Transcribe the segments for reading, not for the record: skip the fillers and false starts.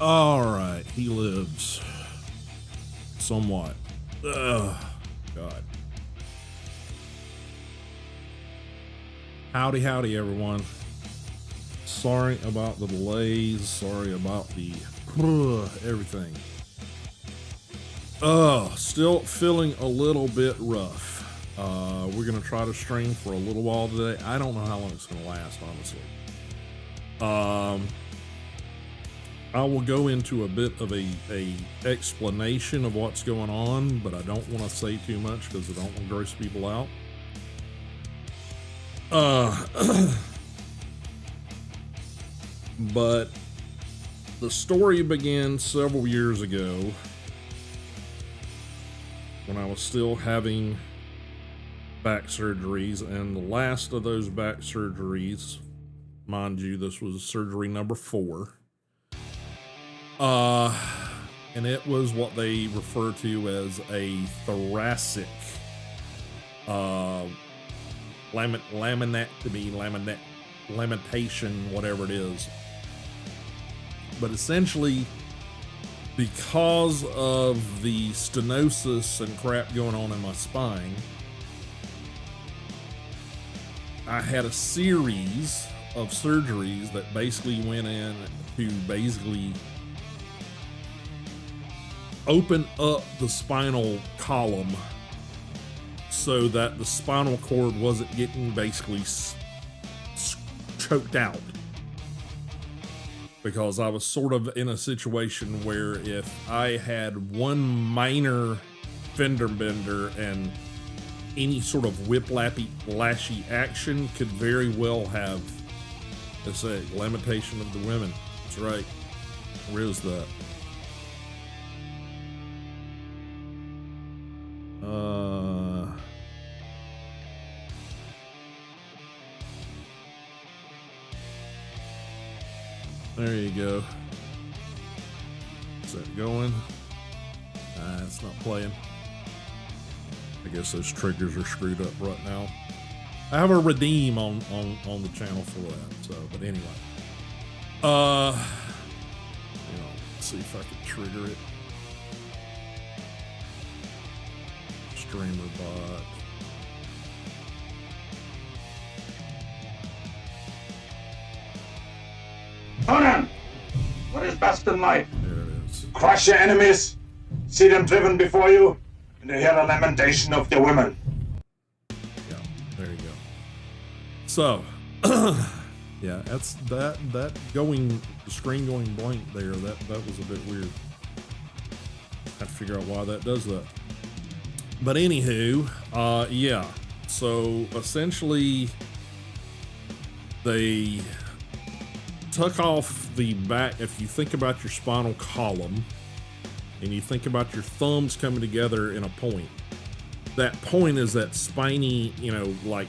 All right, he lives somewhat. Ugh, God. Howdy, everyone. Sorry about the delays. Sorry about the everything. Still feeling a little bit rough. We're gonna try to stream for a little while today. I don't know how long it's gonna last, honestly. I will go into a bit of a explanation of what's going on, but I don't want to say too much because I don't want to gross people out. But the story began several years ago when I was still having back surgeries, and the last of those back surgeries, mind you, this was surgery number 4. And it was what they refer to as a thoracic lamentation, whatever it is. But essentially, because of the stenosis and crap going on in my spine, I had a series of surgeries that basically went in to basically open up the spinal column so that the spinal cord wasn't getting basically choked out. Because I was sort of in a situation where if I had one minor fender bender and any sort of whiplashy action could very well have, let's say, lamentation of the women. That's right. Where is that? There you go. Is that going? It's not playing. I guess those triggers are screwed up right now. I have a redeem on the channel for that. So, but anyway, let's see if I can trigger it. Streamer bot. Conan, what is best in life? There it is. Crush your enemies, see them driven before you, and to hear the lamentation of their women. Yeah, there you go. So, yeah, that's that going, the screen going blank there. That was a bit weird. Have to figure out why that does that. But anywho, yeah. So essentially, they took off the back. If you think about your spinal column and you think about your thumbs coming together in a point, that point is that spiny, like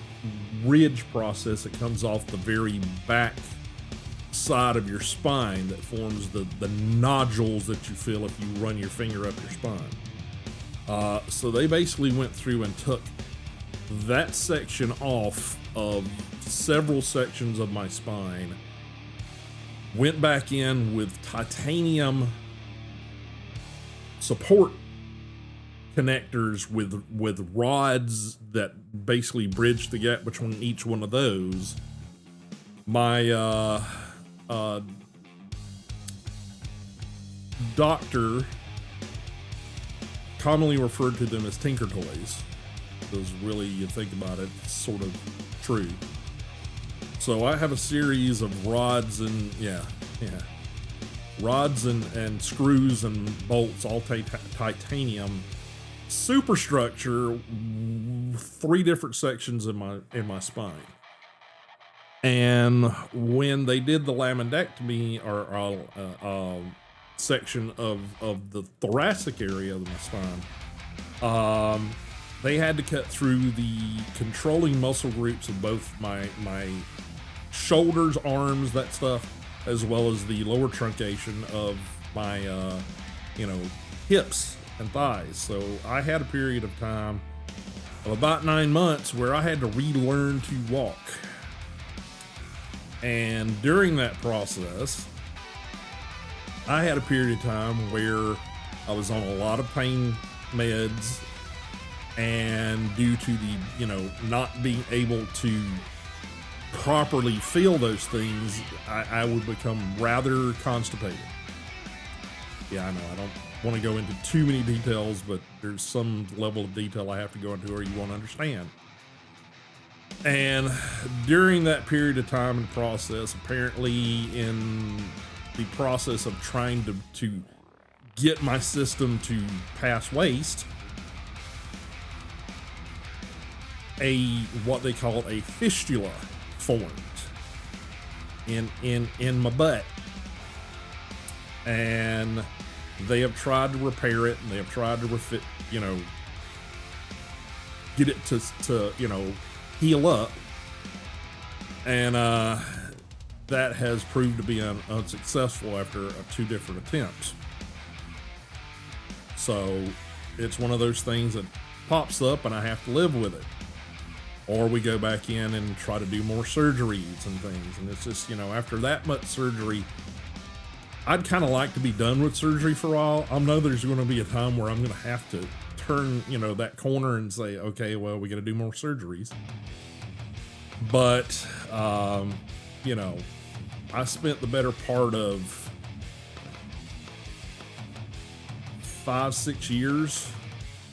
ridge process that comes off the very back side of your spine that forms the nodules that you feel if you run your finger up your spine. So they basically went through and took that section off of several sections of my spine, went back in with titanium support connectors with rods that basically bridge the gap between each one of those. My doctor commonly referred to them as Tinker Toys, because really, you think about it, it's sort of true. So I have a series of rods and rods and screws and bolts, all titanium superstructure, 3 different sections in my spine. And when they did the laminectomy or section of the thoracic area of my spine, they had to cut through the controlling muscle groups of both my shoulders, arms, that stuff, as well as the lower truncation of my hips and thighs. So I had a period of time of about 9 months where I had to relearn to walk. And during that process, I had a period of time where I was on a lot of pain meds, and due to the, not being able to properly feel those things, I would become rather constipated. Yeah, I know, I don't want to go into too many details, but there's some level of detail I have to go into or you won't understand. And during that period of time and process, apparently in the process of trying to get my system to pass waste, what they call a fistula formed in my butt. And they have tried to repair it, and they have tried to get it to heal up, and that has proved to be unsuccessful after 2 different attempts. So it's one of those things that pops up and I have to live with it, or we go back in and try to do more surgeries and things. And it's just, after that much surgery, I'd kind of like to be done with surgery for a while. I know there's going to be a time where I'm going to have to turn, that corner and say, okay, well, we got to do more surgeries. But, I spent the better part of 5-6 years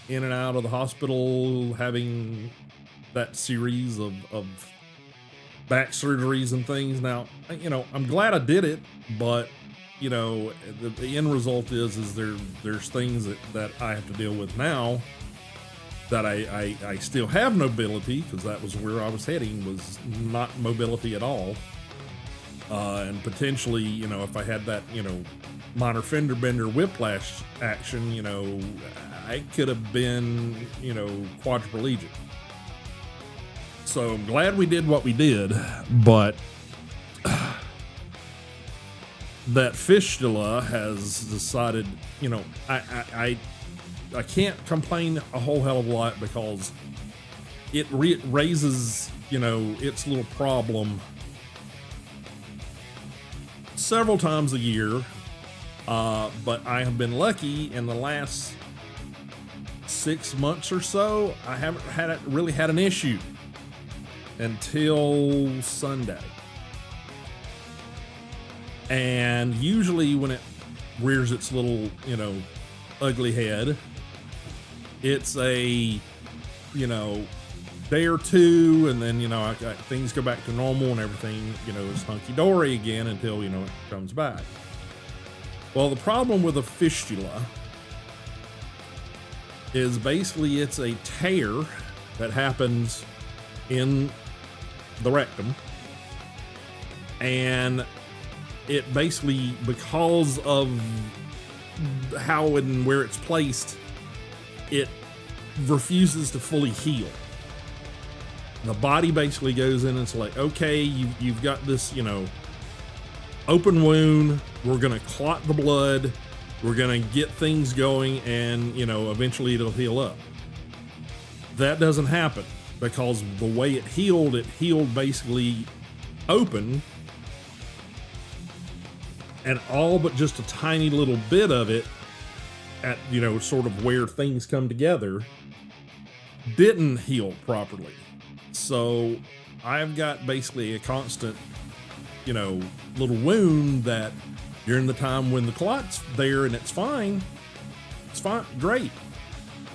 in and out of the hospital, having that series of back surgeries and things. Now, I'm glad I did it, but the end result is there's things that I have to deal with now that I still have mobility, because that was where I was heading, was not mobility at all. And potentially, if I had that, minor fender bender whiplash action, I could have been, quadriplegic. So I'm glad we did what we did, but that fistula has decided, I can't complain a whole hell of a lot, because it raises, its little problem several times a year. But I have been lucky in the last 6 months or so. I haven't really had an issue until Sunday. And usually when it rears its little, ugly head, it's a, day or two, and then, things go back to normal and everything, is hunky-dory again until, it comes back. Well, the problem with a fistula is basically it's a tear that happens in the rectum, and it basically, because of how and where it's placed, it refuses to fully heal. The body basically goes in and it's like, okay, you've got this, open wound. We're going to clot the blood. We're going to get things going, and, eventually it'll heal up. That doesn't happen, because the way it healed basically open, and all but just a tiny little bit of it at, sort of where things come together, didn't heal properly. So I've got basically a constant, little wound that during the time when the clot's there and it's fine, great.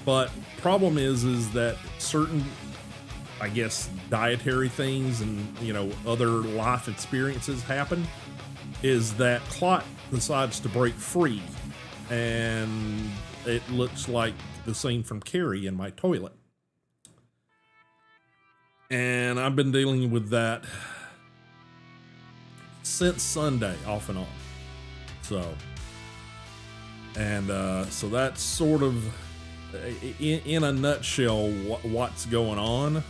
But problem is that certain, I guess, dietary things and, other life experiences happen, is that clot decides to break free, and it looks like the scene from Carrie in my toilet. And I've been dealing with that since Sunday, off and on. So that's sort of, in a nutshell, what's going on.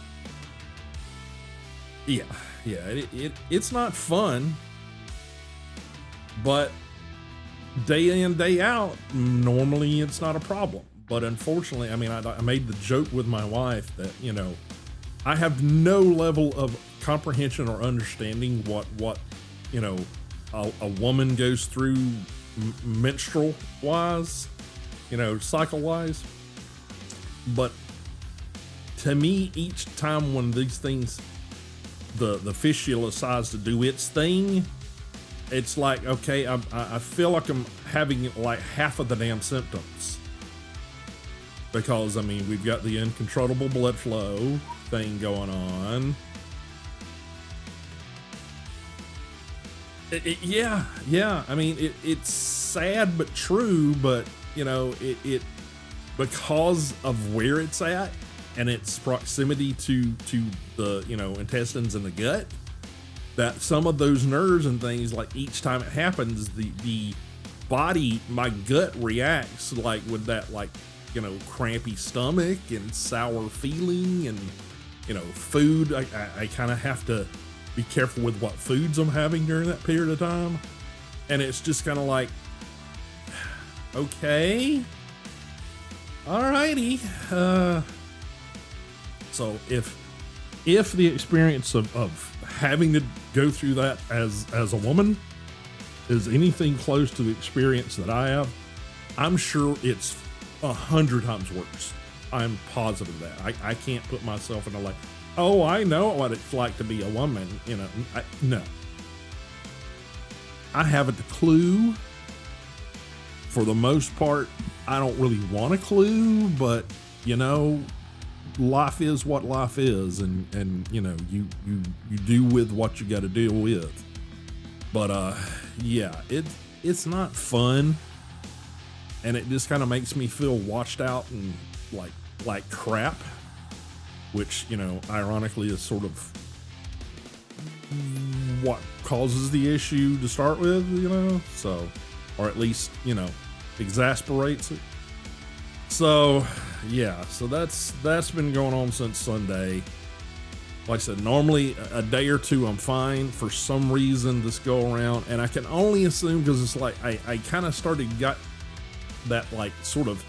Yeah, it's not fun, but day in, day out, normally it's not a problem. But unfortunately, I made the joke with my wife that, I have no level of comprehension or understanding what a woman goes through menstrual wise, cycle wise. But to me, each time when these things, the fistula decides to do its thing, it's like, okay, I feel like I'm having like half of the damn symptoms. Because, I mean, we've got the uncontrollable blood flow thing going on. Yeah. I mean, it's sad but true, but, it because of where it's at and its proximity to the, intestines and the gut, that some of those nerves and things, like each time it happens, the body, my gut reacts like with that, like, crampy stomach and sour feeling and, food. I kind of have to be careful with what foods I'm having during that period of time. And it's just kind of like, okay, alrighty. So if the experience of having to go through that as a woman is anything close to the experience that I have, I'm sure it's 100 times worse. I'm positive that I can't put myself in a like, oh, I know what it's like to be a woman. No, I haven't a clue. For the most part, I don't really want a clue, but life is what life is, and you do with what you got to deal with. But yeah, it's not fun. And it just kind of makes me feel washed out and like crap, which, ironically is sort of what causes the issue to start with, so, or at least, exasperates it. So yeah, so that's been going on since Sunday. Like I said, normally a day or two I'm fine. For some reason this go around, and I can only assume because it's like I kind of got that like sort of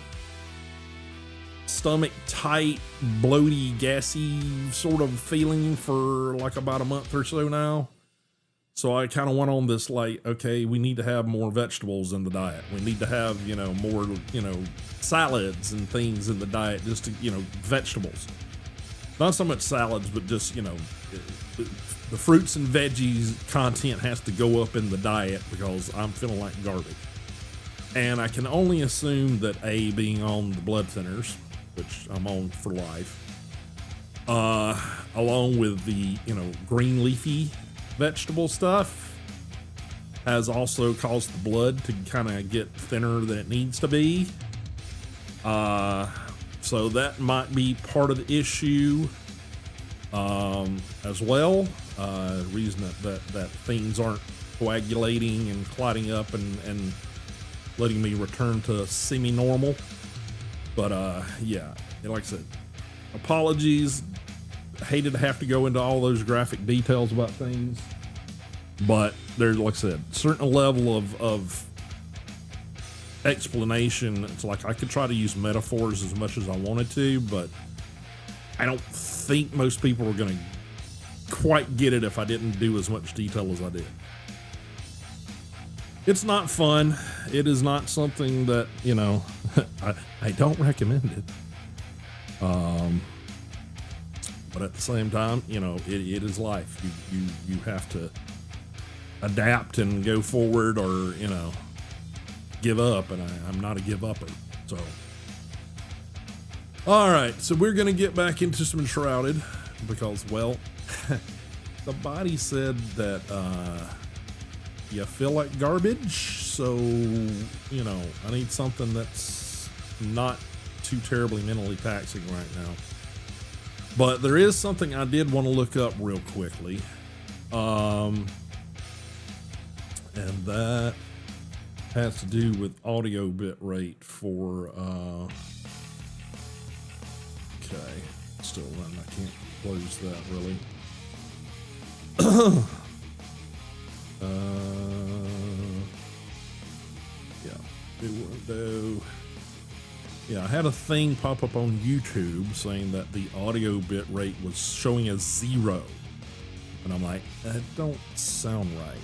stomach tight, bloaty, gassy sort of feeling for like about a month or so now. So I kind of went on this like, okay, we need to have more vegetables in the diet. We need to have, more, salads and things in the diet, just to, vegetables. Not so much salads, but just, the fruits and veggies content has to go up in the diet because I'm feeling like garbage. And I can only assume that being on the blood thinners, which I'm on for life, along with the, green leafy vegetable stuff, has also caused the blood to kind of get thinner than it needs to be. So that might be part of the issue as well. Reason that things aren't coagulating and clotting up and letting me return to semi-normal. But yeah, like I said, apologies. Hated to have to go into all those graphic details about things, but there's, like I said, certain level of explanation. It's like I could try to use metaphors as much as I wanted to, but I don't think most people are going to quite get it if I didn't do as much detail as I did. It's not fun. It is not something that, I don't recommend it. But at the same time, it is life. You have to adapt and go forward, or, give up. And I'm not a give upper. So, all right. So we're going to get back into some Enshrouded because, well, the body said that, you feel like garbage, so I need something that's not too terribly mentally taxing right now. But there is something I did want to look up real quickly, and that has to do with audio bit rate for okay, still running. I can't close that really. Yeah, it won't do. Yeah, I had a thing pop up on YouTube saying that the audio bit rate was showing as 0, and I'm like, that don't sound right.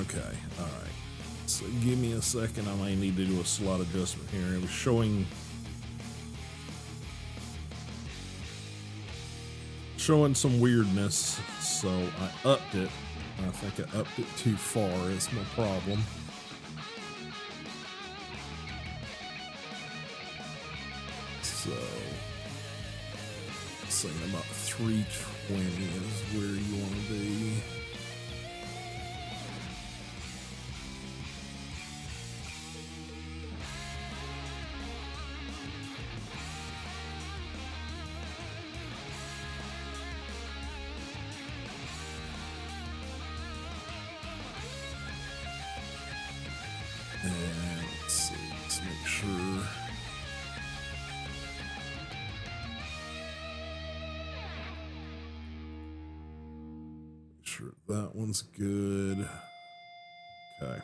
Okay, all right. So give me a second. I may need to do a slot adjustment here. It was showing some weirdness, so I upped it. I think I upped it too far. Is my problem. So, saying about 320 is where you want to be. And let's see, let's make sure. Sure that one's good. Okay.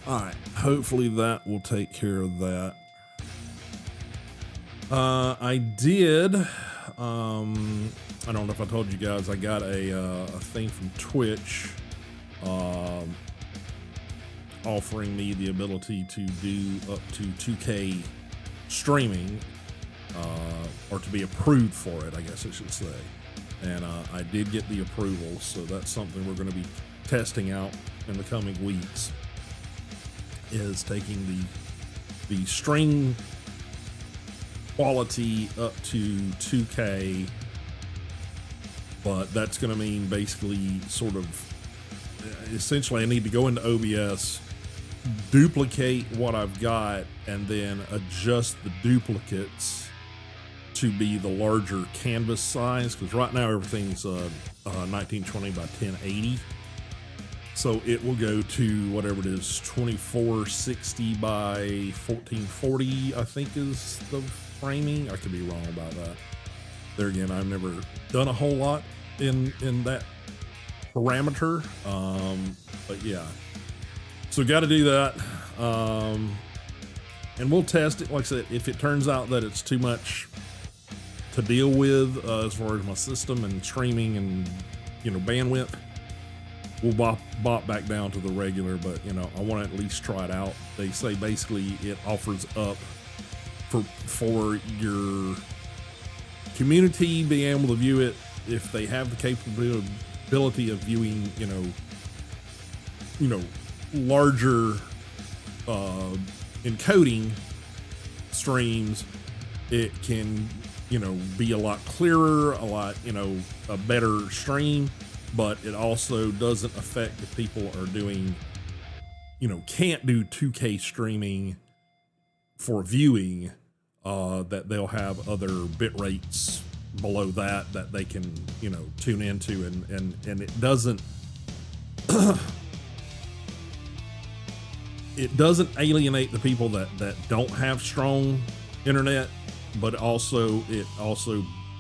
All right. Hopefully that will take care of that. I did. I don't know if I told you guys. I got a thing from Twitch, offering me the ability to do up to 2K streaming, or to be approved for it, I guess I should say. And I did get the approval, so that's something we're going to be testing out in the coming weeks, is taking the stream quality up to 2K, but that's going to mean basically sort of, essentially I need to go into OBS, duplicate what I've got, and then adjust the duplicates to be the larger canvas size, because right now everything's 1920 by 1080, so it will go to whatever it is, 2460 by 1440, I think is the framing. I could be wrong about that. There again, I've never done a whole lot in that parameter, but yeah, so got to do that, and we'll test it. Like I said, if it turns out that it's too much to deal with as far as my system and streaming and, you know, bandwidth, we'll bop back down to the regular, but, you know, I want to at least try it out. They say basically it offers up for your community being able to view it if they have the capability of viewing, you know, larger encoding streams. It can, you know, be a lot clearer, a lot, you know, a better stream, but it also doesn't affect if people are doing, you know, can't do 2K streaming for viewing, that they'll have other bit rates below that they can, you know, tune into, and it doesn't it doesn't alienate the people that don't have strong internet, but it also,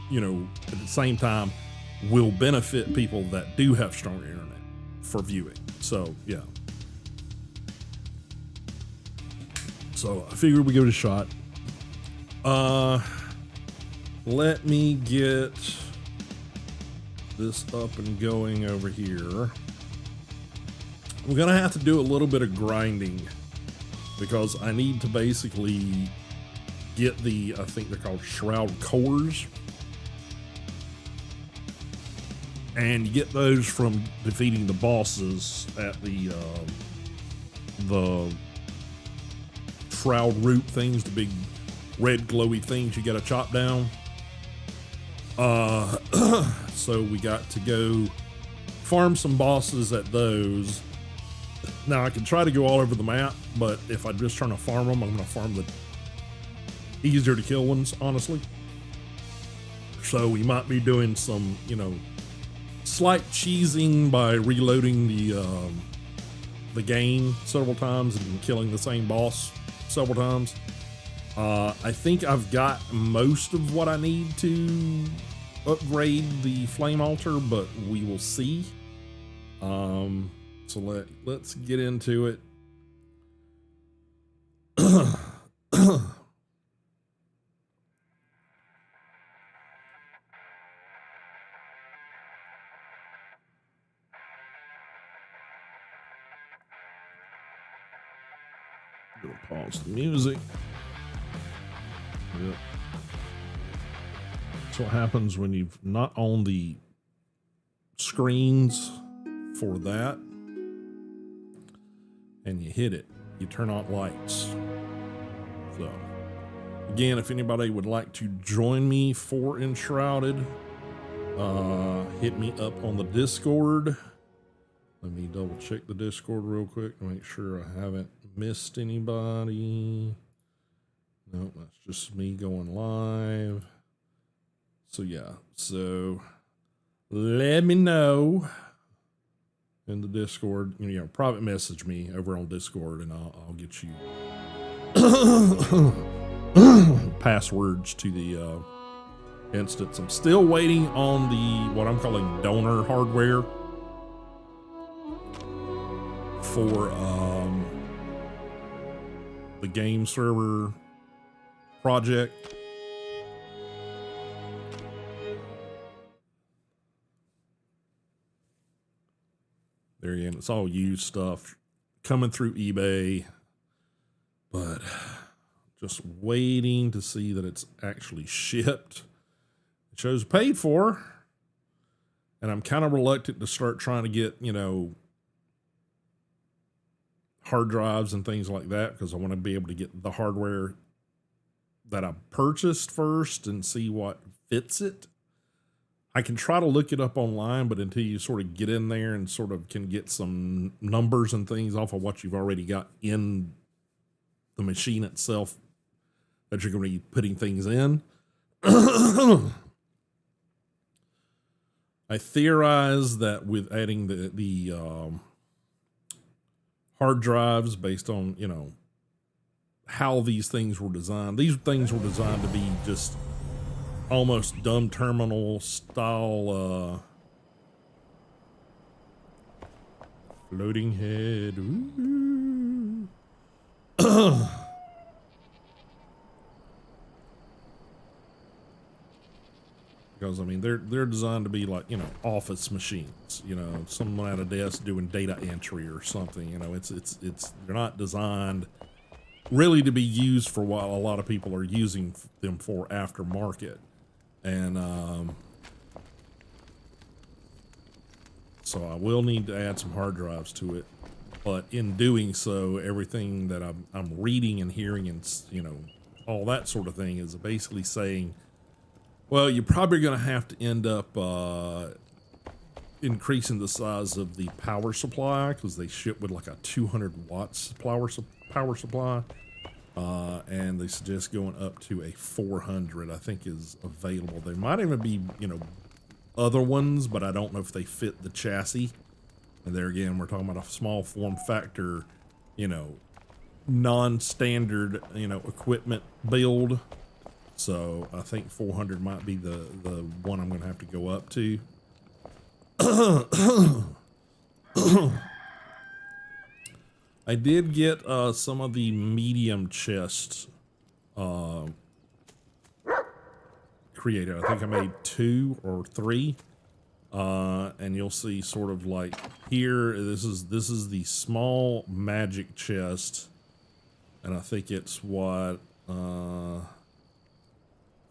you know, at the same time will benefit people that do have stronger internet for viewing. So yeah, so I figured we give it a shot. Let me get this up and going over here. We're gonna have to do a little bit of grinding because I need to basically get the, I think they're called shroud cores, and you get those from defeating the bosses at the shroud root things, the big red glowy things you gotta chop down. So we got to go farm some bosses at those. Now I can try to go all over the map, but if I'm just trying to farm them, I'm gonna farm the easier to kill ones, honestly. So we might be doing some, you know, slight cheesing by reloading the game several times and killing the same boss several times. I think I've got most of what I need to upgrade the flame altar, but we will see. So let's get into it. Pause the music. Yep. That's what happens when you've not on the screens for that and you hit it. You turn on lights. So, again, if anybody would like to join me for Enshrouded, hit me up on the Discord. Let me double check the Discord real quick to make sure I haven't missed anybody. No, that's just me going live. So yeah, so let me know in the Discord. You know, private message me over on Discord, and I'll get you passwords to the instance. I'm still waiting on the what I'm calling donor hardware for the game server project. There you go. It's all used stuff coming through eBay, but just waiting to see that it's actually shipped. It shows paid for, and I'm kind of reluctant to start trying to get, you know, hard drives and things like that, because I want to be able to get the hardware that I purchased first and see what fits it. I can try to look it up online, but until you sort of get in there and sort of can get some numbers and things off of what you've already got in the machine itself that you're going to be putting things in. I theorize that with adding the hard drives based on, you know, how these things were designed to be just almost dumb terminal style floating head. Because I mean they're designed to be like, you know, office machines, you know, someone at a desk doing data entry or something. You know, it's they're not designed really to be used for what a lot of people are using them for aftermarket. And so I will need to add some hard drives to it, but in doing so, everything that I'm reading and hearing and, you know, all that sort of thing is basically saying, well, you're probably going to have to end up increasing the size of the power supply, because they ship with like a 200 watts power supply. And they suggest going up to a 400, I think, is available. There might even be, you know, other ones, but I don't know if they fit the chassis. And there again, we're talking about a small form factor, you know, non-standard, you know, equipment build. So I think 400 might be the one I'm going to have to go up to. I did get some of the medium chests created. I think I made 2 or 3, and you'll see sort of like here. This is the small magic chest, and I think it's what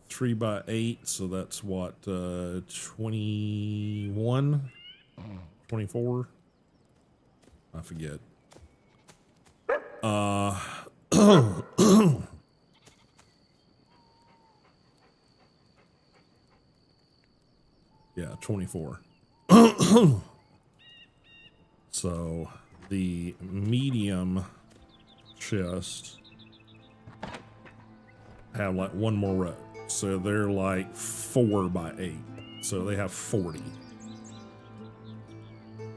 3 by 8. So that's what 21, 24. I forget. Yeah, 24. So the medium chest have like one more row. So they're like 4 by 8. So they have 40.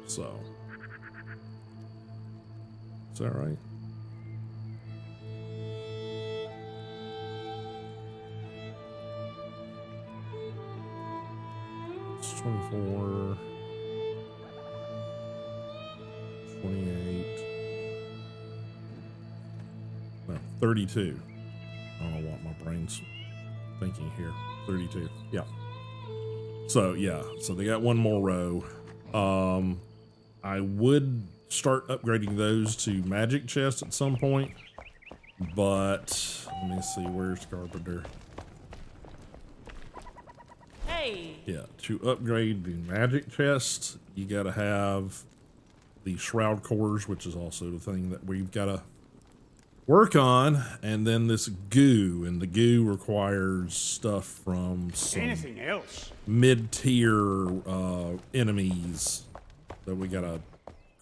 So is that right? It's 24, 28, no, 32. I don't know what my brain's thinking here. 32. Yeah. So yeah, so they got one more row. I would start upgrading those to magic chests at some point. But let me see, where's Carpenter? Hey. Yeah, to upgrade the magic chest, you gotta have the shroud cores, which is also the thing that we've gotta work on, and then this goo, and the goo requires stuff from some Anything else? mid-tier enemies that we gotta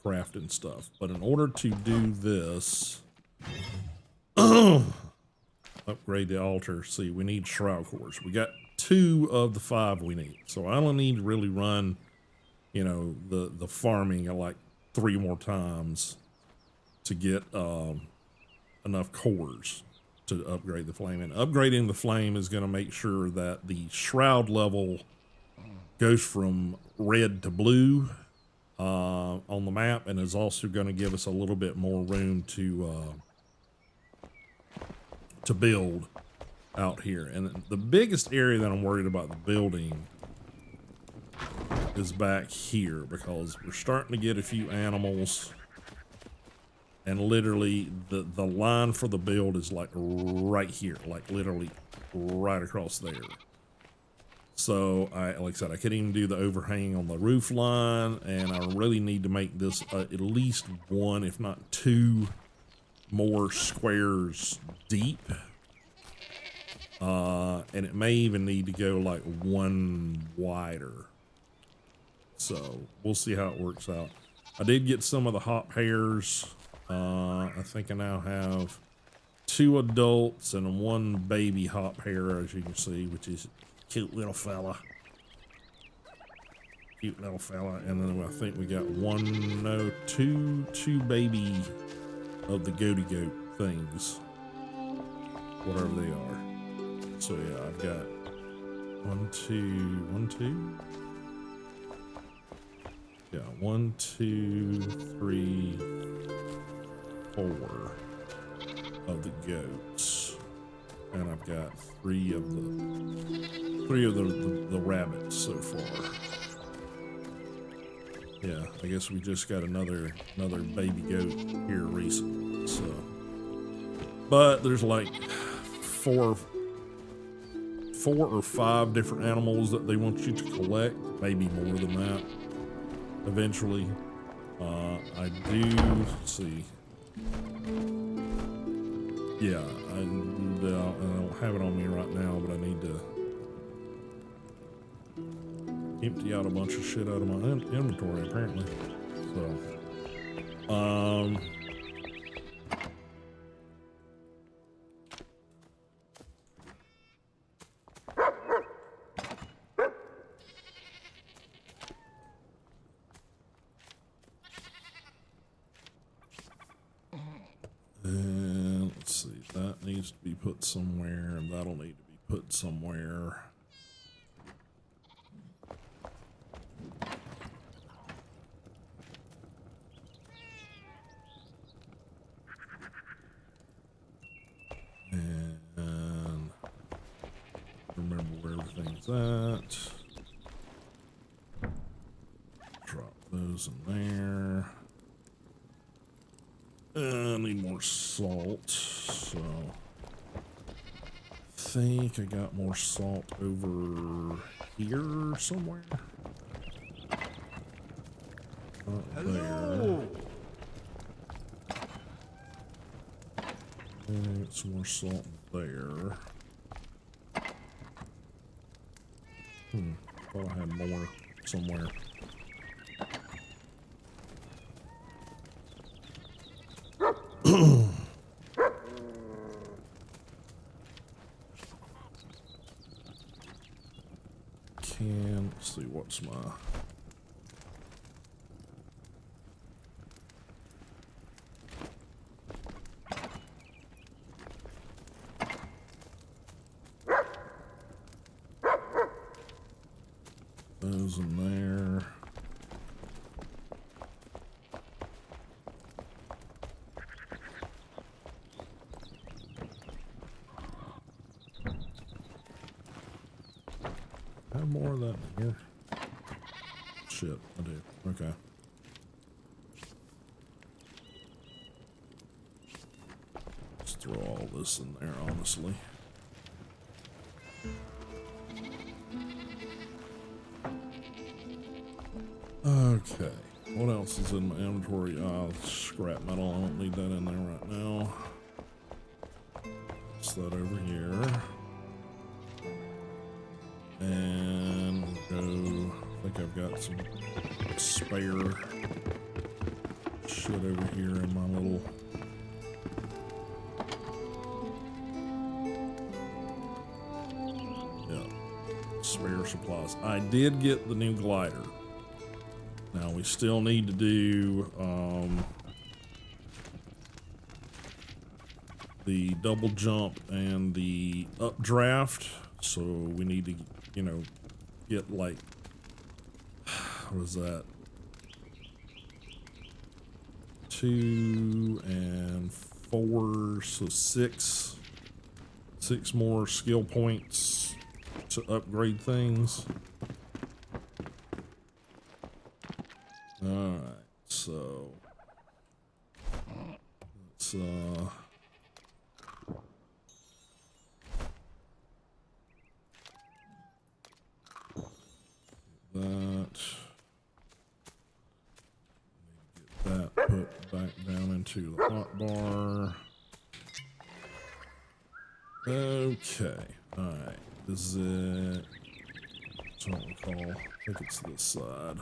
craft and stuff. But in order to do this, upgrade the altar. See, we need shroud cores. We got 2 of the 5 we need. So I only need to really run, you know, the farming like 3 more times to get enough cores to upgrade the flame. And upgrading the flame is going to make sure that the shroud level goes from red to blue on the map, and is also going to give us a little bit more room to build out here. And the biggest area that I'm worried about the building is back here, because we're starting to get a few animals, and literally the line for the build is like right here, like literally right across there. So like I said, I couldn't even do the overhang on the roof line, and I really need to make this at least 1, if not 2 more squares deep. And it may even need to go like 1 wider. So we'll see how it works out. I did get some of the hop hairs. I think I now have 2 adults and 1 baby hop hare, as you can see, which is a cute little fella. Cute little fella. And then I think we got 2 baby of the goaty goat things, whatever they are. So yeah, I've got 1, 2. Yeah, 1, 2, 3, 4 of the goats, and I've got 3 of the rabbits so far. Yeah, I guess we just got another baby goat here recently. So, but there's like 4 or 5 different animals that they want you to collect, maybe more than that eventually. I do, let's see. Yeah, I don't have it on me right now, but I need to empty out a bunch of shit out of my inventory apparently. So, and let's see, that needs to be put somewhere, and that'll need to be put somewhere. And remember where everything's at. Drop those in there. I need more salt, so I think I got more salt over here somewhere. Hello. There. Get some more salt there. Thought I had more somewhere. Let's see, what's my... those in there. Have more of that in here. Shit, I do. Okay. Let's throw this in there, honestly. Okay, what else is in my inventory? Scrap metal. I don't need that in there right now. Place that over here. And we'll go. I think I've got some spare shit over here in my little. Yeah, spare supplies. I did get the new glider. Now we still need to do the double jump and the updraft. So we need to, you know, get like, what is that? 2 and 4, so 6 more skill points to upgrade things. All right, so let's get that put back down into the hotbar. Okay, all right, is it? I don't recall. I think it's this side.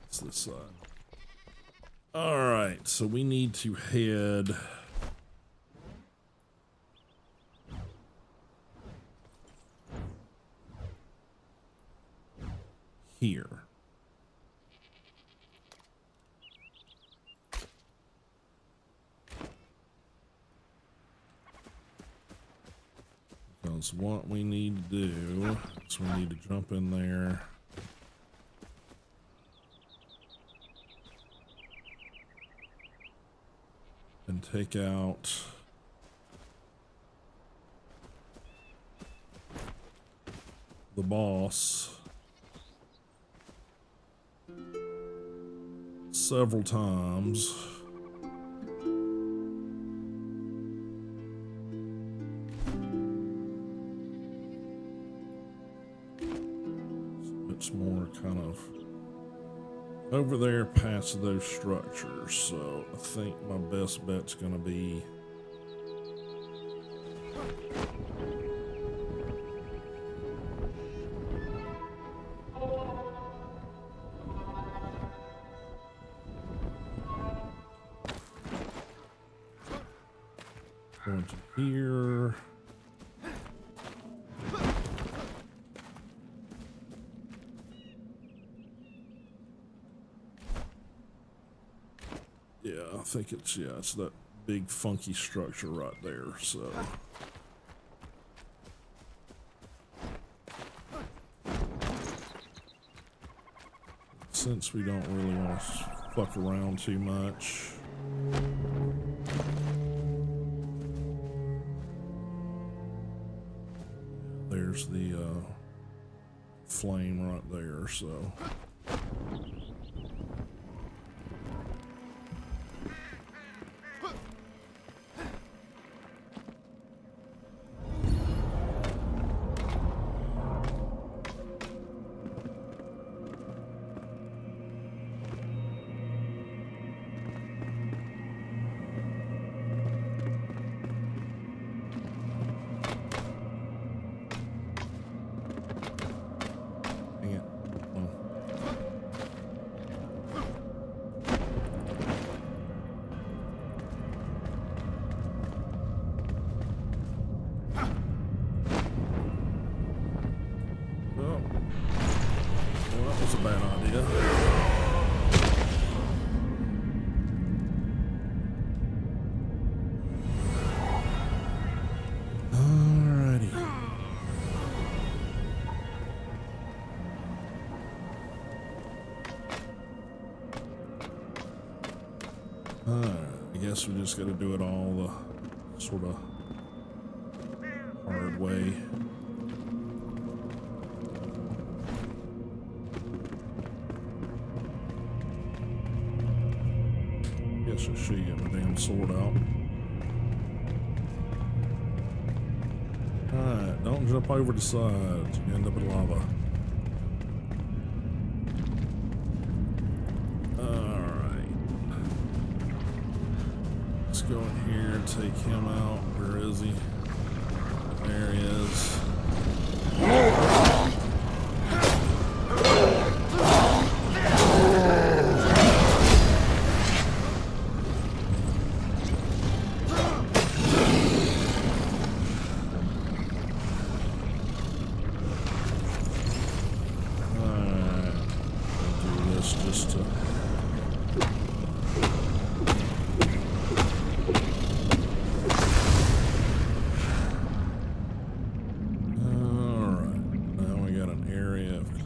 It's this side. All right, so we need to head here. Because what we need to do is we need to jump in there. And take out the boss several times. It's more kind of over there past those structures, so I think my best bet's gonna be going to here. Yeah, I think it's, yeah, it's that big funky structure right there, so. Since we don't really want to fuck around too much. There's the flame right there, so. I guess we just got to do it all the sort of hard way. Guess I should get my damn sword out. Don't jump over the sides. You end up in lava. Alright. Let's go in here and take him out. Where is he? There he is.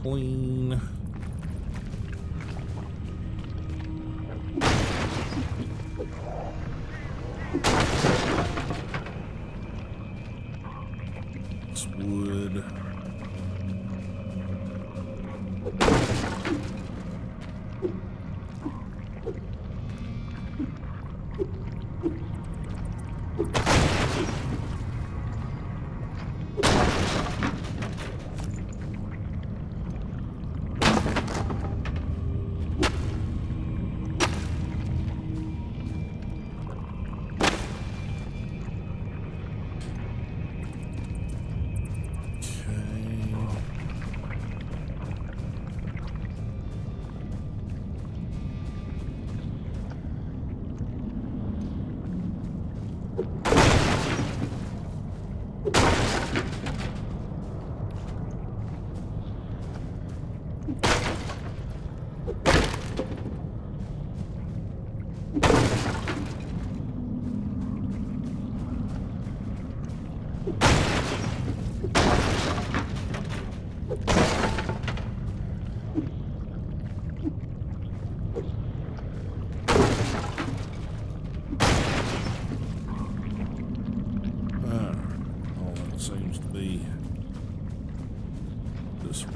Clean. This wood.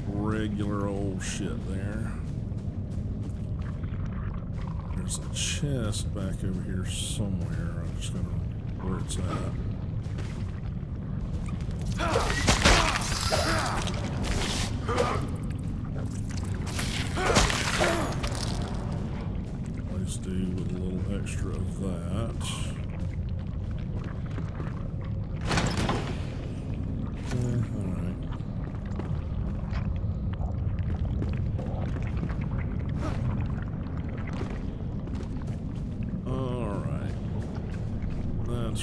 Regular old shit there. There's a chest back over here somewhere. I'm just gonna where it's at. Let's do with a little extra of that.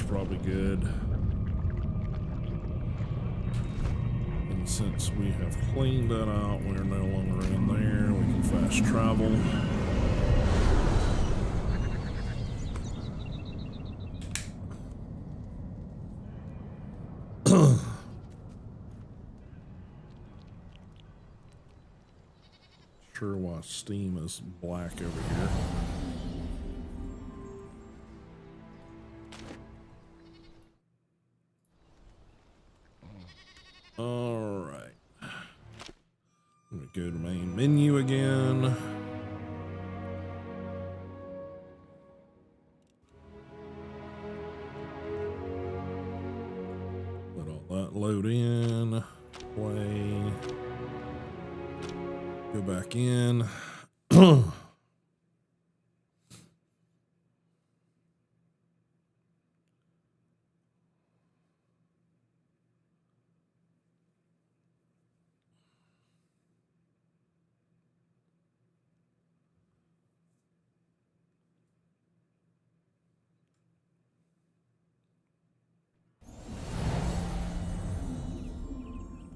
Probably good. And since we have cleaned that out, we're no longer in there. We can fast travel. Sure why Steam is black over here. All right. I'm gonna go to main menu again. Let all that load in. Play. Go back in.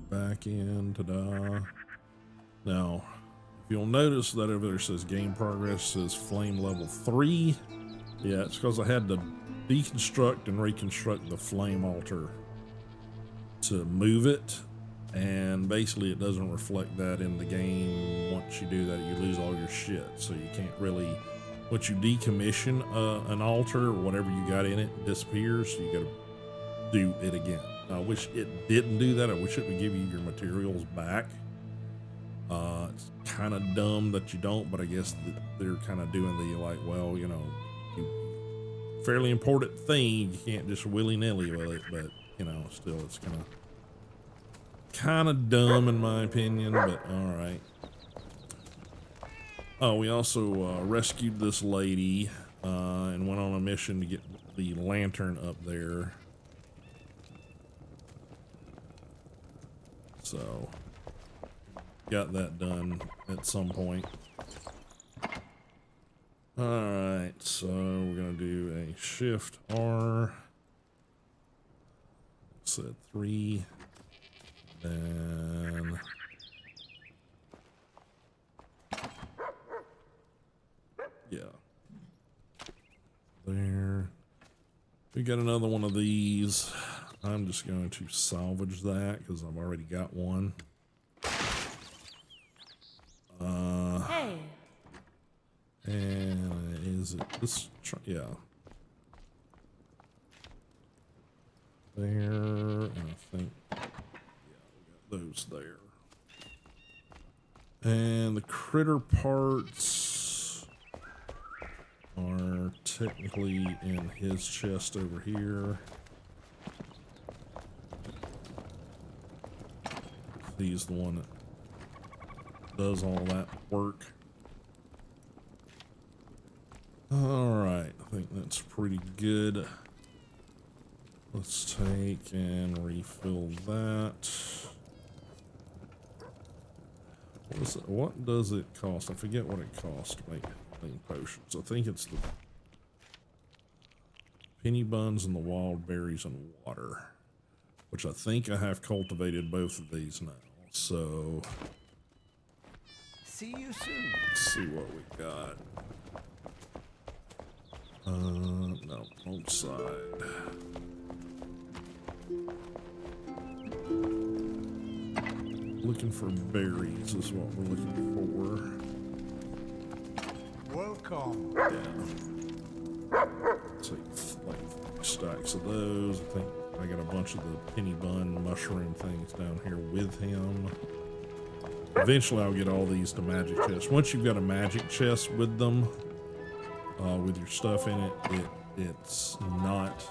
Back in, ta-da. Now, if you'll notice that over there says game progress says flame level 3. Yeah, it's because I had to deconstruct and reconstruct the flame altar to move it, and basically it doesn't reflect that in the game. Once you do that, you lose all your shit, so you can't really, once you decommission an altar or whatever you got in it disappears, you gotta do it again. I wish it didn't do that. I wish it would give you your materials back. It's kind of dumb that you don't, but I guess they're kind of doing the like, well, you know, fairly important thing. You can't just willy-nilly with it, but you know, still it's kind of kind of dumb in my opinion, but all right. Oh, we also rescued this lady and went on a mission to get the lantern up there. So, got that done at some point. Alright, so we're going to do a Shift R. Set 3. Then... yeah. There. We got another one of these. I'm just going to salvage that because I've already got one. Hey. And is it this? Yeah. There, and I think, yeah, we got those there. And the critter parts are technically in his chest over here. He's the one that does all that work. Alright, I think that's pretty good. Let's take and refill that. What does it cost? I forget what it costs to make healing potions. I think it's the penny buns and the wild berries and water, which I think I have cultivated both of these now. So, See you soon. let's see what we got. No, wrong side. Looking for berries is what we're looking for. Welcome. Yeah. Take like 3 stacks of those. I think I got a bunch of the penny bun mushroom things down here with him. Eventually I'll get all these to magic chests. Once you've got a magic chest with them, with your stuff in it, it's not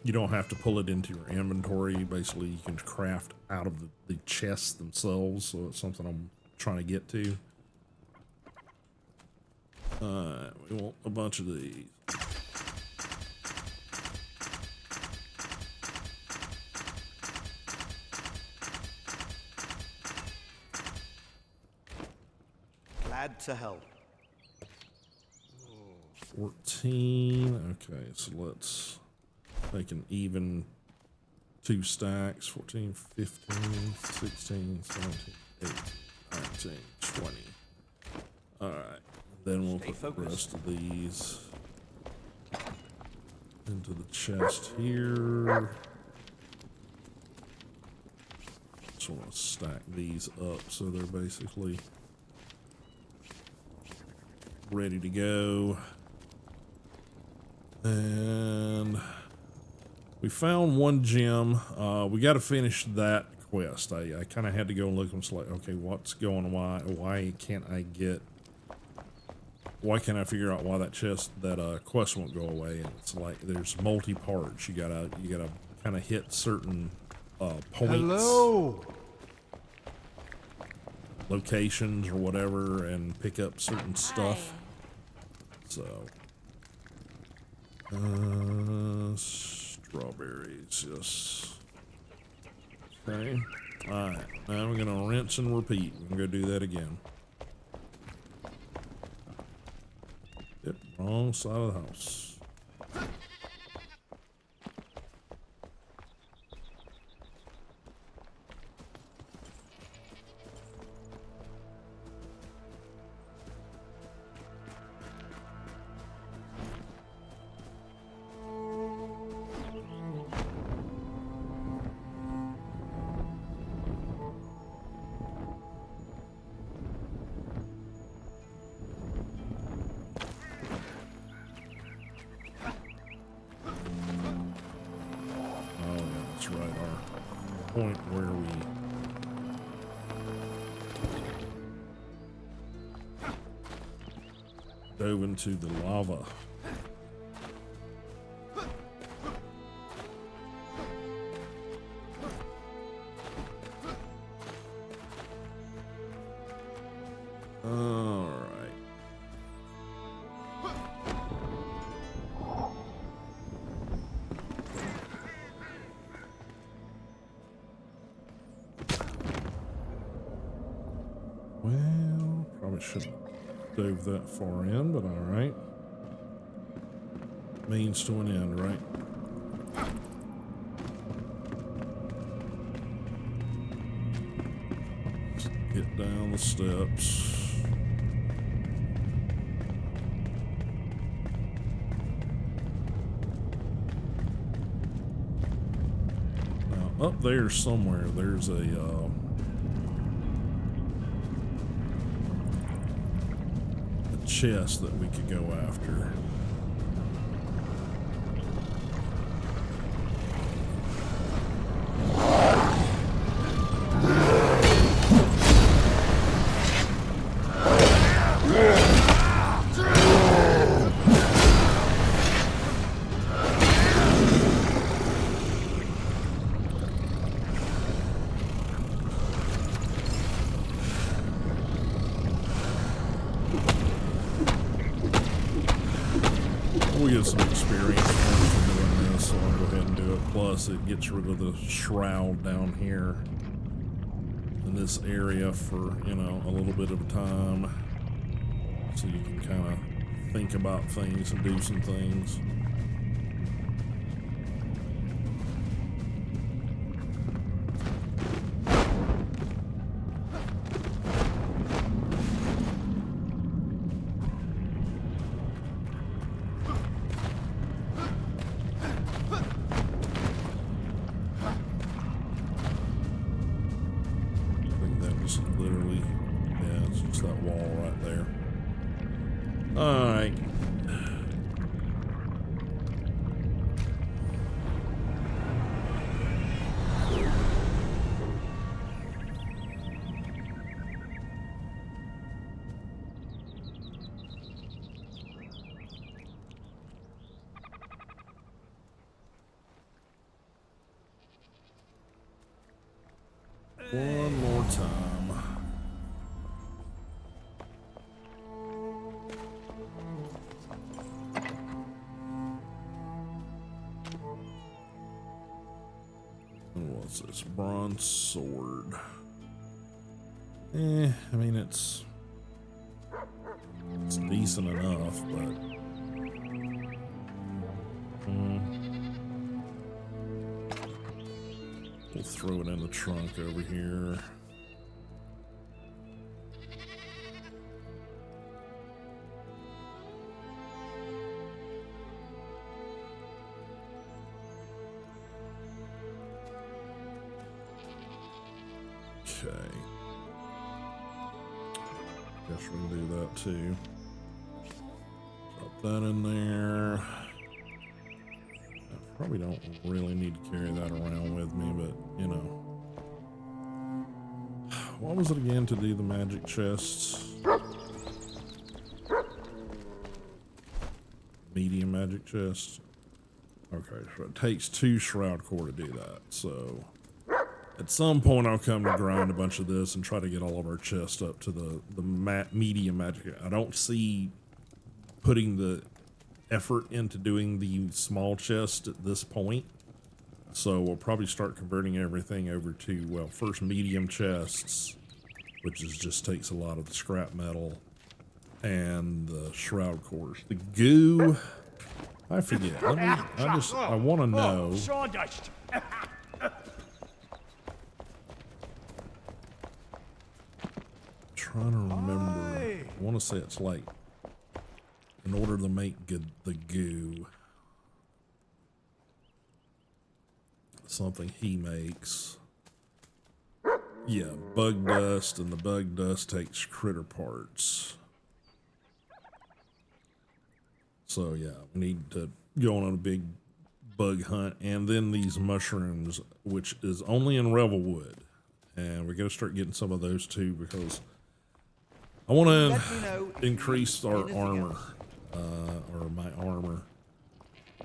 you don't have to pull it into your inventory. Basically you can craft out of the chests themselves, so it's something I'm trying to get to. We want a bunch of these. Glad to help. 14. Okay, so let's make an even 2 stacks. 14, 15, 16, 17, 18, 19, 20. All right. Then we'll put the rest of these into the chest here. Just want to stack these up so they're basically ready to go. And we found one gem. We got to finish that quest. I kind of had to go and look and say, like, okay, what's going on? Why can't I figure out why that quest won't go away? And it's like there's multi-parts. You gotta kind of hit certain points. Hello. Locations or whatever, and pick up certain stuff. So, strawberries, yes. Okay. All right. Now we're gonna rinse and repeat. We're gonna go do that again. Yep. Wrong side of the house. Point where we dove into the lava. Shouldn't have dove that far in, but all right. Means to an end, right? Just get down the steps. Now, up there somewhere, there's a chest that we could go after. We get some experience from doing this, so I'll go ahead and do it. Plus, it gets rid of the shroud down here in this area for, you know, a little bit of a time. So you can kind of think about things and do some things. Literally, yeah, it's just that wall right there. All right. One more time. What's this? Bronze sword. I mean, it's decent enough, but we'll throw it in the trunk over here. Okay. Guess we can do that too. Drop that in there. I probably don't really need to carry that around with me, but you know. What was it again to do the magic chests? Medium magic chests. Okay, so it takes 2 shroud core to do that, so at some point I'll come to grind a bunch of this and try to get all of our chests up to the medium magic. I don't see putting the effort into doing the small chest at this point. So we'll probably start converting everything over to, well, first medium chests, which is just takes a lot of the scrap metal and the shroud cores. The goo, I forget. I want to know. Trying to remember. I want to say it's like, in order to make the goo, something he makes. Yeah, bug dust, and the bug dust takes critter parts. So yeah, we need to go on a big bug hunt, and then these mushrooms, which is only in Revelwood, and we got to start getting some of those too, because I want to increase our armor, or my armor,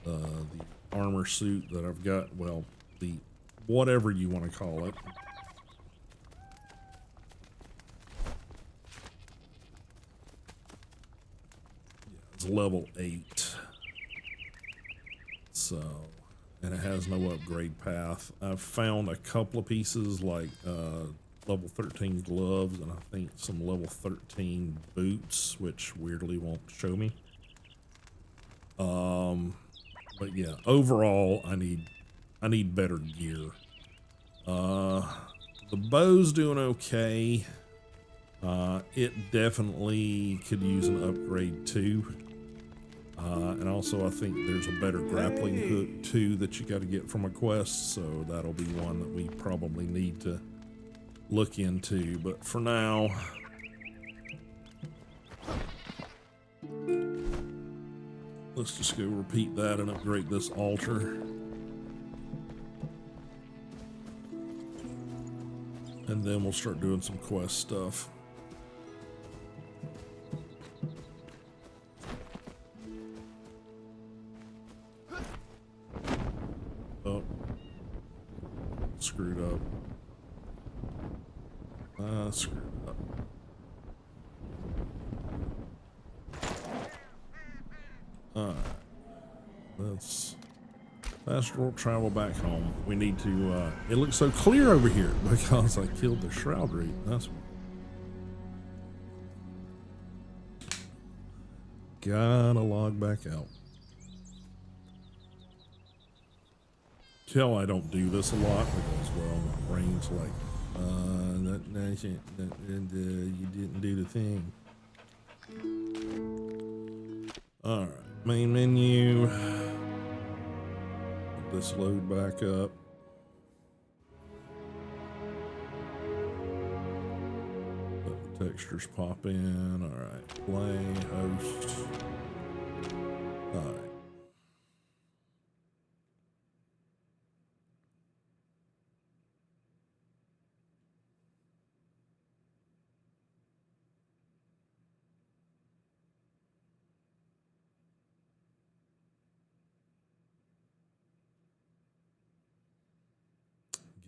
the armor suit that I've got. Well, the whatever you want to call it. Yeah, it's level 8. So, and it has no upgrade path. I've found a couple of pieces like level 13 gloves, and I think some level 13 boots, which weirdly won't show me. But yeah, overall, I need better gear. The bow's doing okay. It definitely could use an upgrade too. And also I think there's a better grappling hook too that you got to get from a quest, so that'll be one that we probably need to look into. But for now, let's just go repeat that and upgrade this altar. And then we'll start doing some quest stuff. Oh. Screwed up. Screwed up. Alright. Let's fast travel back home. We need to, it looks so clear over here because I killed the shroud reef. That's gotta log back out. Tell I don't do this a lot because, well, my brain's like, you didn't do the thing. Alright, main menu. Let this load back up. Let the textures pop in. Alright, play, host. Alright.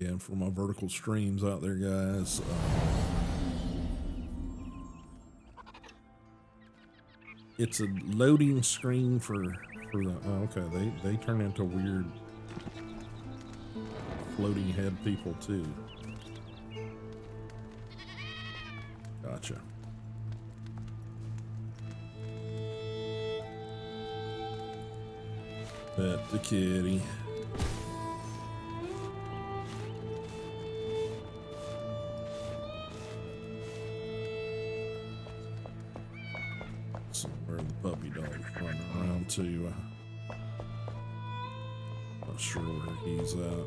Again, for my vertical streams out there, guys, it's a loading screen for the, oh, okay, they turn into weird floating head people too. Gotcha. Pet the kitty. Where the puppy dog's running around to. Not sure where he's at.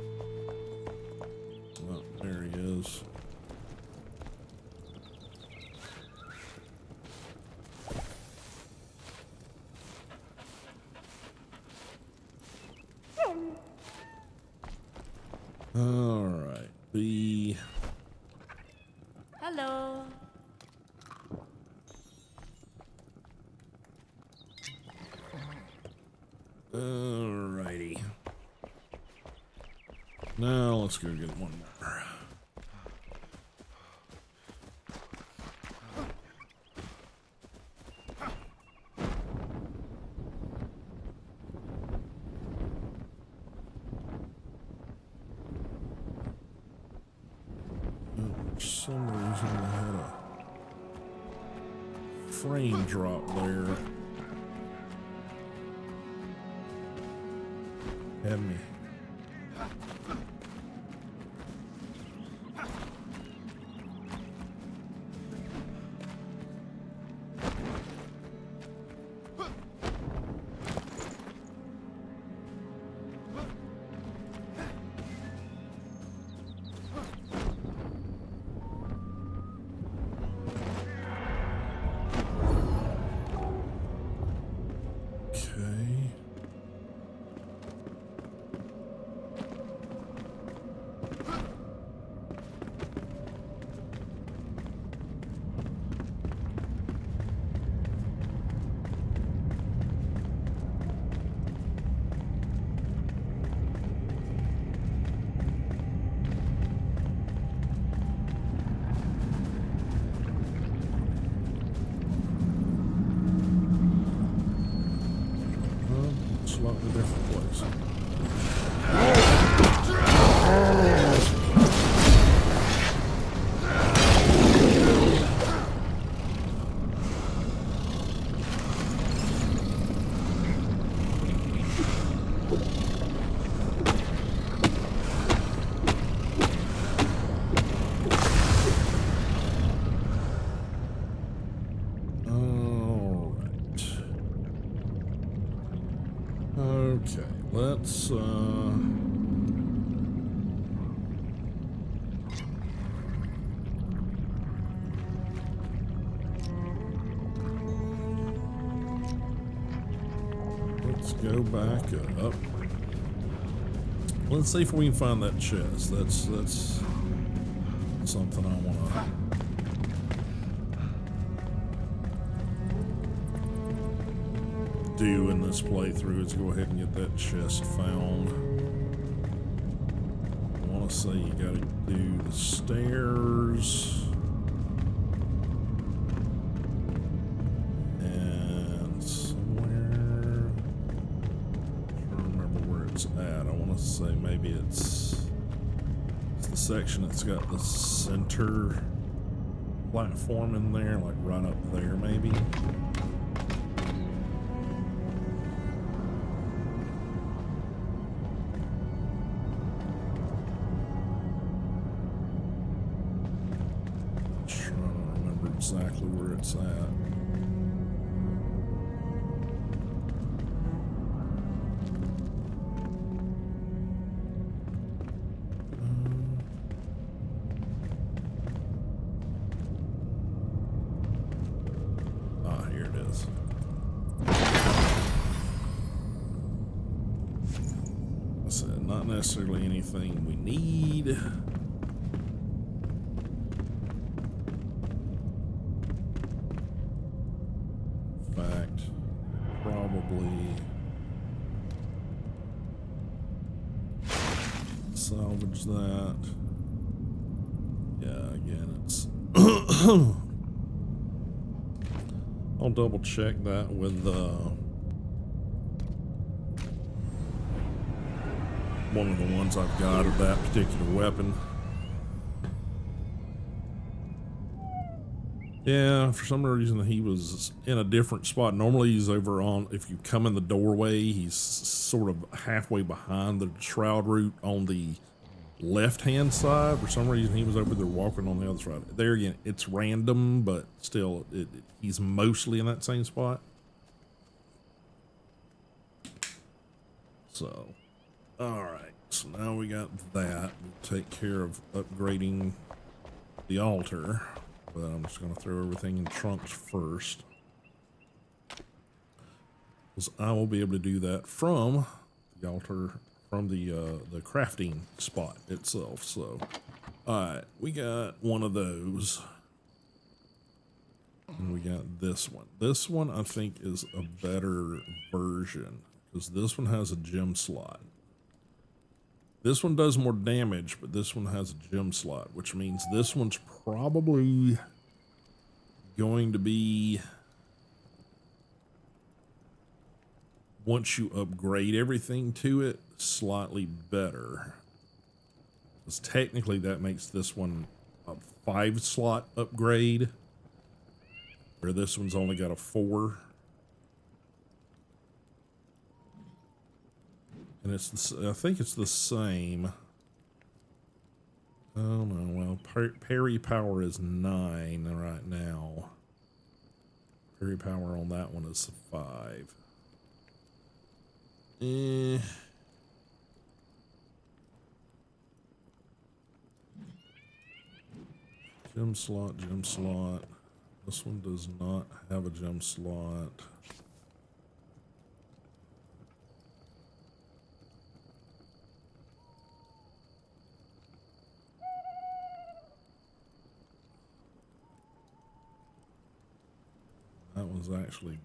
Oh, there he is. All right, Hello. Alrighty. Now let's go get one more. For some reason I had a frame drop there. Had me. Slightly different place. let's go back up. Let's see if we can find that chest. That's something I want to do in this playthrough, is go ahead and get that chest found. I want to say you got to do the stairs. And somewhere, I don't remember where it's at. I want to say maybe it's the section that's got the center platform in there, like right up there maybe. Exactly where it's at. Here it is. I said, not necessarily anything we need. Salvage that. Yeah, again, it's I'll double check that with one of the ones I've got of that particular weapon. Yeah, for some reason he was in a different spot. Normally he's over on, if you come in the doorway, he's sort of halfway behind the shroud root on the left-hand side. For some reason he was over there walking on the other side. There again, it's random, but still, he's mostly in that same spot. So, alright, so now we got that. We'll take care of upgrading the altar. But I'm just going to throw everything in trunks first, because I will be able to do that from the altar, from the crafting spot itself. So, all right, we got one of those, and we got this one. This one I think is a better version, because this one has a gem slot. This one does more damage, but this one has a gem slot, which means this one's probably going to be, once you upgrade everything to it, slightly better. Because technically that makes this one a 5-slot upgrade, where this one's only got a 4. And it's, I think it's the same. Oh no, well, parry power is 9 right now. Parry power on that one is 5. Gem slot, gem slot. This one does not have a gem slot. That was actually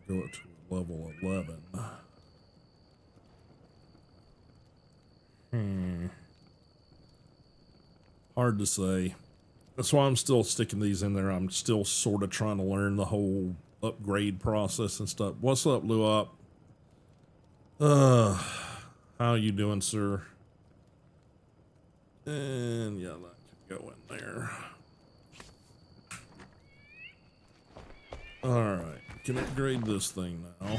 to go up to level 11. Hard to say. That's why I'm still sticking these in there. I'm still sort of trying to learn the whole upgrade process and stuff. What's up, Luop? How you doing, sir? And yeah, that could go in there. Alright, can upgrade this thing now.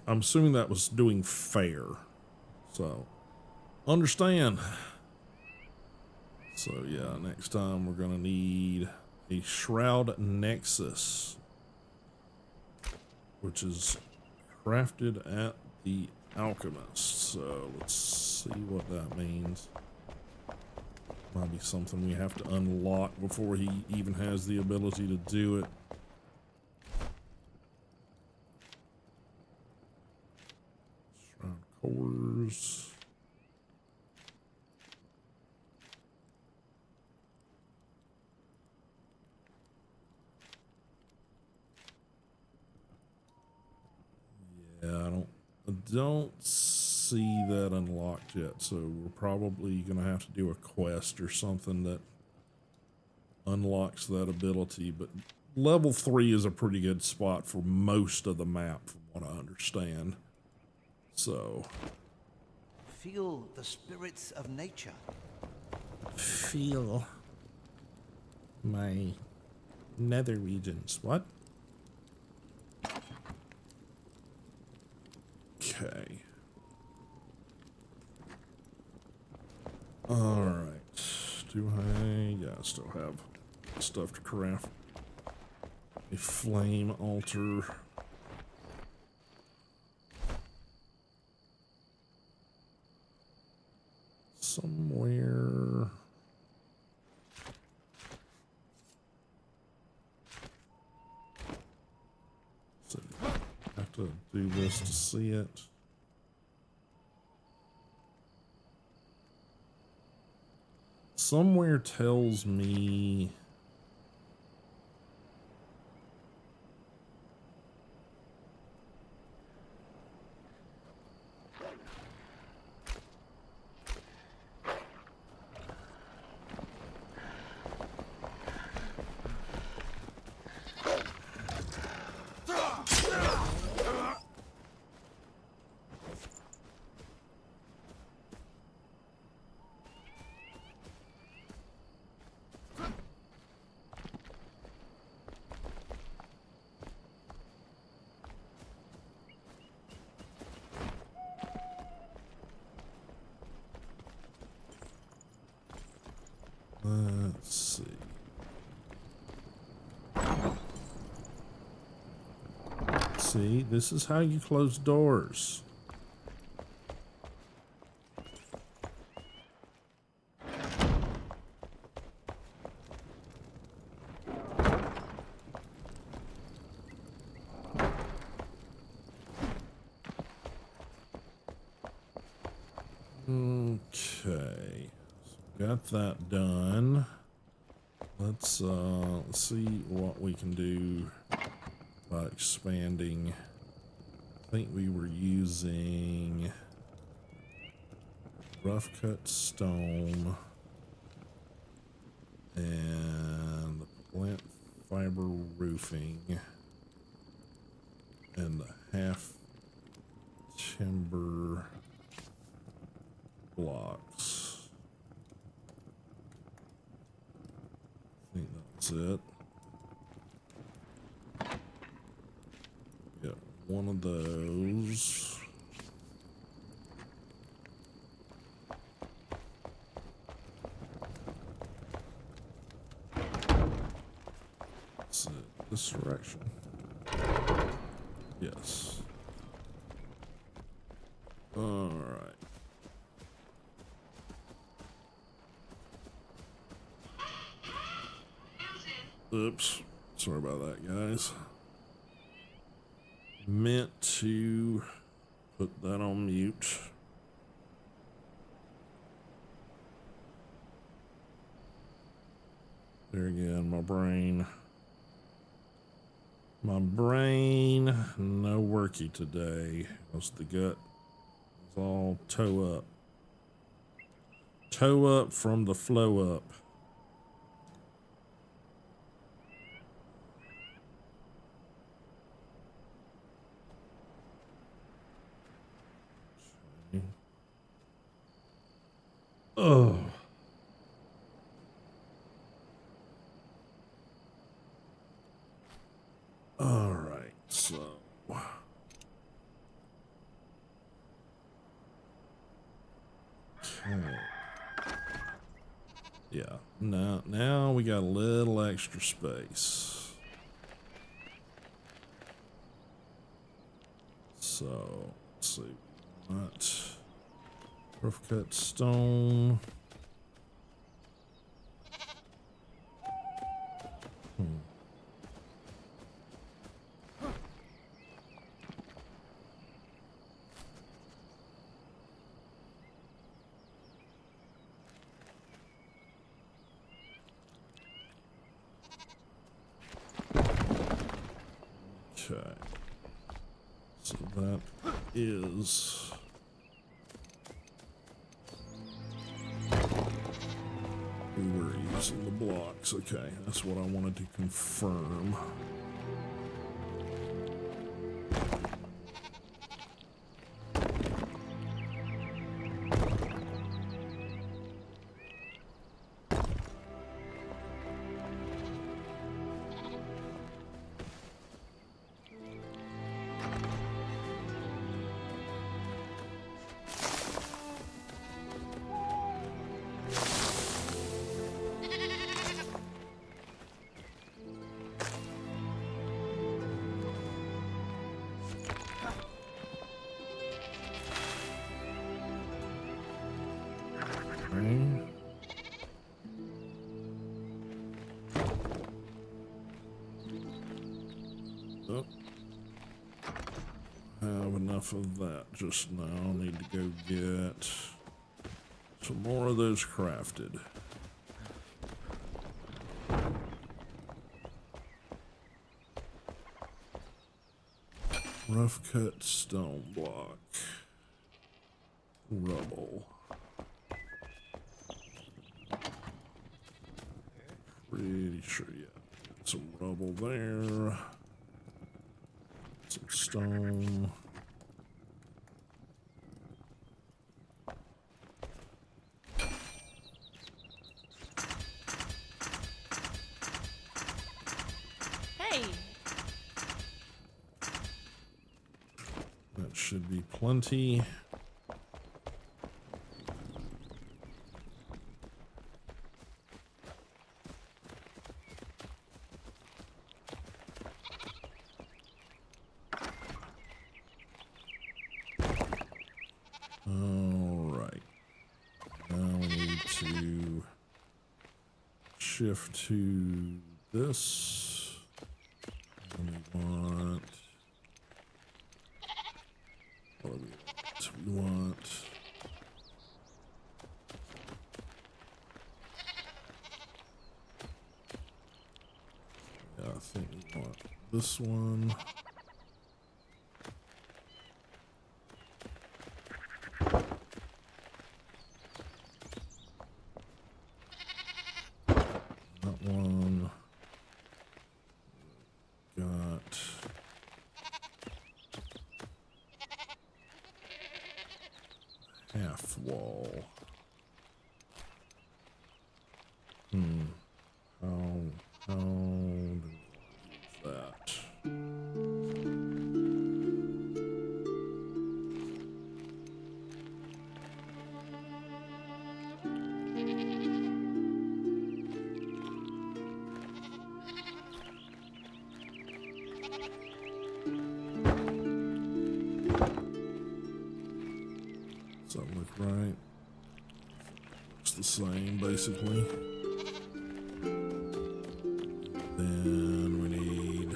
I'm assuming that was doing fair. So, understand. So yeah, next time we're gonna need a Shroud Nexus, which is crafted at the Alchemist. So let's see what that means. Might be something we have to unlock before he even has the ability to do it. Shroud cores. Yeah, I don't see that unlocked yet, so we're probably gonna have to do a quest or something that unlocks that ability. But level 3 is a pretty good spot for most of the map, from what I understand. So Feel the spirits of nature. feel my nether regions. What? Okay. All right. Do I? Yeah, I still have stuff to craft. A flame altar. Somewhere. So I have to do this to see it. Somewhere tells me let's see. See, this is how you close doors. Okay. Got that done. Let's see what we can do by expanding. I think we were using rough cut stone and plant fiber roofing and the half timber blocks. I think that's it. Get one of those. That's it. This direction. Yes. All right. Oops. Sorry about that, guys. Meant to put that on mute. There again, my brain. My brain, no worky today. Because the gut is all toe up. Toe up from the flow up. Oh. All right, so now we got a little extra space. So let's see what rough cut stone. Okay, so that is we were using the blocks. Okay, that's what I wanted to confirm. Oh, have enough of that just now. Need to go get some more of those crafted. Rough cut stone block. Rubble. Pretty sure, yeah. Some rubble there. Some stone. Hey. That should be plenty. Shift to this. And we want what do we want? Yeah, I think we want this one. Half wall. How do we use that? Does that look right? Looks the same, basically. Then we need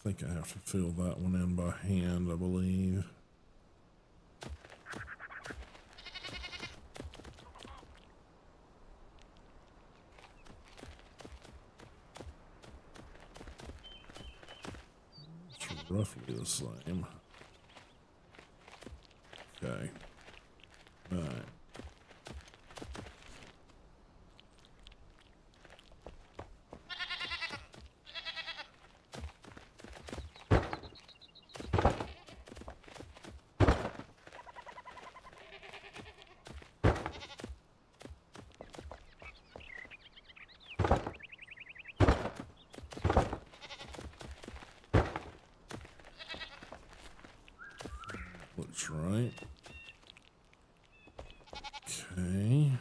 I think I have to fill that one in by hand, I believe. roughly the same. Okay. All right. Looks right. Okay.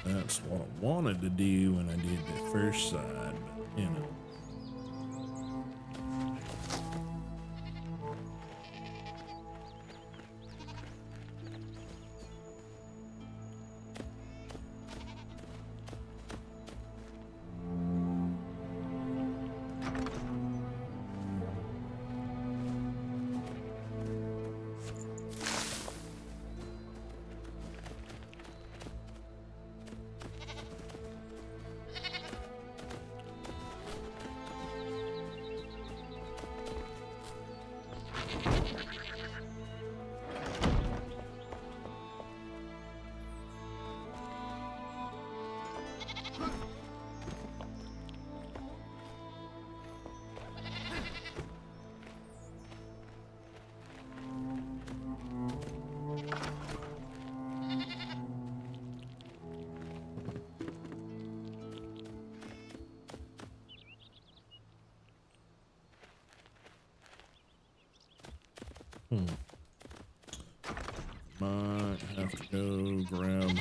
That's what I wanted to do when I did the first side, but you know. Might have to go grab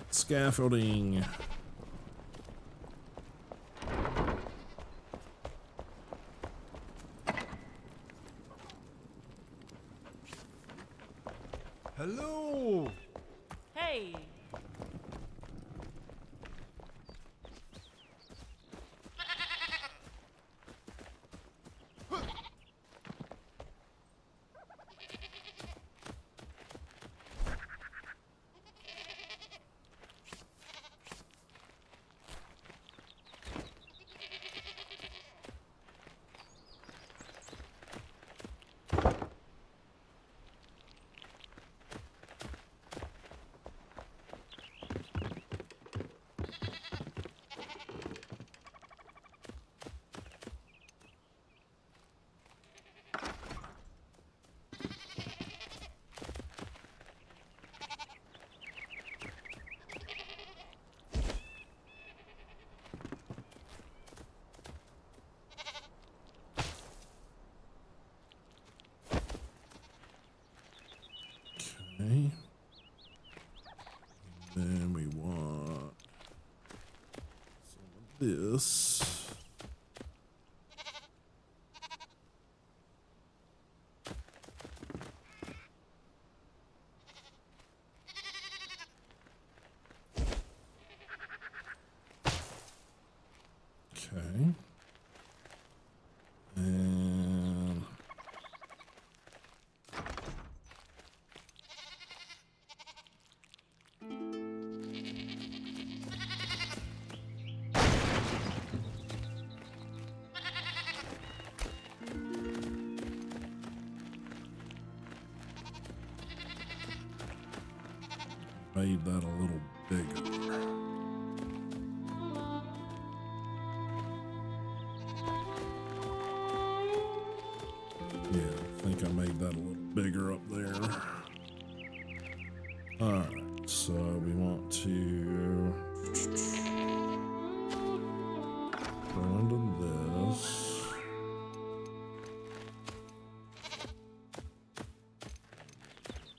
scaffolding. Hello. Hey. Okay. Then we want some of this. Okay. And made that a little bigger. Yeah, I think I made up there. Alright, so we want to go into this.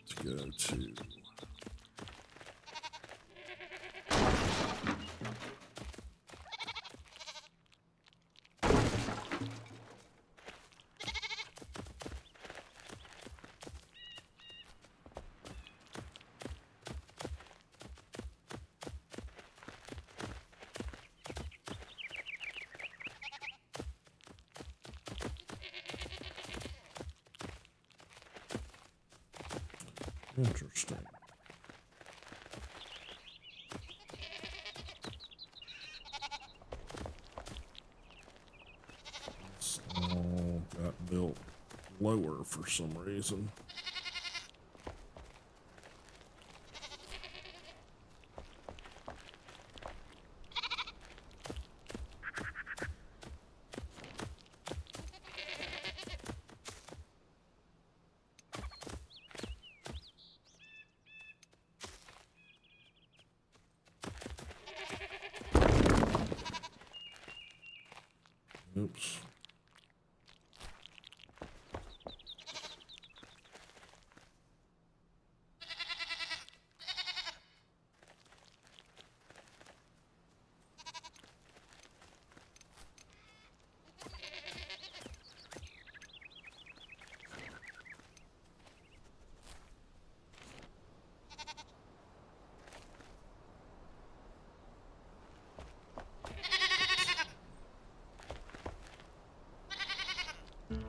Let's go to interesting. It's all got built lower for some reason. Oops. Okay.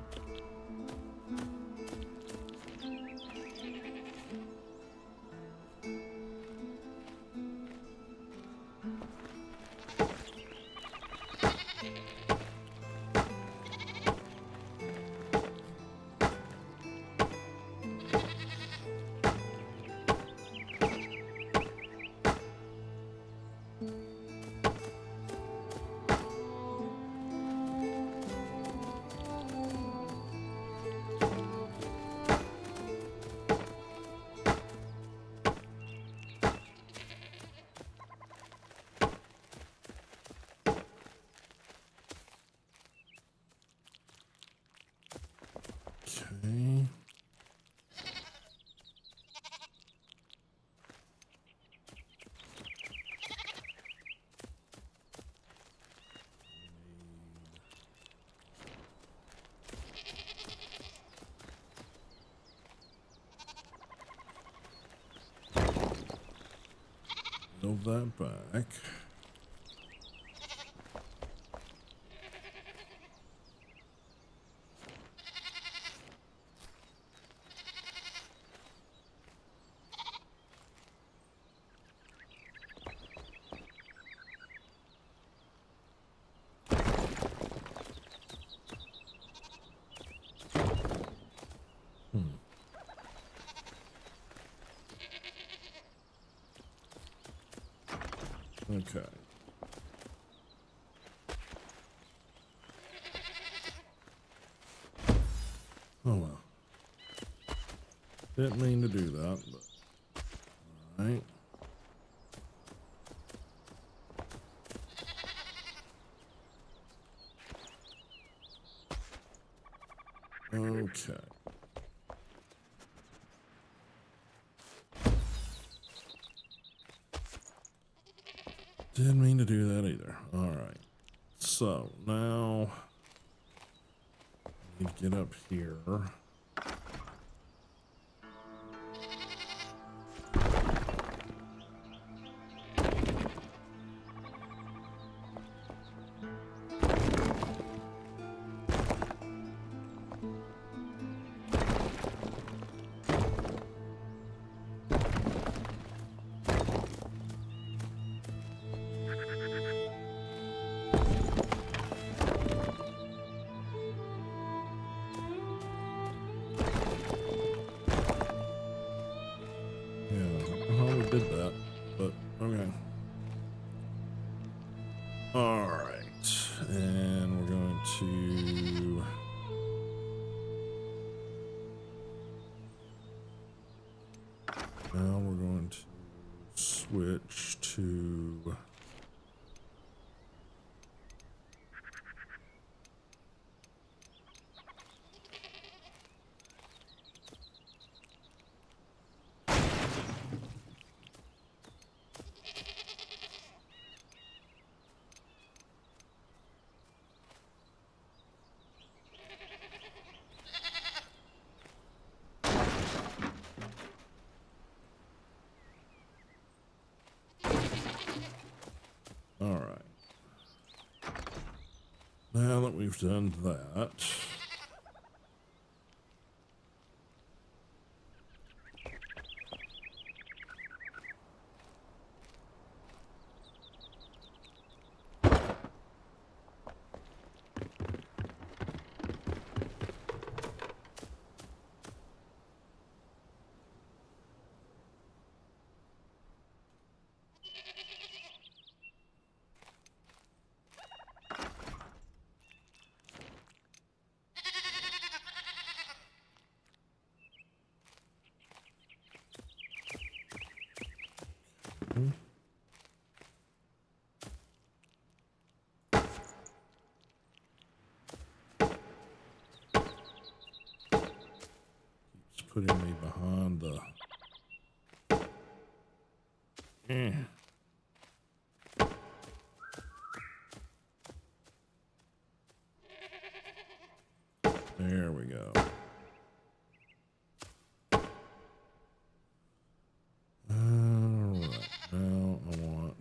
Build that back. Okay. Oh well. Didn't mean to do that, but alright. Okay. Didn't mean to do that either. Alright. So now I need to get up here. Did that, but okay. All right, and we're going to Now we're going to switch to all right. Now that we've done that, keeps putting me behind the. There we go. All right, now I want.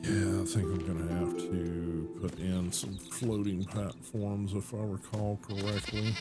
Yeah, I think I'm gonna have to put in some floating platforms if I recall correctly.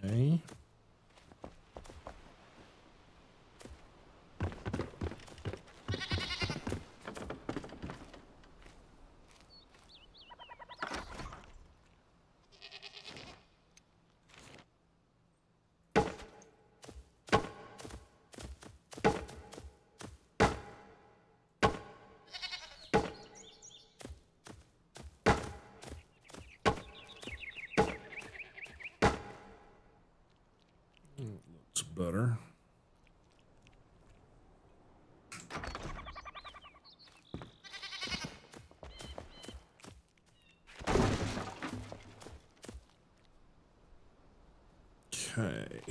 Okay. Looks better. Okay.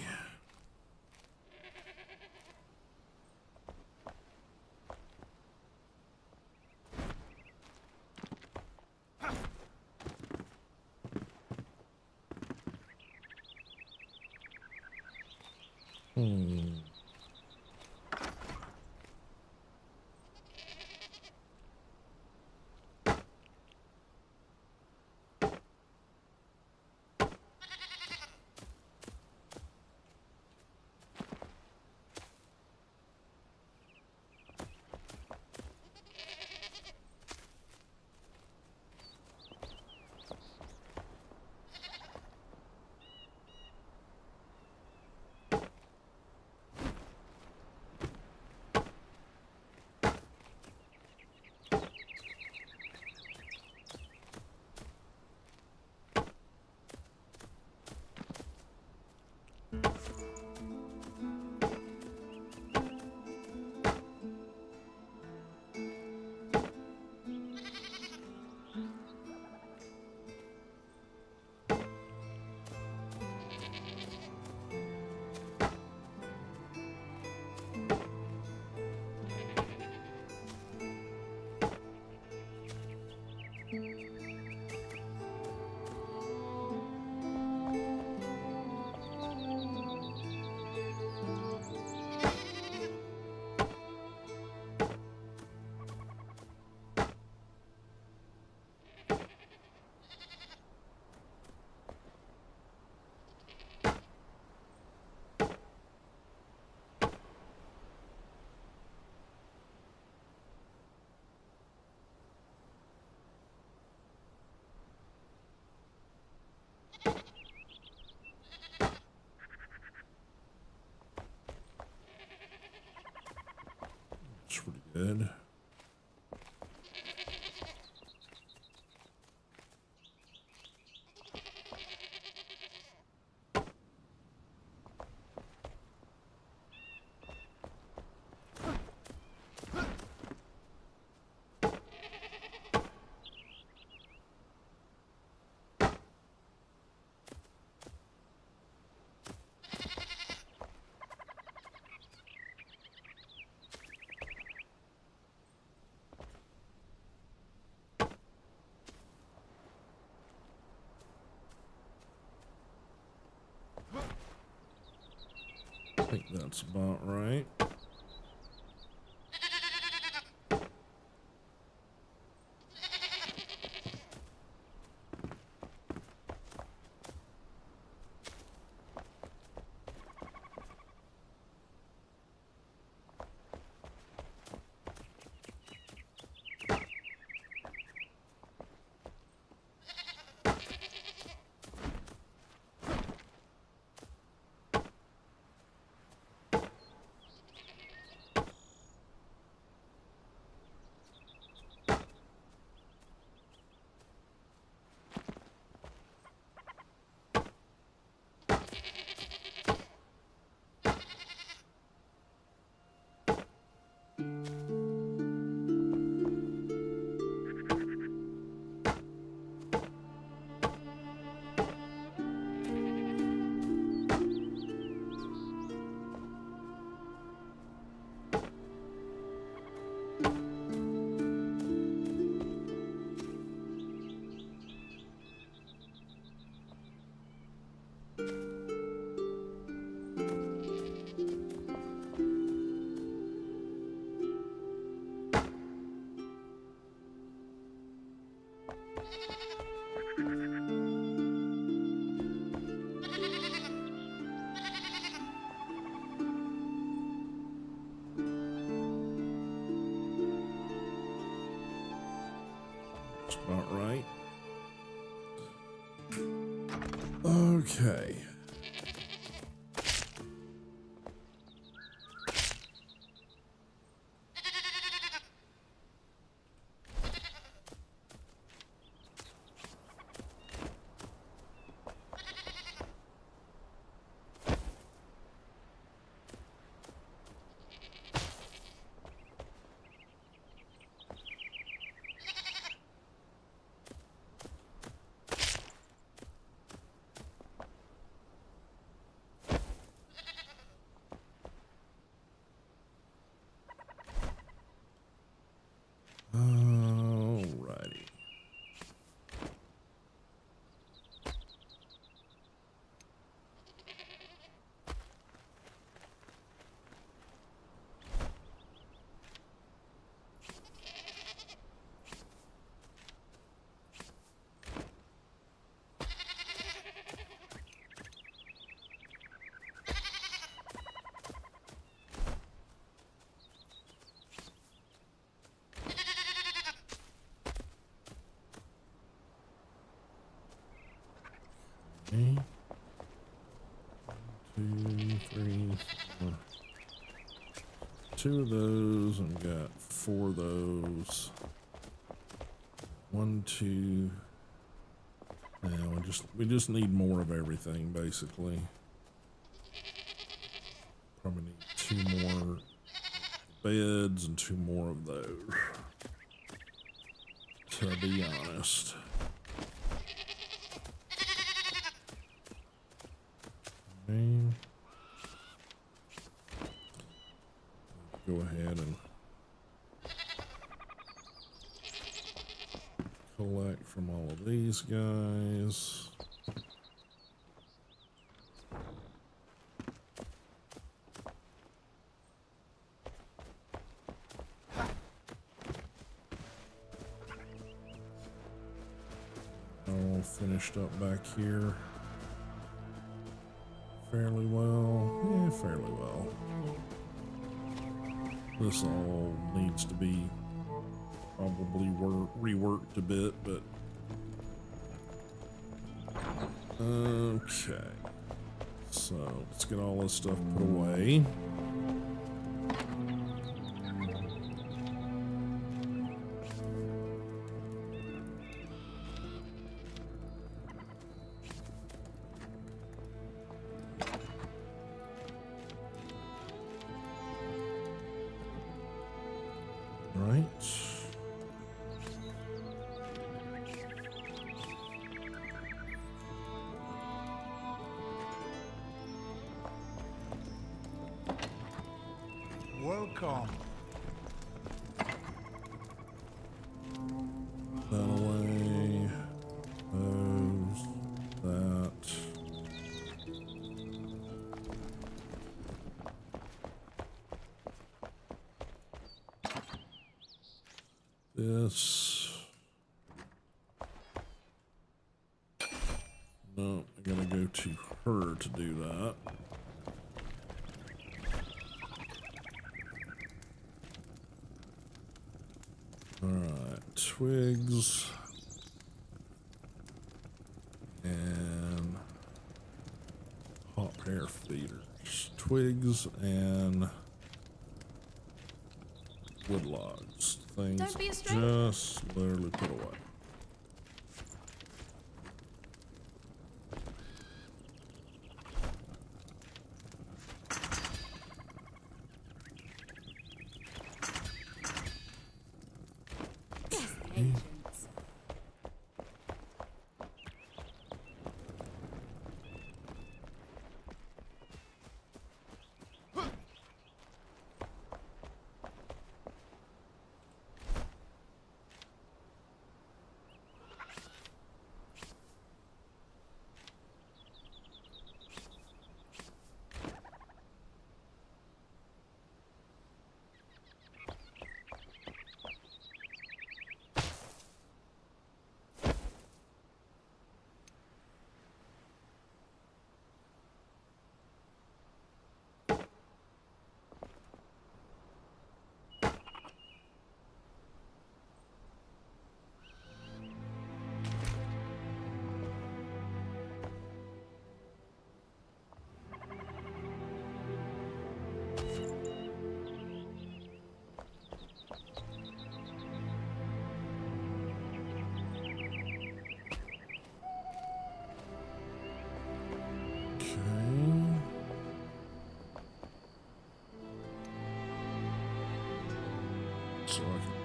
It's pretty good. I think that's about right. That's about right. Okay. Alrighty. Okay. 1, 2, 3, 4. 2 of those, and we got 4 of those. 1, 2. Yeah, we just need more of everything, basically. Probably need 2 more beds and 2 more of those, to be honest. Okay. Go ahead and collect from all of these guys. All finished up back here. Fairly well. Yeah, fairly well. This all needs to be probably reworked a bit, but okay. So let's get all this stuff put away. Right. Welcome. That away. Those. That. This. No, I gotta go to her to do that. Alright, twigs. And hot air feeders. Twigs and wood logs. Things Don't be a stranger. just literally put away. Agents.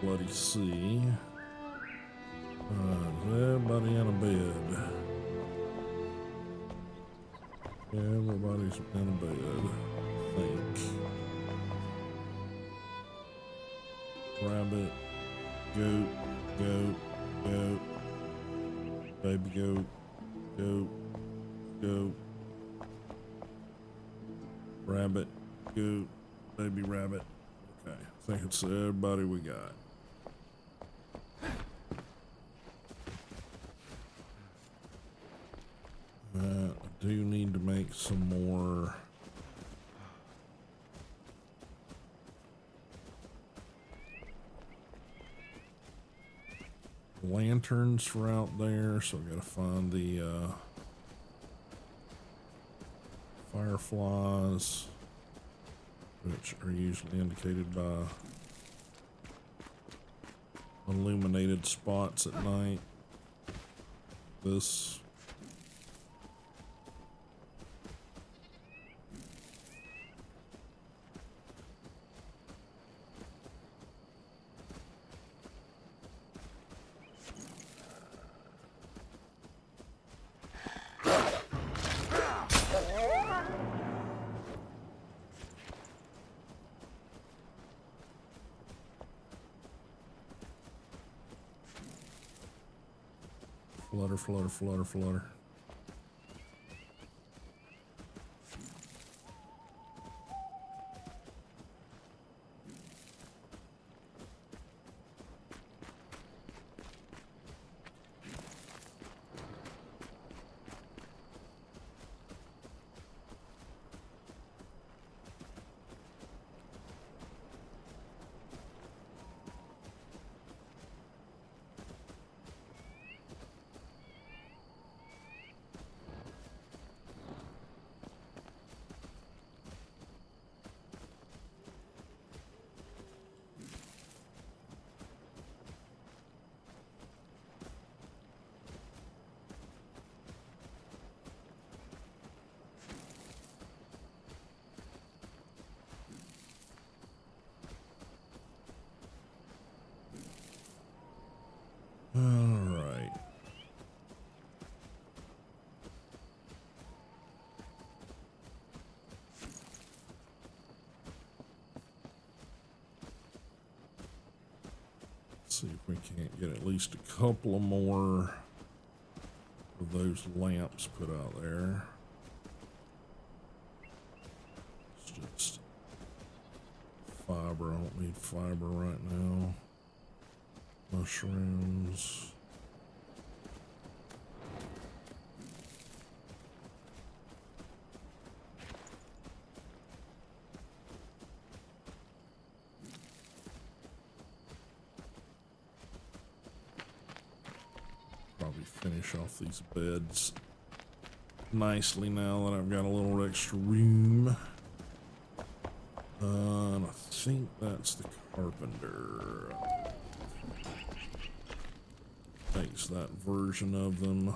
bloody sea. Is everybody in a bed? Everybody's in a bed, I think. Rabbit, goat, goat, goat, baby goat, goat, goat, rabbit, goat, baby rabbit. Okay, I think it's everybody we got. I do need to make some more lanterns for out there, so I gotta find the fireflies, which are usually indicated by illuminated spots at night. This flutter, flutter, flutter, flutter. All right. See if we can't get at least a couple of more of those lamps put out there. It's just fiber. I don't need fiber right now. Mushrooms. Probably finish off these beds nicely now that I've got a little extra room. And I think that's the carpenter. Makes that version of them.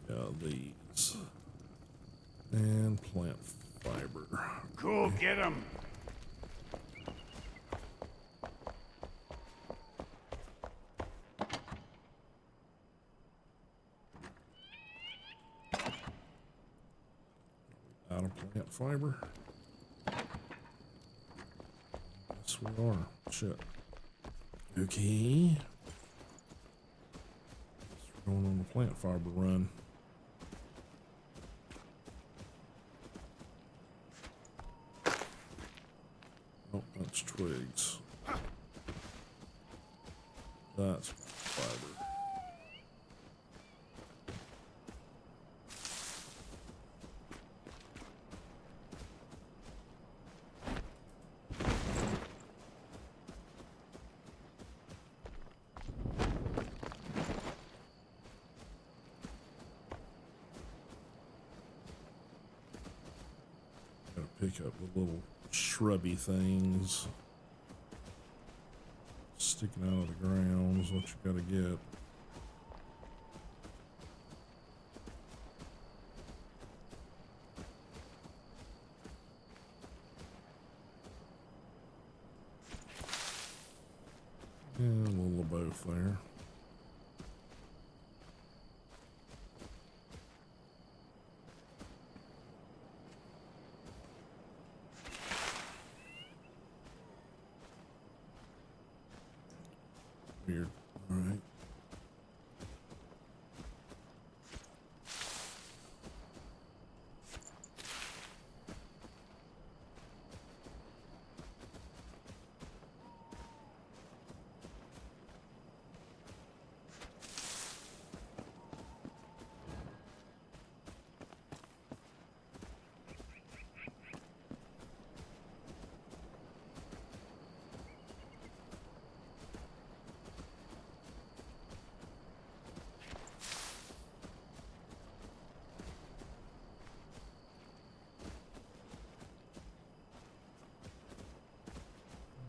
Yeah, these. And plant fiber. Cool, get him. Out of plant fiber. Yes, we are. Shit. Okay. We're going on the plant fiber run. Oh, that's twigs. That's fiber. Gotta pick up the little shrubby things sticking out of the ground is what you gotta get. both there. Weird. All right.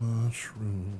Mushroom.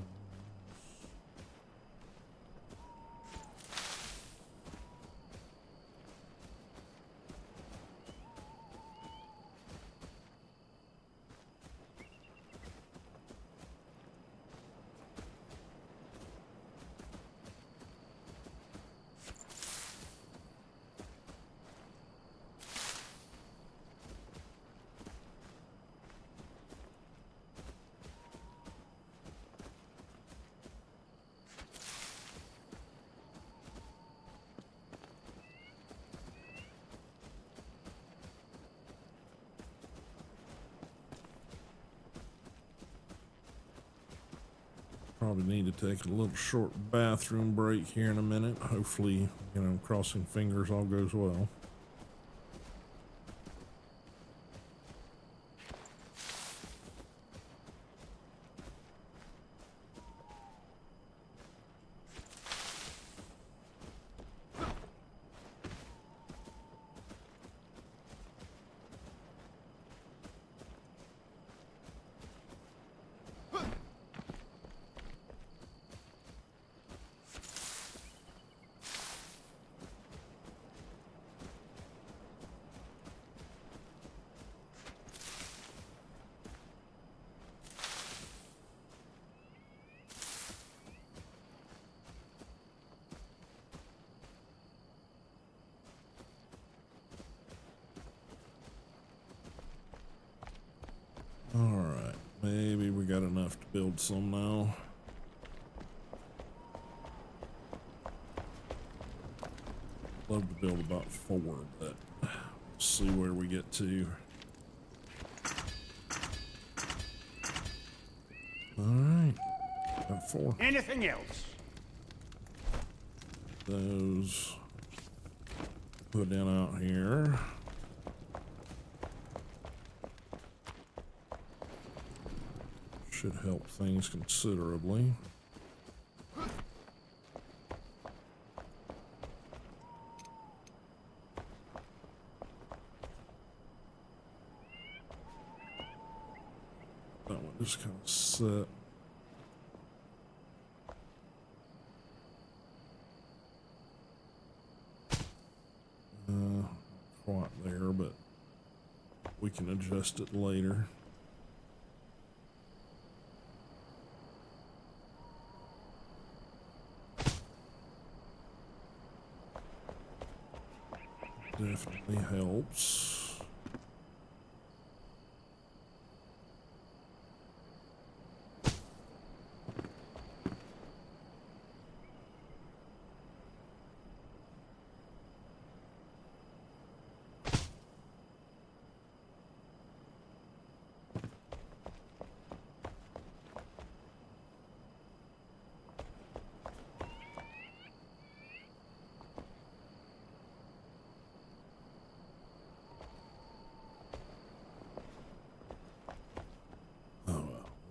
Probably need to take a little short bathroom break here in a minute. Hopefully, you know, crossing fingers, all goes well. All right, maybe we got enough to build some now. Love to build about 4, but we'll see where we get to. All right, got 4. Anything else? Those put in out here. Should help things considerably. That one just kind of set. Quite there, but we can adjust it later. Definitely helps.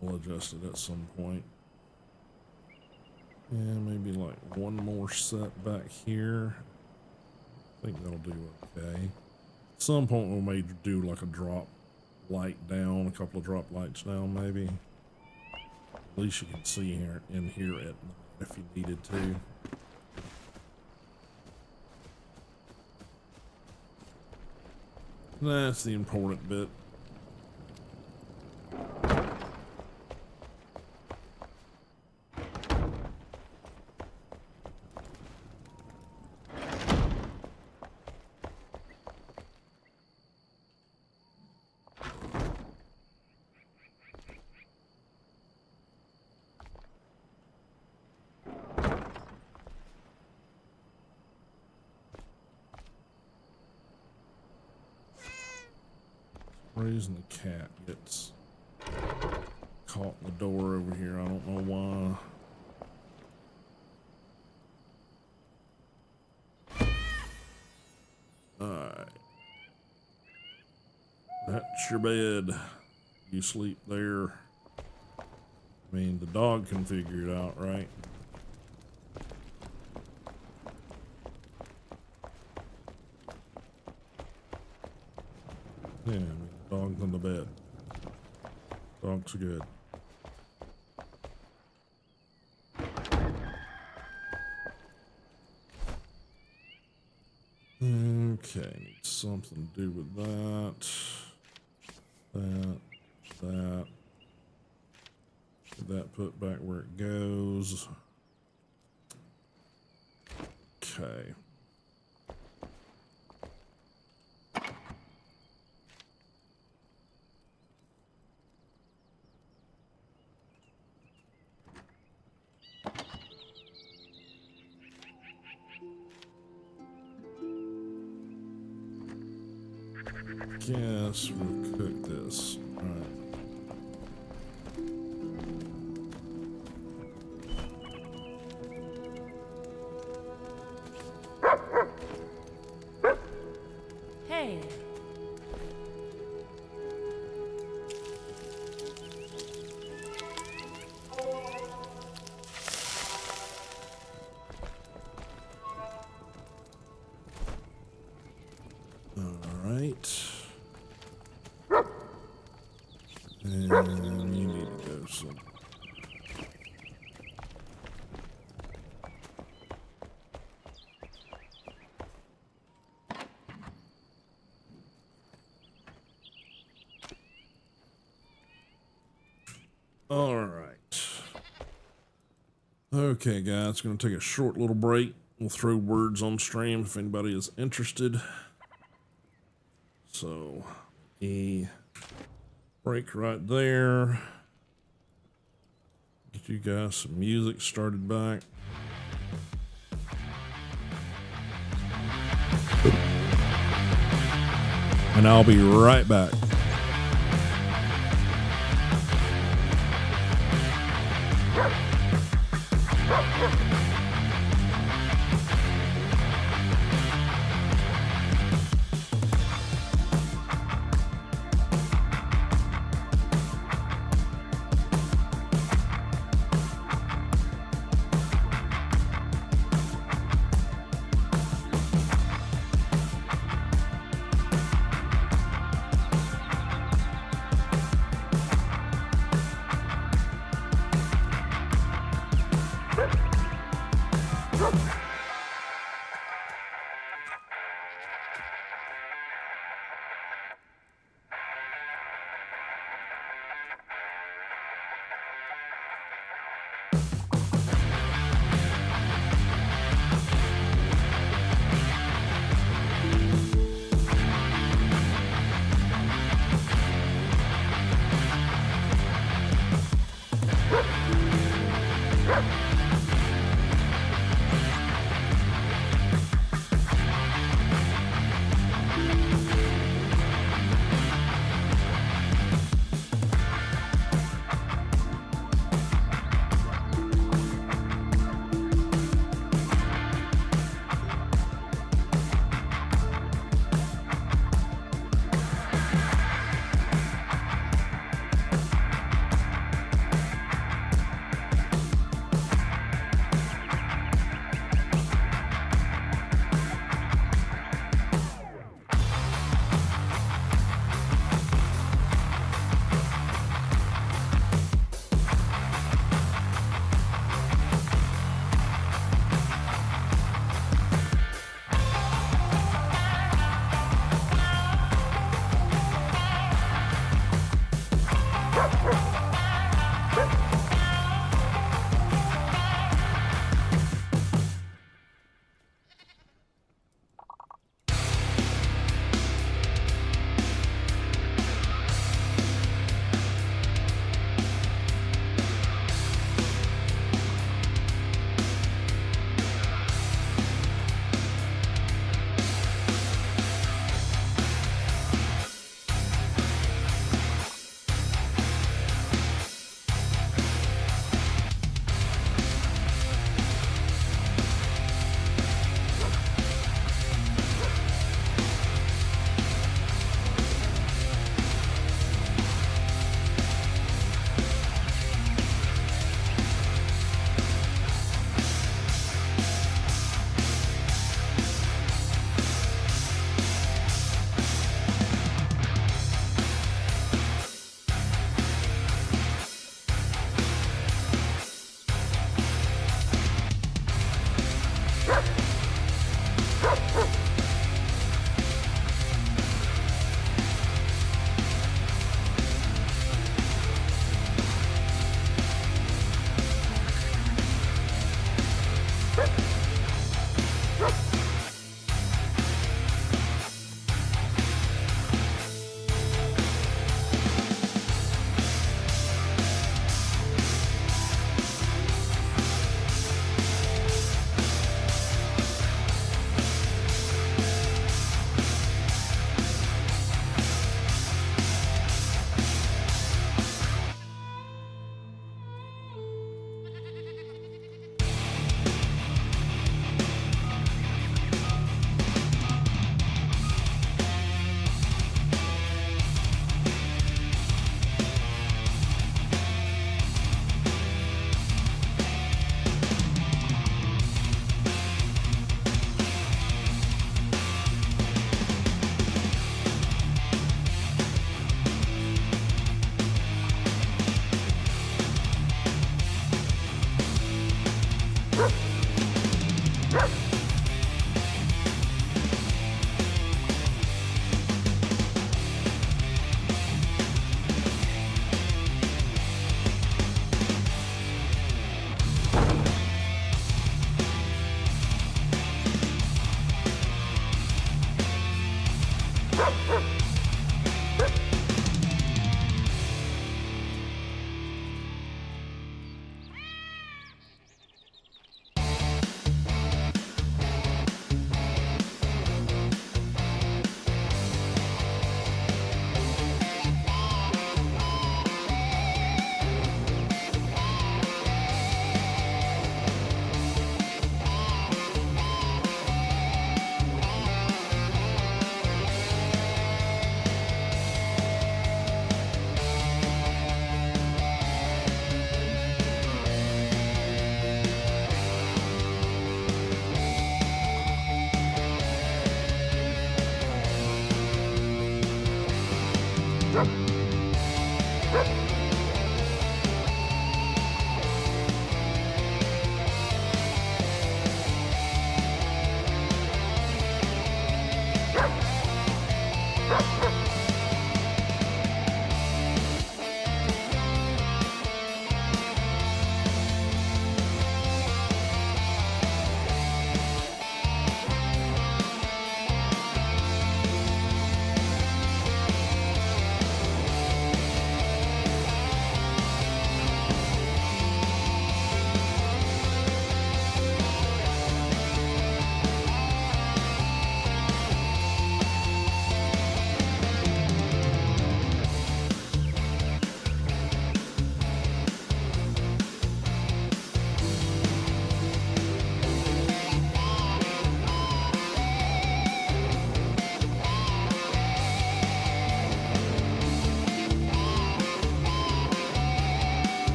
We'll adjust it at some point. And maybe like one more set back here. I think that'll do okay. At some point we may do like a drop light down, a couple of drop lights down maybe. At least you can see here in here at night if you needed to. That's the important bit. reason the cat gets caught in the door over here. I don't know why. Alright. That's your bed. You sleep there. I mean, the dog can figure it out, right? Yeah, I mean, the dog's on the bed. Dog's good. Okay, need something to do with that. That. Get that put back where it goes. Okay. Guess we'll cook this. All right. Hey. All right. And you need to go some. All right. Okay, guys, going to take a short little break. We'll throw words on stream if anybody is interested. So, a break right there. Get you guys some music started back. And I'll be right back.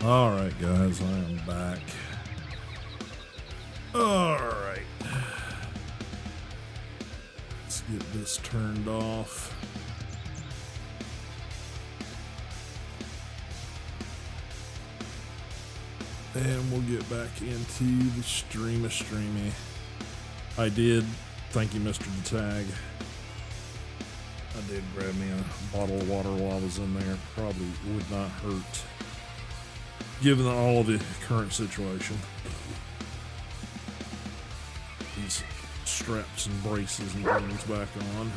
All right, guys, I am back. All right. Let's get this turned off. And we'll get back into the streamy. I did, thank you, Mr. Tag. I did grab me a bottle of water while I was in there. Probably would not hurt, given all the current situation. These straps and braces and things back on.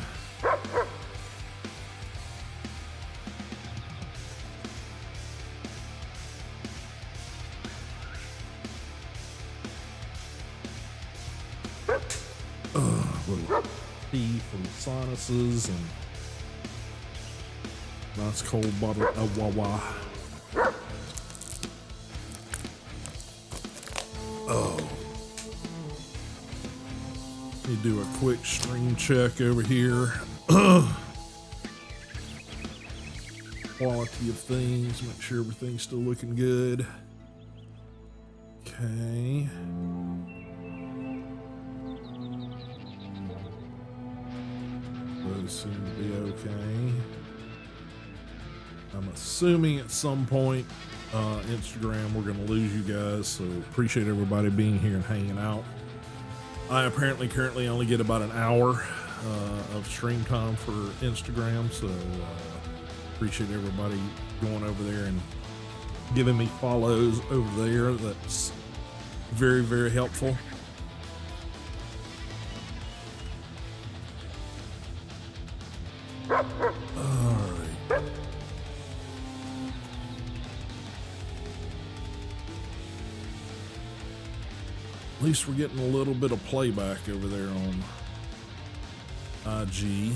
Little tea from the sinuses and nice cold bottle of Wawa. Oh. Let me do a quick stream check over here. Quality of things, make sure everything's still looking good. Okay. Those seem to be okay. I'm assuming at some point, Instagram, we're going to lose you guys, so appreciate everybody being here and hanging out. I apparently currently only get about an hour of stream time for Instagram, so appreciate everybody going over there and giving me follows over there. That's very, very helpful. Alright. At least we're getting a little bit of playback over there on IG.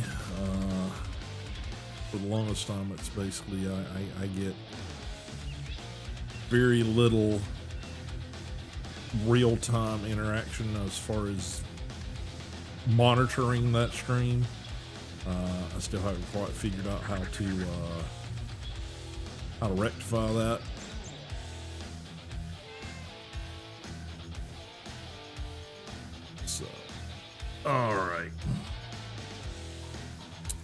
For the longest time, it's basically I get very little real-time interaction as far as monitoring that stream. I still haven't quite figured out how to rectify that. So, all right,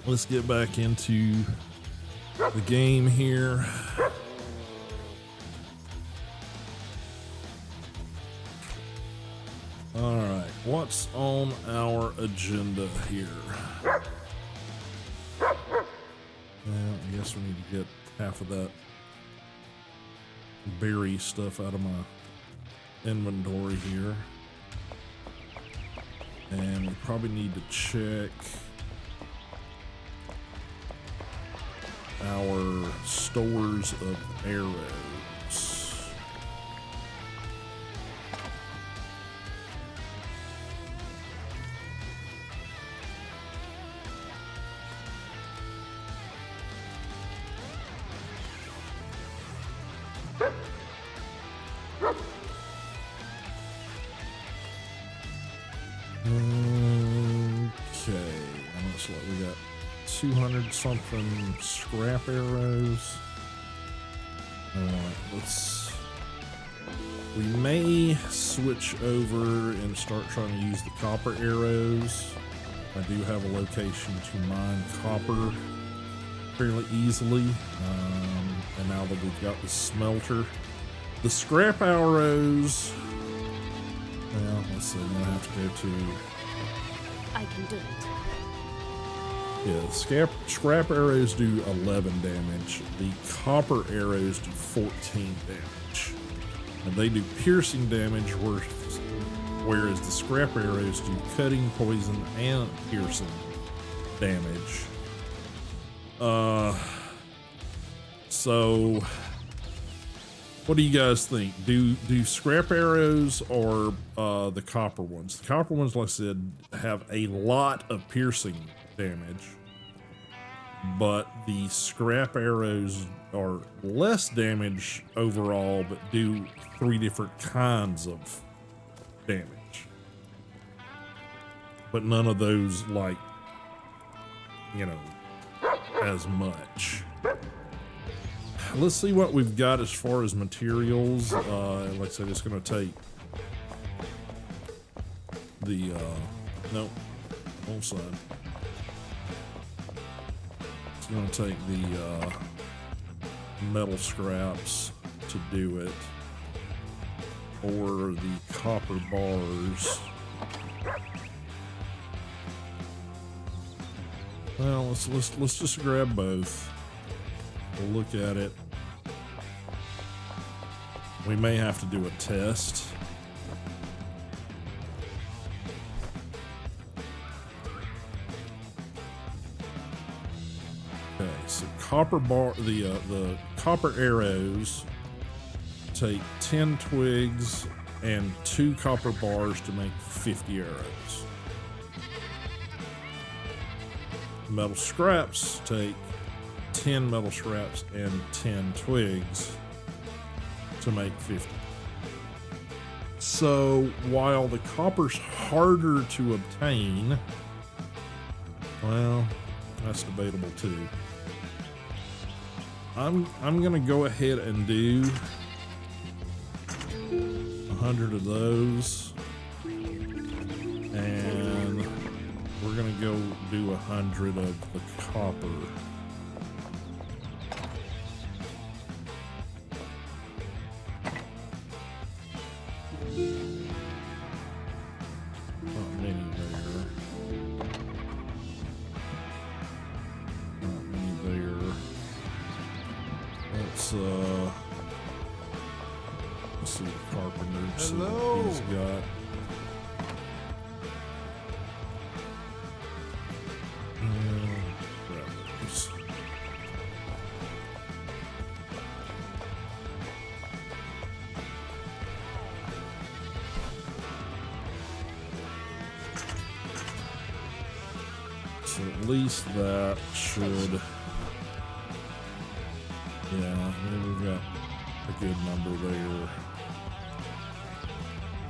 let's get back into the game here. All right, what's on our agenda here? Well, I guess we need to get half of that berry stuff out of my inventory here. And we probably need to check our stores of arrows. Okay, looks like we got 200 something scrap arrows. We may switch over and start trying to use the copper arrows. I do have a location to mine copper fairly easily. And now that we've got the smelter, the scrap arrows, well, let's see, I'm gonna have to go to, I can do it. yeah, scrap arrows do 11 damage. The copper arrows do 14 damage. And they do piercing damage, whereas the scrap arrows do cutting, poison, and piercing damage. So what do you guys think? Do scrap arrows or the copper ones? The copper ones, like I said, have a lot of piercing damage, but the scrap arrows are less damage overall, but do 3 different kinds of damage. But none of those, like, you know, as much. let's see what we've got as far as materials. Like I said, it's going to take the, nope, wrong side. It's going to take the metal scraps to do it, or the copper bars. Well, let's just grab both. We'll look at it. We may have to do a test. Okay, so copper bar, the copper arrows take 10 twigs and 2 copper bars to make 50 arrows. Metal scraps take 10 metal scraps and 10 twigs to make 50. So while the copper's harder to obtain, well, that's debatable too. I'm gonna go ahead and do 100 of those, and we're gonna go do 100 of the copper. Not many there. Not many there. Let's see the carpenter, see what he's got. Grab those. So at least that should, yeah, we've got a good number there.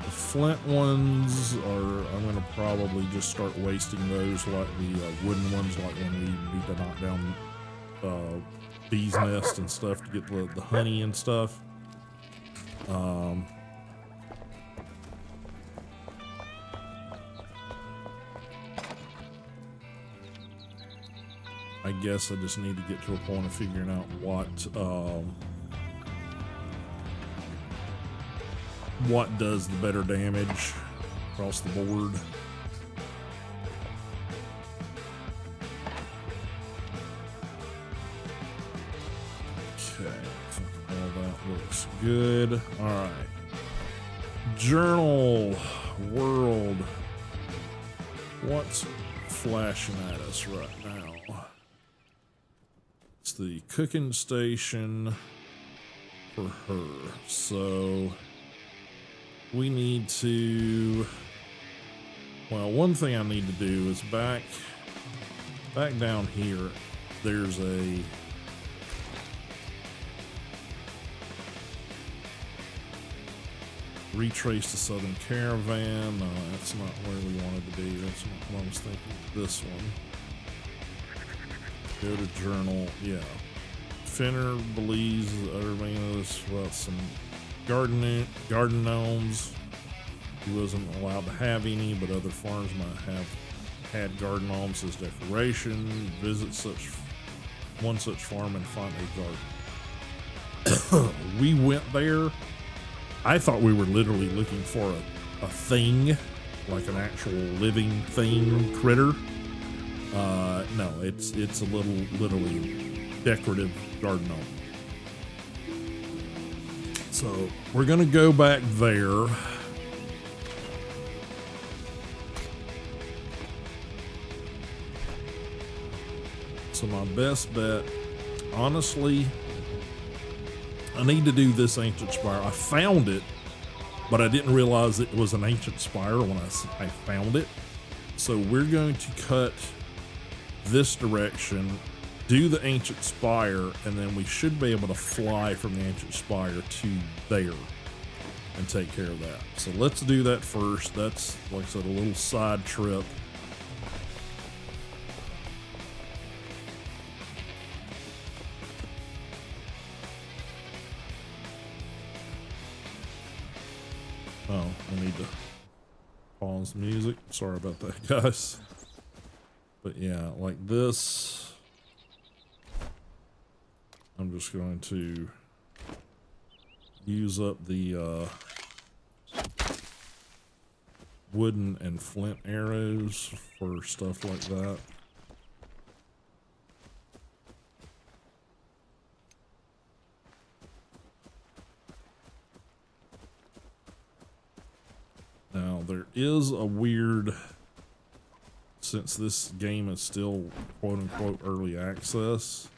The flint ones are, I'm going to probably just start wasting those like the wooden ones, like when we need to knock down bees' nests and stuff to get the honey and stuff. I guess I just need to get to a point of figuring out what does the better damage across the board. Okay, so all that looks good. All right, journal world. What's flashing at us right now? It's the cooking station for her. So we need to, well, one thing I need to do is back down here, there's a retrace the southern caravan. No, that's not where we wanted to be. That's not what I was thinking. This one. Go to journal. Yeah. Finner believes Irvina's about some garden gnomes. He wasn't allowed to have any, but other farms might have had garden gnomes as decoration. Visit one such farm and find a garden. We went there. I thought we were literally looking for a thing, like an actual living thing, critter. No, it's a literally decorative garden gnome. So we're gonna go back there. So my best bet, honestly, I need to do this ancient spire. I found it, but I didn't realize it was an ancient spire when I found it. So we're going to cut this direction, do the ancient spire, and then we should be able to fly from the ancient spire to there and take care of that. So let's do that first. That's, like I said, a little side trip. Oh, I need to pause the music. Sorry about that, guys. But yeah, like this, I'm just going to use up the wooden and flint arrows for stuff like that. Now there is a weird, since this game is still quote unquote early access,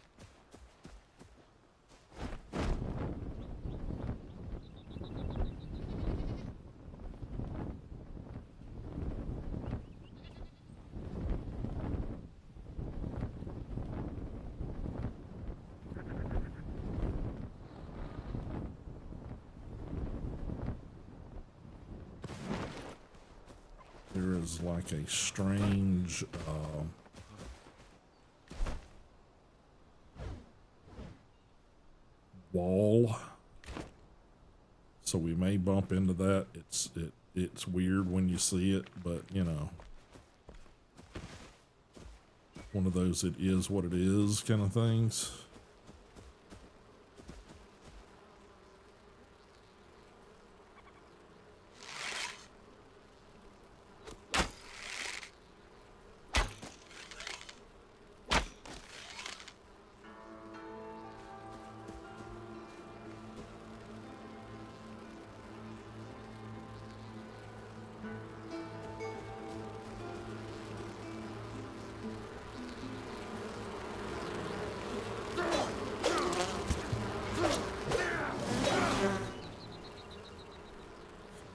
there is like a strange wall, so we may bump into that. It's weird when you see it, but you know, one of those it is what it is kind of things.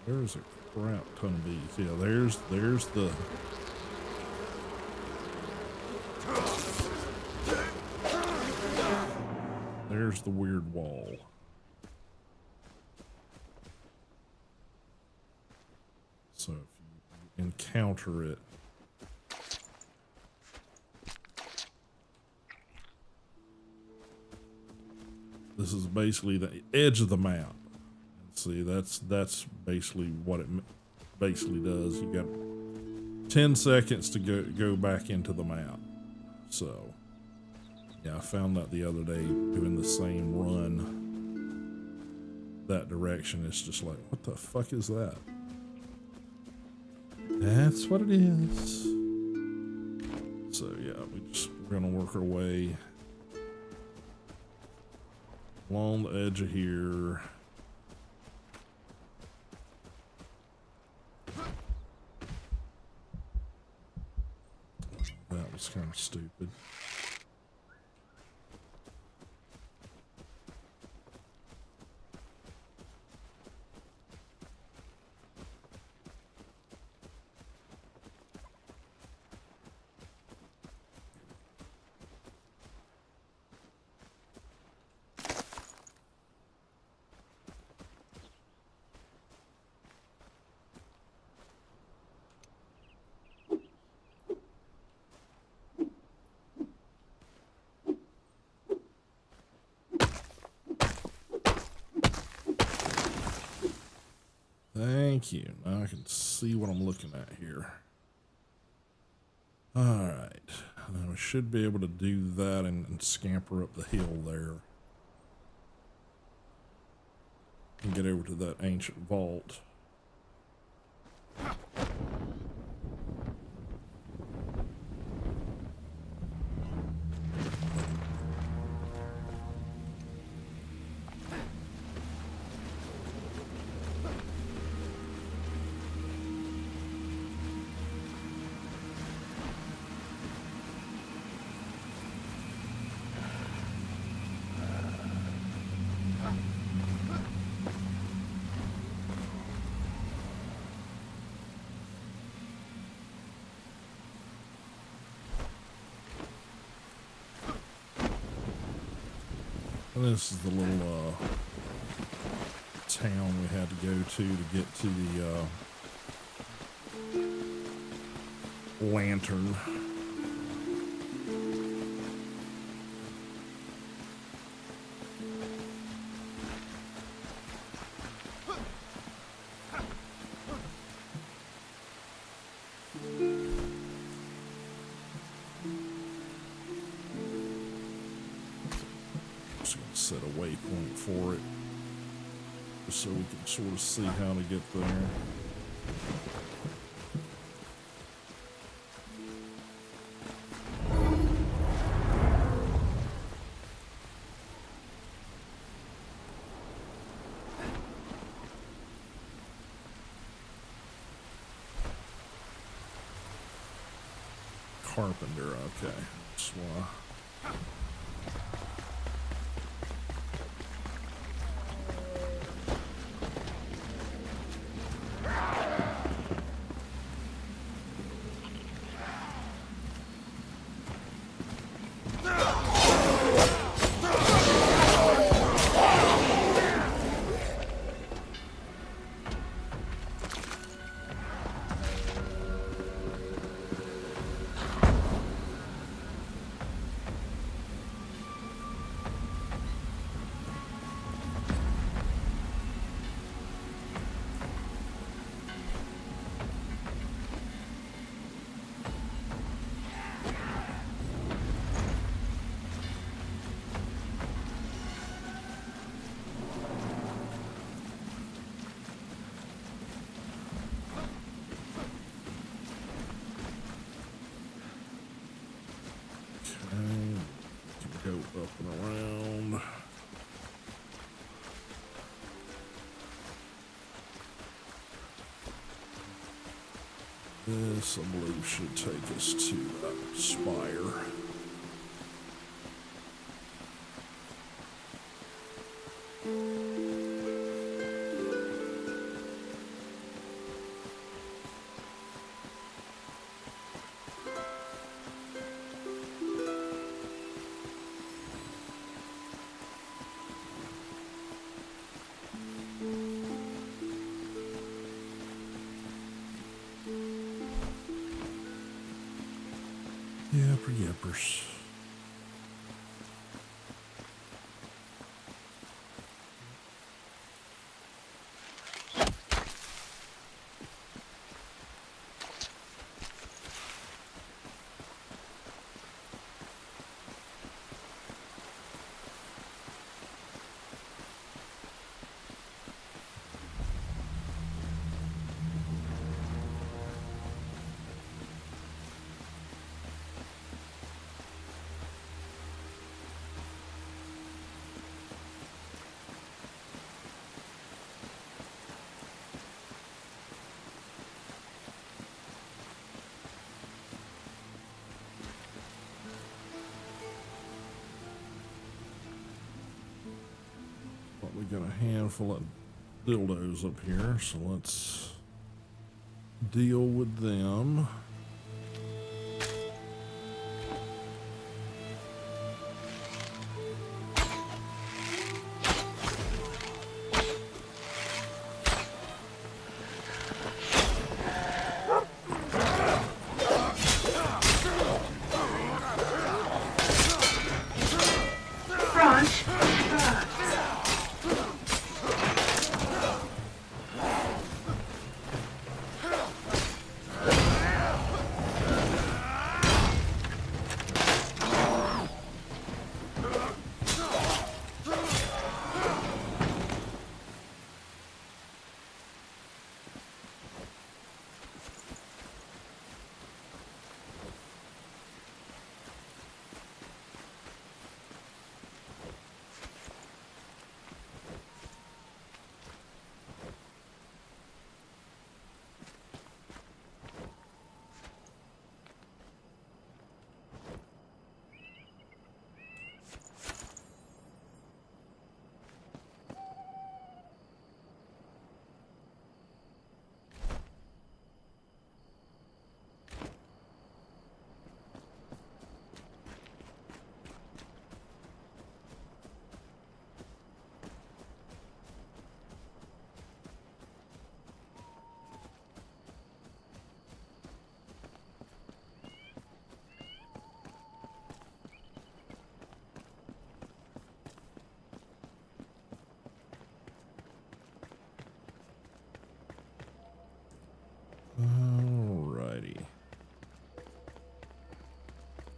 There's a crap ton of bees. Yeah, there's the weird wall. So if you encounter it, this is basically the edge of the map. See, that's basically what it basically does. You got 10 seconds to go back into the map. So, yeah, I found that the other day doing the same run that direction. It's just like, what the fuck is that? That's what it is. So, yeah, we're gonna work our way along the edge of here. That was kind of stupid. Thank you. Now I can see what I'm looking at here. All right. Now we should be able to do that and scamper up the hill there. And get over to that ancient vault. This is the little town we had to go to get to the lantern. just going to set a waypoint for it, just so we can sort of see how to get there. Carpenter, okay, that's why. Go up and around. This, I believe, should take us to that spire. Yippers. We got a handful of dildos up here, so let's deal with them.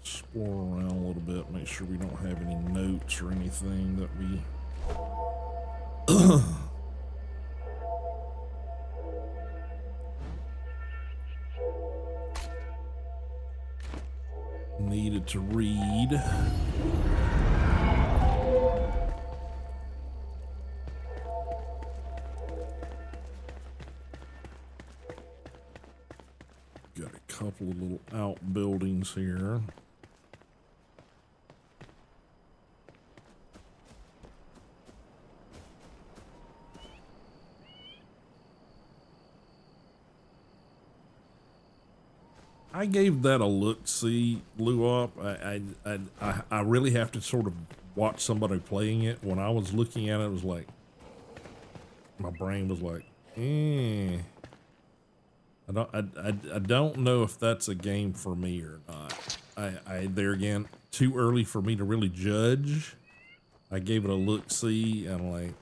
Explore around a little bit, make sure we don't have any notes or anything that we needed to read. Got a couple of little outbuildings here. I gave that a look-see, Luop. I really have to sort of watch somebody playing it. When I was looking at it, it was like, my brain was like, I don't know if that's a game for me or not. There again, too early for me to really judge. I gave it a look-see, and like,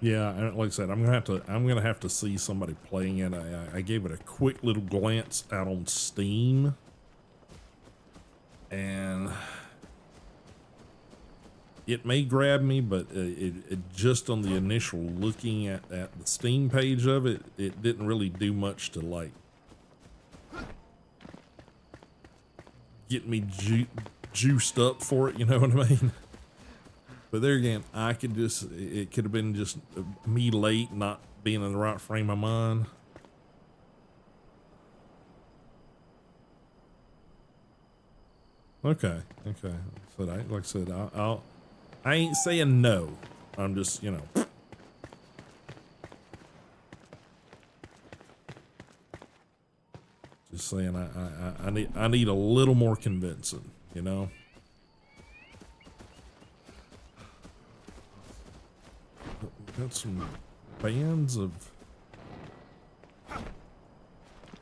yeah, like I said, I'm gonna have to see somebody playing it. I gave it a quick little glance out on Steam, and it may grab me, but it just on the initial looking at the Steam page of it, it didn't really do much to like get me juiced up for it. You know what I mean? But there again, it could have been just me late, not being in the right frame of mind. Okay. So like I said, I ain't saying no. I'm just, you know. Just saying I need a little more convincing, you know? Got some bands of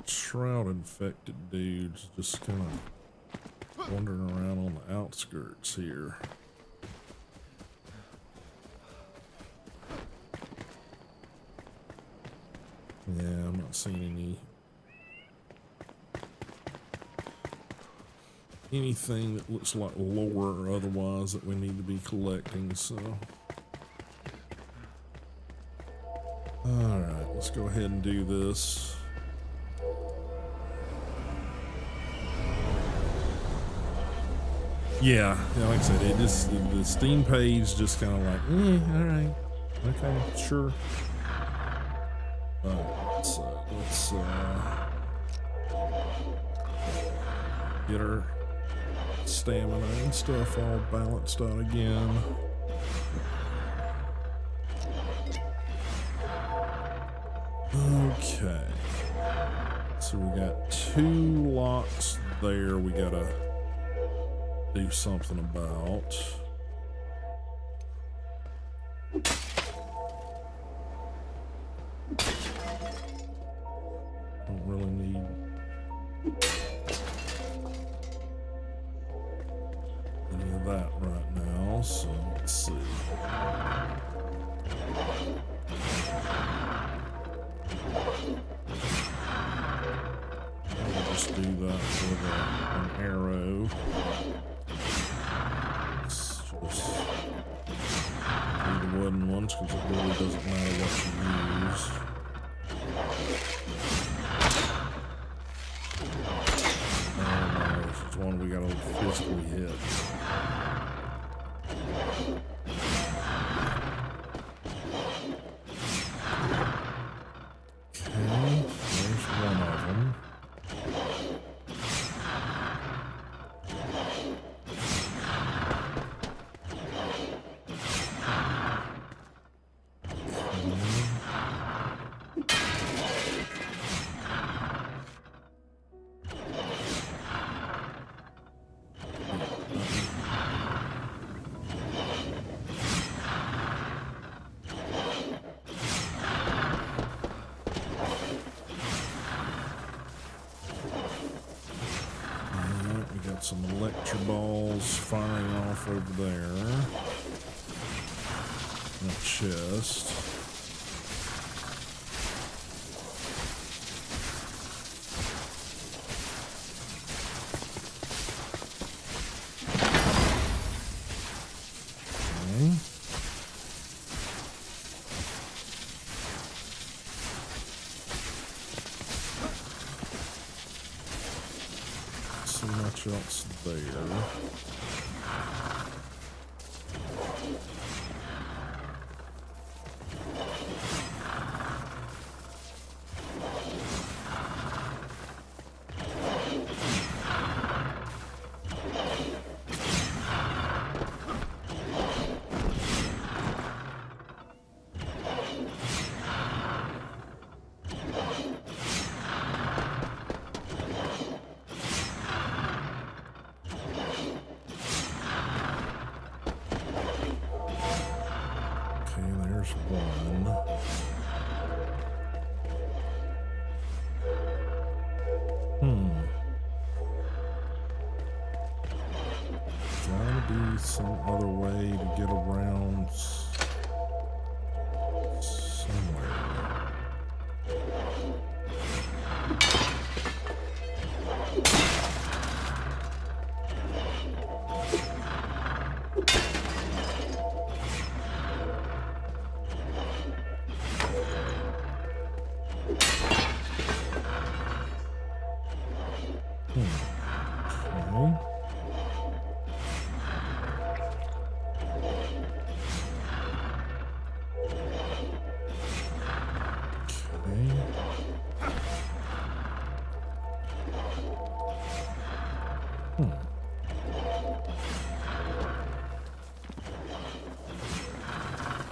shroud infected dudes just kind of wandering around on the outskirts here. Yeah, I'm not seeing anything that looks like lore or otherwise that we need to be collecting, so. Alright, let's go ahead and do this. Yeah, like I said, the Steam page just kind of like, alright, okay, sure. Let's get our stamina and stuff all balanced out again. Okay, so we got 2 locks there we gotta do something about. Don't really need any of that right now, so let's see. I'll just do that with an arrow. Let's just do the wooden ones because it really doesn't matter what you use. Oh no, this is one we gotta physically hit. Electroballs firing off over there. A chest. Okay. So much else there. Gotta be some other way to get around somewhere.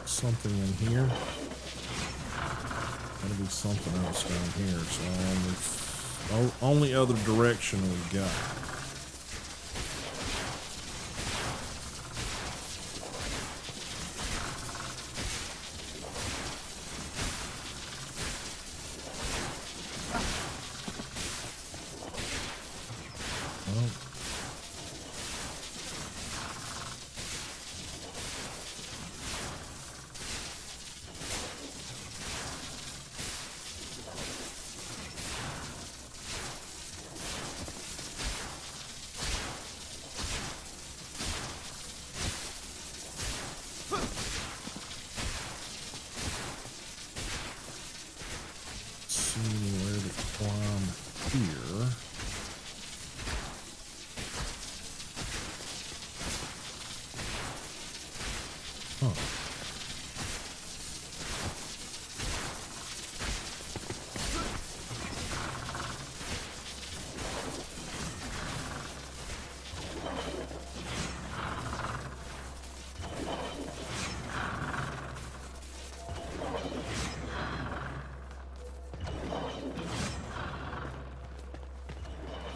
Something in here. Gotta be something else down here. So only other direction we got.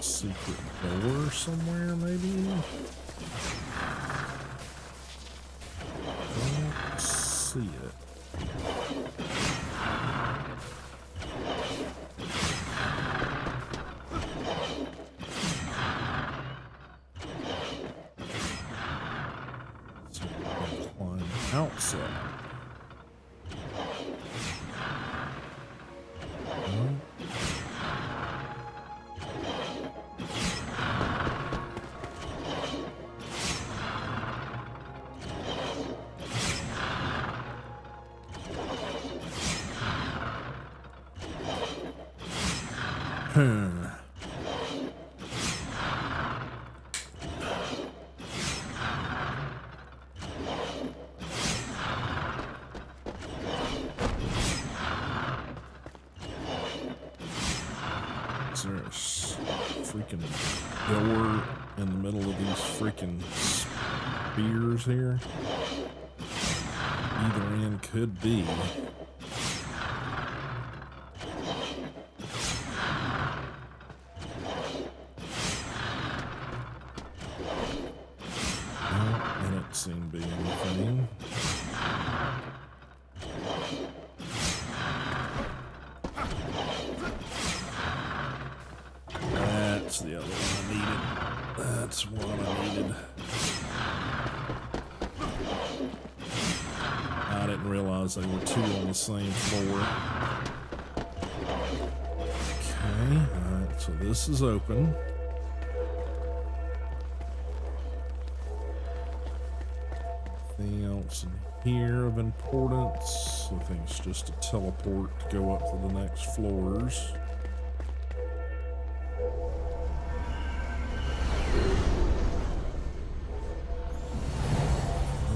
Secret door somewhere, maybe? Don't see it. So we can climb outside. There's a freaking door in the middle of these freaking spears here. Either end could be. I don't seem to be anything. That's the other one I needed. That's what I needed. I didn't realize they were two on the same floor. Okay, alright, so this is open. Anything else in here of importance? I think it's just a teleport to go up to the next floors.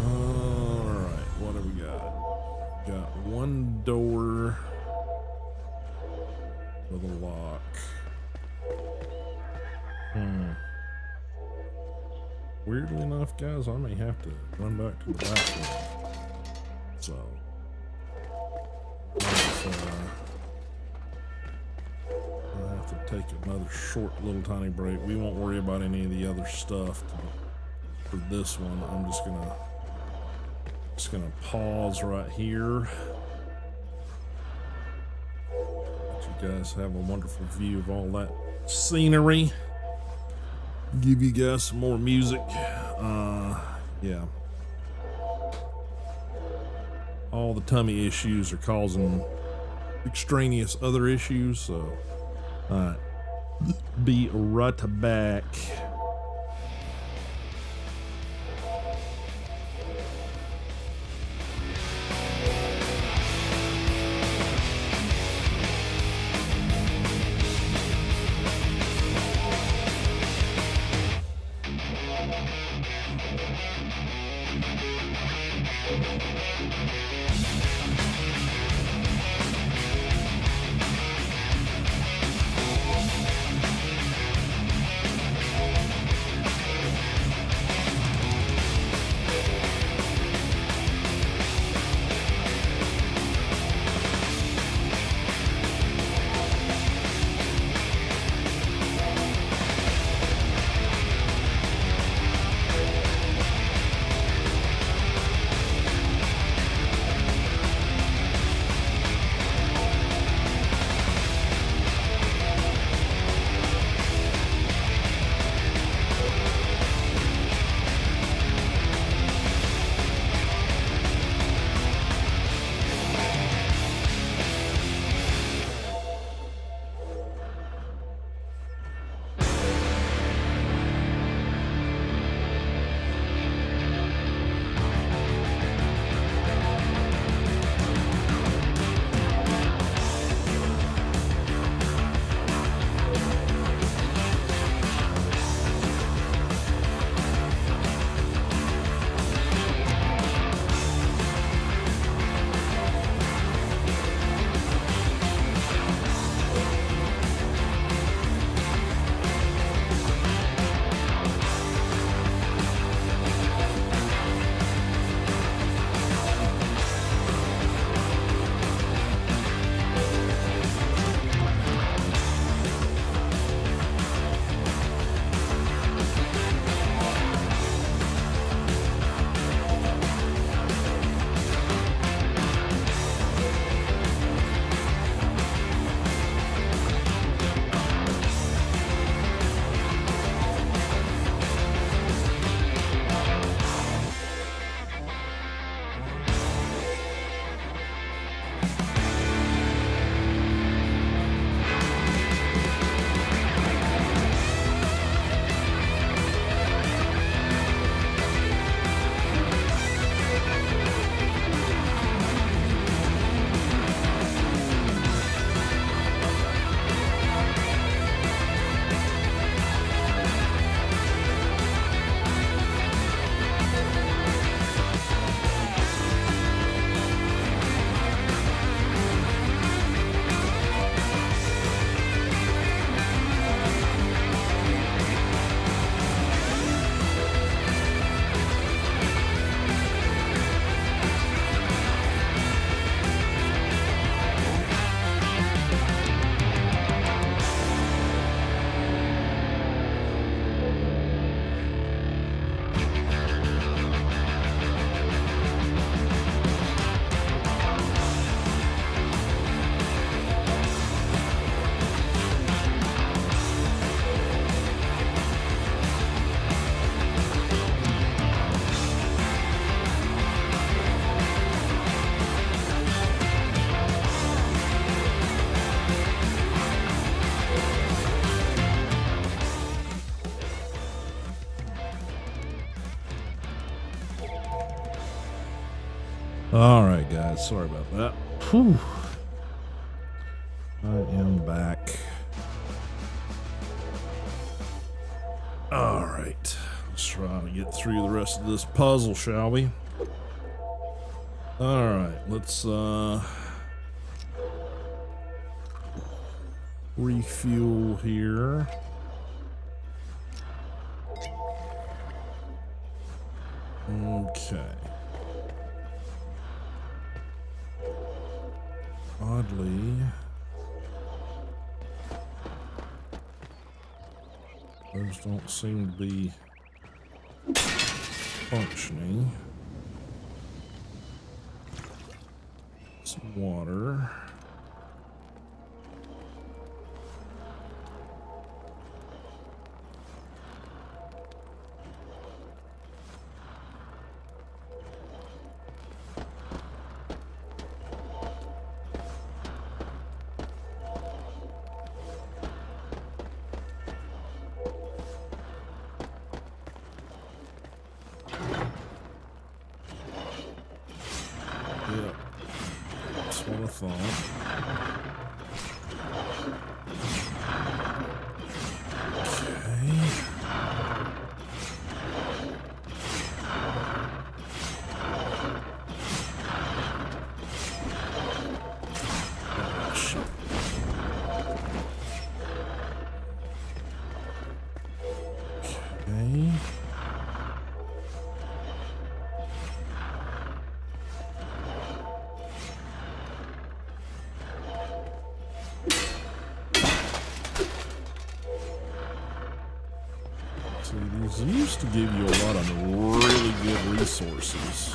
Alright, what do we got? Got one door with a lock. Weirdly enough, guys, I may have to run back to the bathroom. So, I'll have to take another short little tiny break. We won't worry about any of the other stuff for this one. I'm just gonna pause right here. Let you guys have a wonderful view of all that scenery. Give you guys some more music. Yeah. All the tummy issues are causing extraneous other issues, so alright. Be right back. All right, guys. Sorry about that. Whew. I am back. All right. Let's try to get through the rest of this puzzle, shall we? All right. Let's refuel here. Okay. Oddly, those don't seem to be functioning. Some water. Yep. That's what I thought. Okay. Oh, shit. Okay. See, these used to give you a lot of really good resources.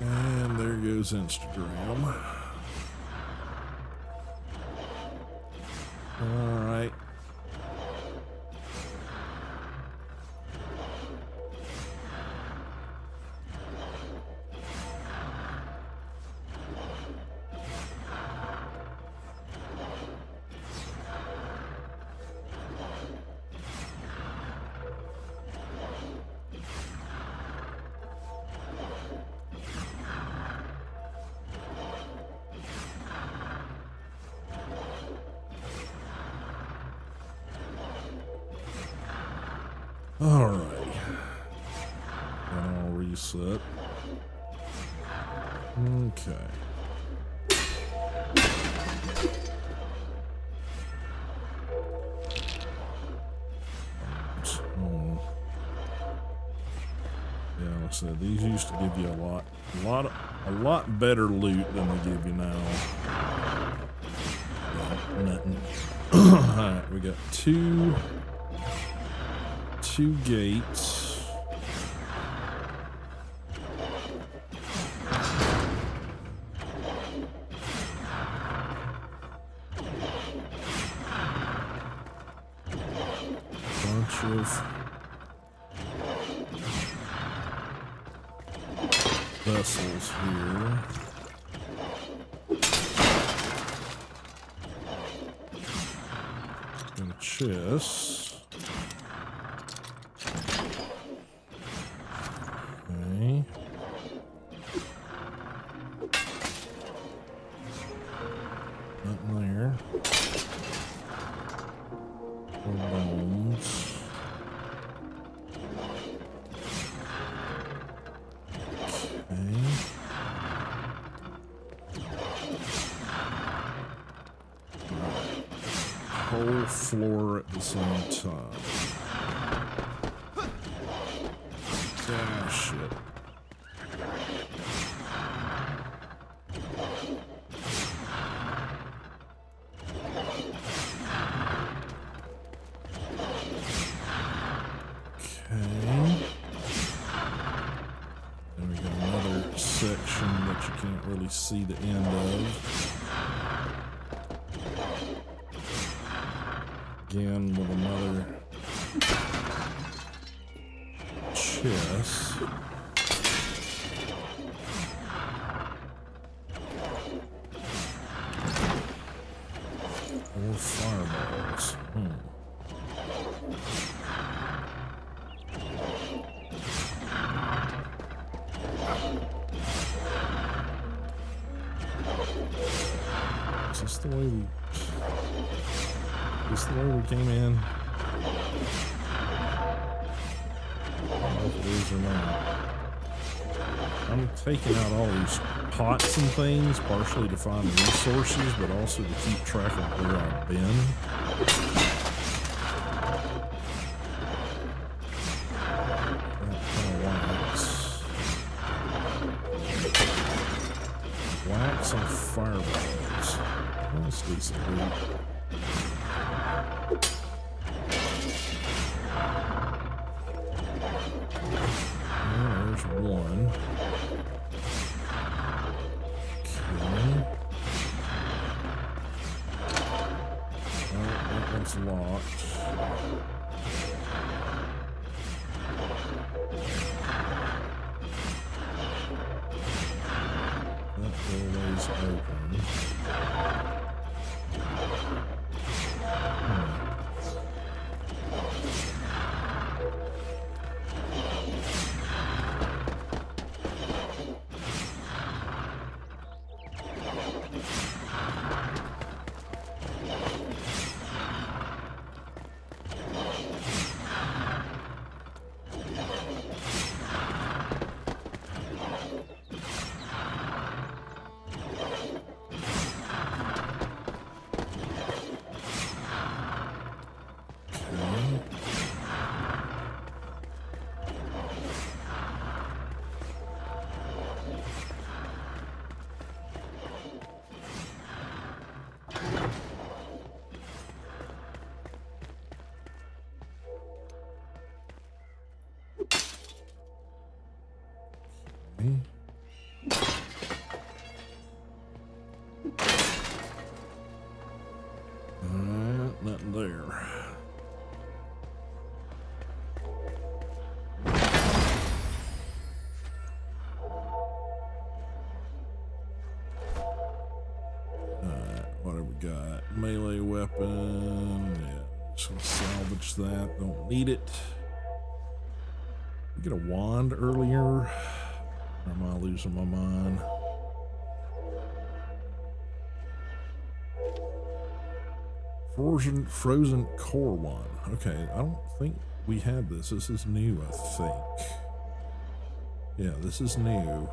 And there goes Instagram. All right. All right. And I'll reset. Okay. So, yeah, like I said, these used to give you a lot better loot than they give you now. Yeah, nothing. All right, we got two gates. Bunch of vessels here. And chests. Okay. Nothing there. No bones. Okay. Whole floor at the same time. Ah, shit. Okay. And we got another section that you can't really see the end of. Again with another chest. Or fireballs. Is this the way we... Is this the way we came in? I don't know if it is or not. I'm taking out all these pots and things, partially to find resources, but also to keep track of where I've been. That kind of wax. Wax and fireballs. That's decent loot. There's one. Okay. Oh, that one's locked. That doorway's open. Nothing there. What have we got? Melee weapon. Yeah, just gonna salvage that. Don't need it. We get a wand earlier. Or am I losing my mind? Frozen core one. Okay, I don't think we had this. This is new, I think. Yeah, this is new.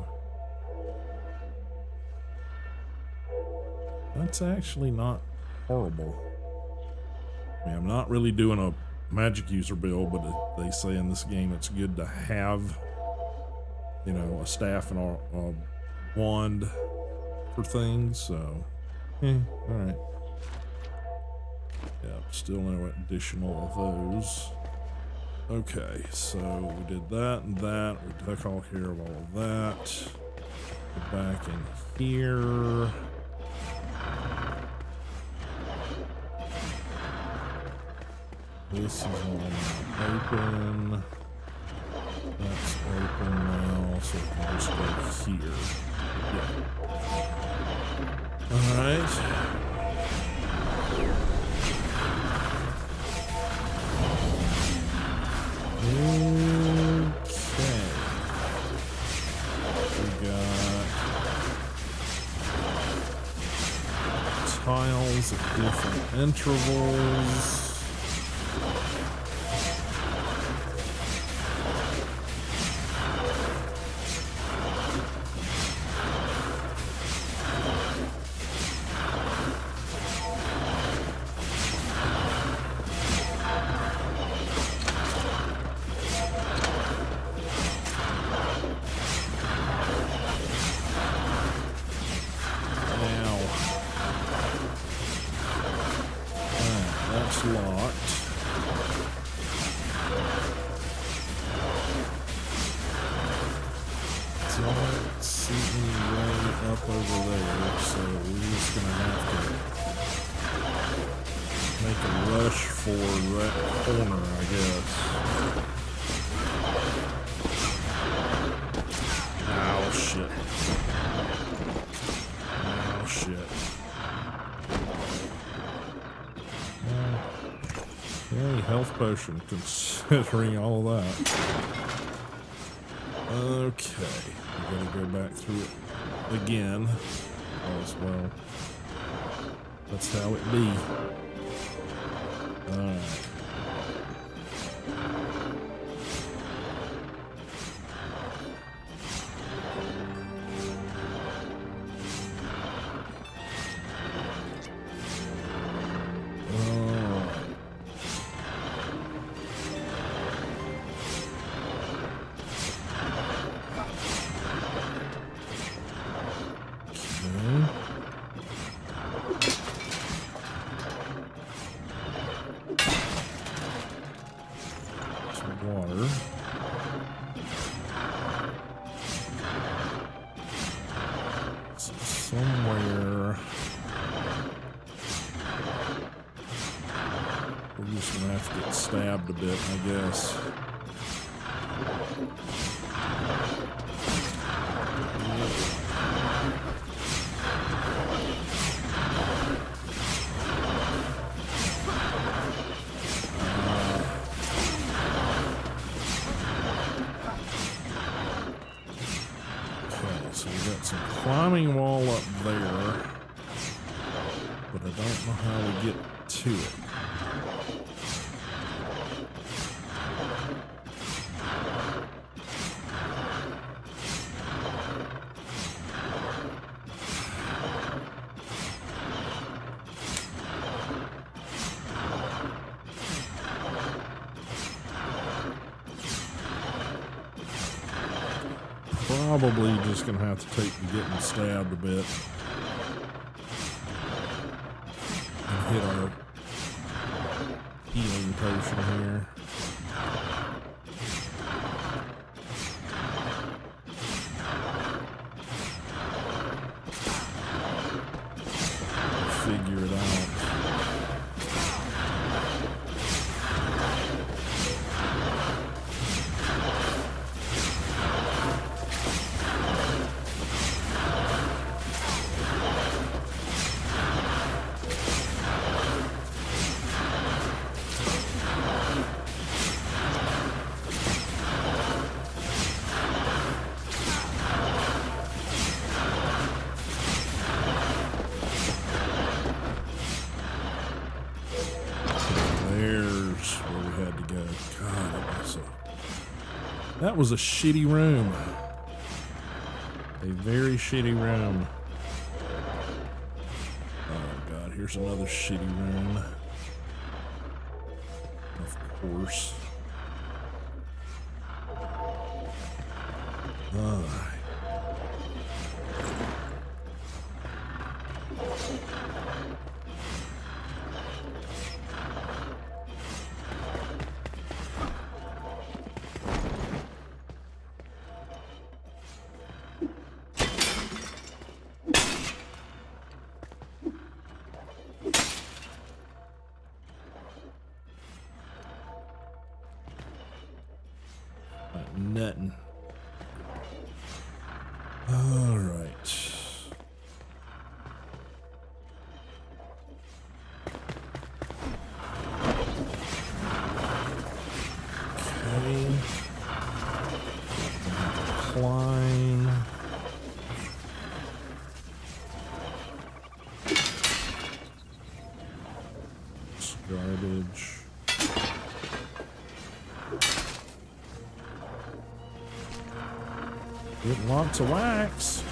That's actually not horrible. I mean, I'm not really doing a magic user build, but they say in this game it's good to have, you know, a staff and a wand for things, so alright. Yeah, still no additional of those. Okay, so we did that and that. We took all care of all of that. Go back in here. This is all open. That's open now, so we can just go here. Yeah. Alright. Okay. We got tiles at different intervals. Locked. up over there, so we're just gonna have to make a rush for that corner, I guess. Oh shit. Oh shit. Hey, health potion, considering all that. Okay, we gotta go back through it again. As well. That's how it be. Alright. Water. So somewhere we're just gonna have to get stabbed a bit, I guess. So we got some climbing wall up there, but I don't know how to get to it. Probably just gonna have to take the getting stabbed a bit and hit our healing potion here. Figure it out. That was a shitty room. A very shitty room. Oh god, here's another shitty room. Of course. Alright. Nothing. All right. Okay. Decline. It's garbage. Getting lots of wax.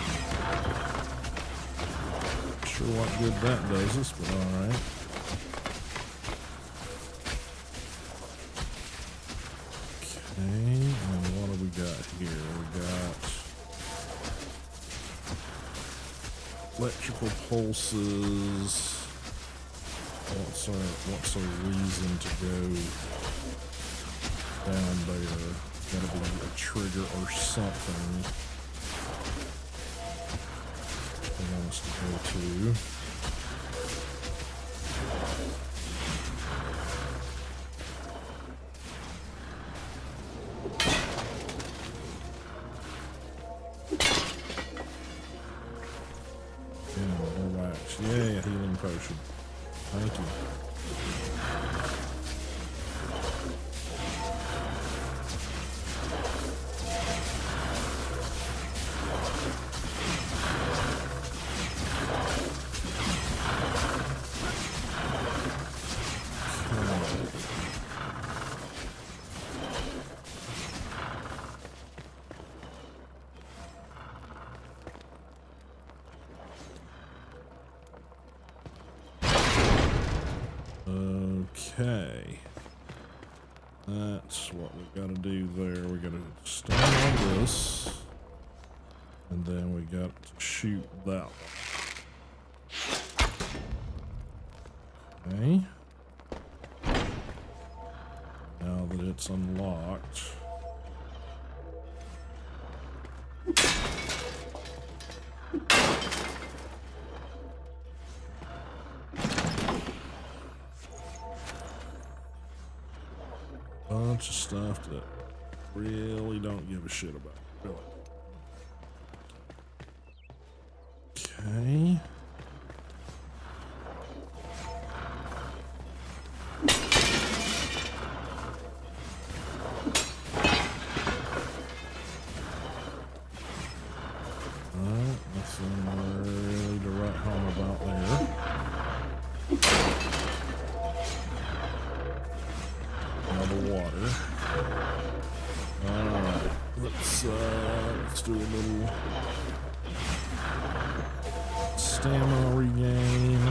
Not sure what good that does us, but alright. Okay, and what do we got here? We got electrical pulses. What's our reason to go down there? Gotta be a trigger or something. wants to go to. Yeah, healing potion. Thank you. Okay, that's what we got to do there. We got to stand on this, and then we got to shoot that one. Okay. Now that it's unlocked. Bunch of stuff that really don't give a shit about. Really. Okay. Alright, nothing really to write home about there. Water. Alright, let's do a little stamina regain.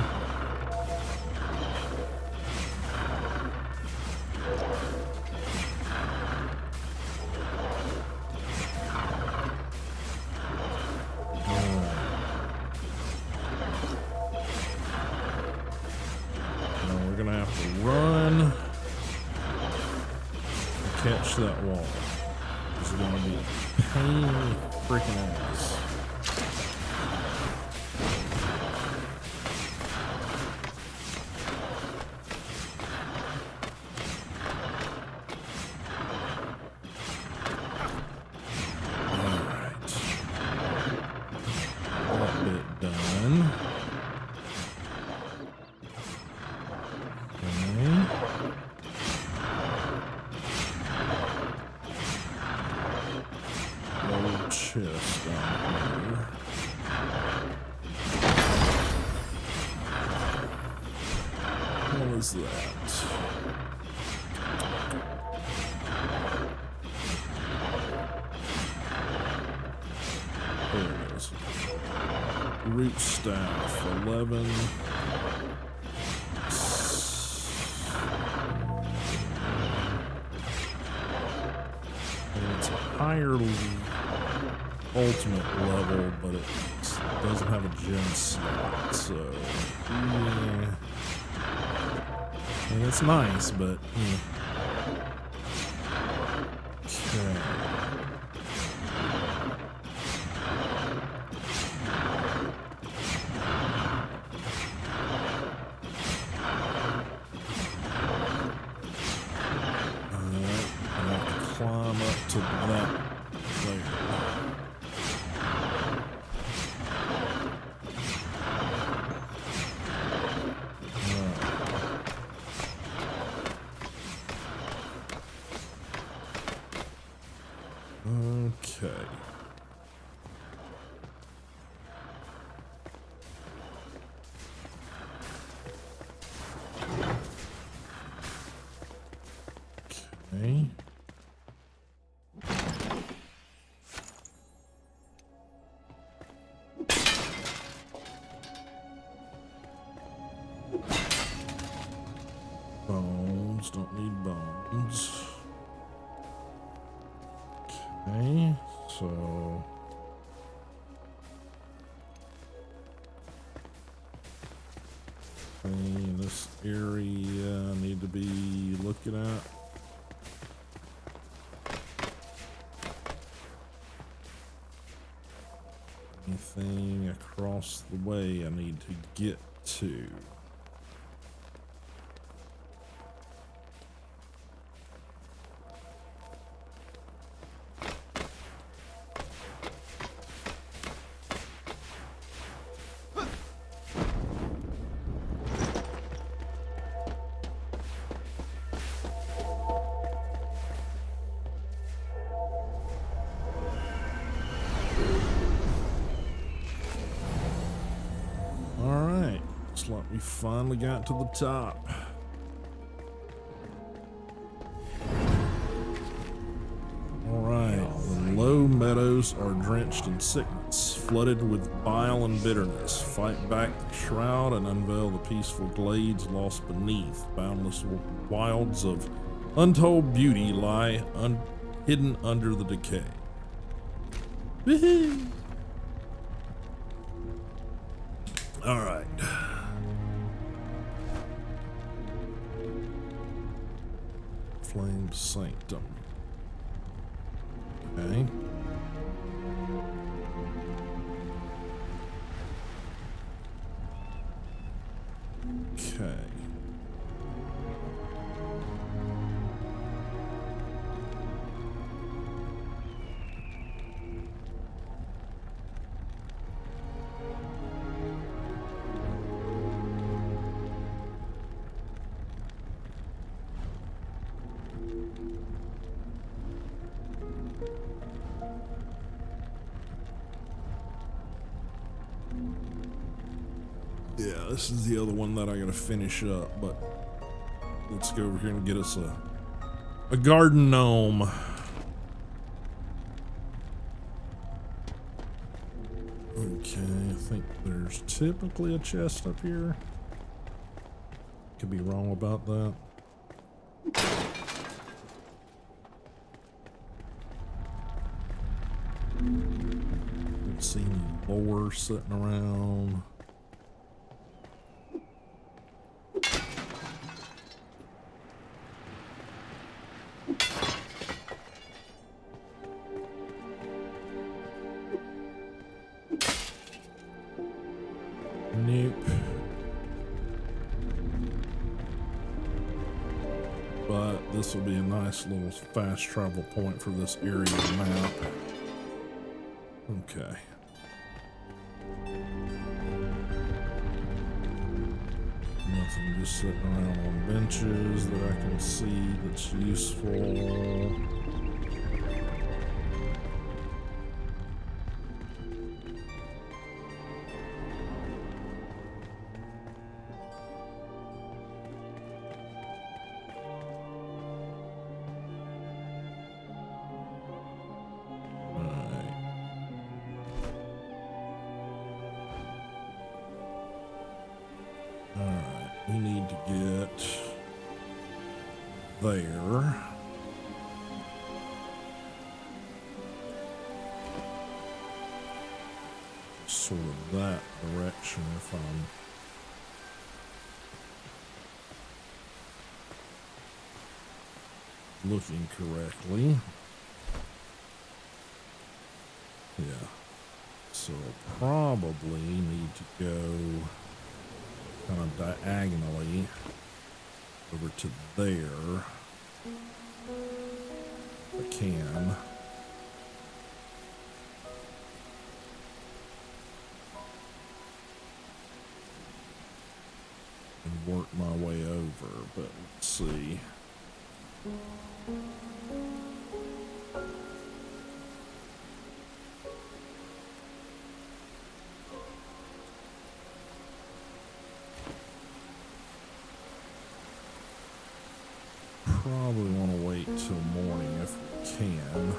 Now we're gonna have to run. Catch that wall. This is gonna be a pain in the freaking ass. Alright. That bit done. Okay. Chest down here. What is that? There it is. Root staff, 11. And it's a higher ultimate level, but it doesn't have a gen slot, so yeah. I mean, it's nice, but yeah. Okay. Alright, I have to climb up to that layer. Okay. Okay. Bones, don't need bones. Okay, so this area I need to be looking at. anything across the way I need to get to? We finally got to the top. Alright, the low meadows are drenched in sickness, flooded with bile and bitterness. Fight back the shroud and unveil the peaceful glades lost beneath. Boundless wilds of untold beauty lie hidden under the decay. Alright. Flame Sanctum. Okay. Okay. Yeah, this is the other one that I gotta finish up, but let's go over here and get us a garden gnome. Okay, I think there's typically a chest up here. Could be wrong about that. Don't see any lore sitting around. Nope. But this will be a nice little fast travel point for this area of the map. Okay. Nothing just sitting around on benches that I can see that's useful. We need to get there. Sort of that direction if I'm looking correctly. Yeah. So probably need to go kind of diagonally over to there. If I can. And work my way over, but let's see. Probably want to wait till morning if we can.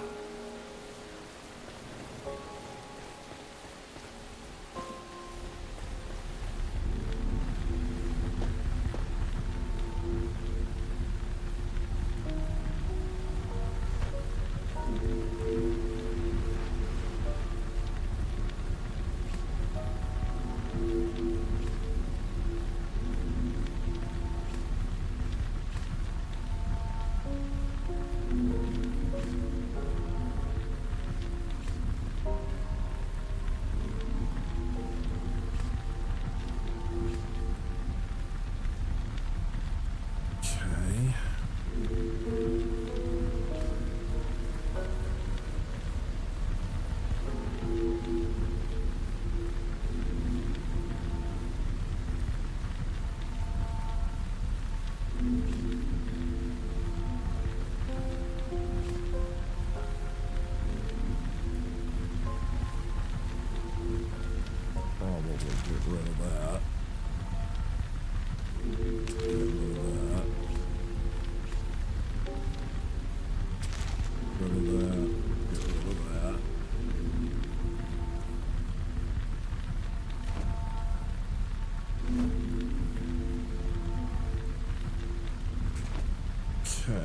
Okay.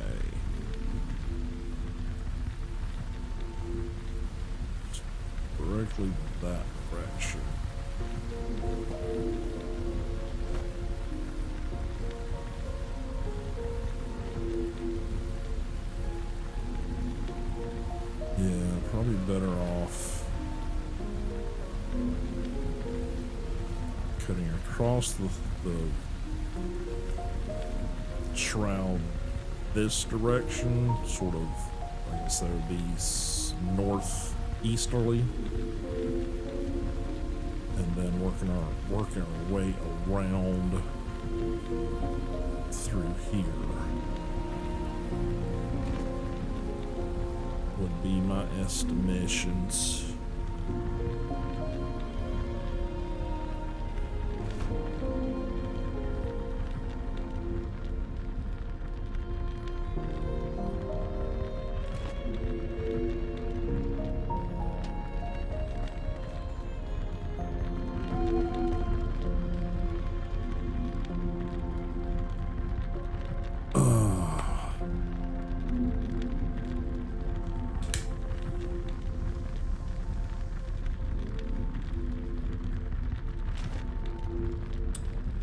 Directly that direction. Yeah, probably better off cutting across the shroud this direction, sort of, I guess that would be northeasterly, and then working our way around through here would be my estimations.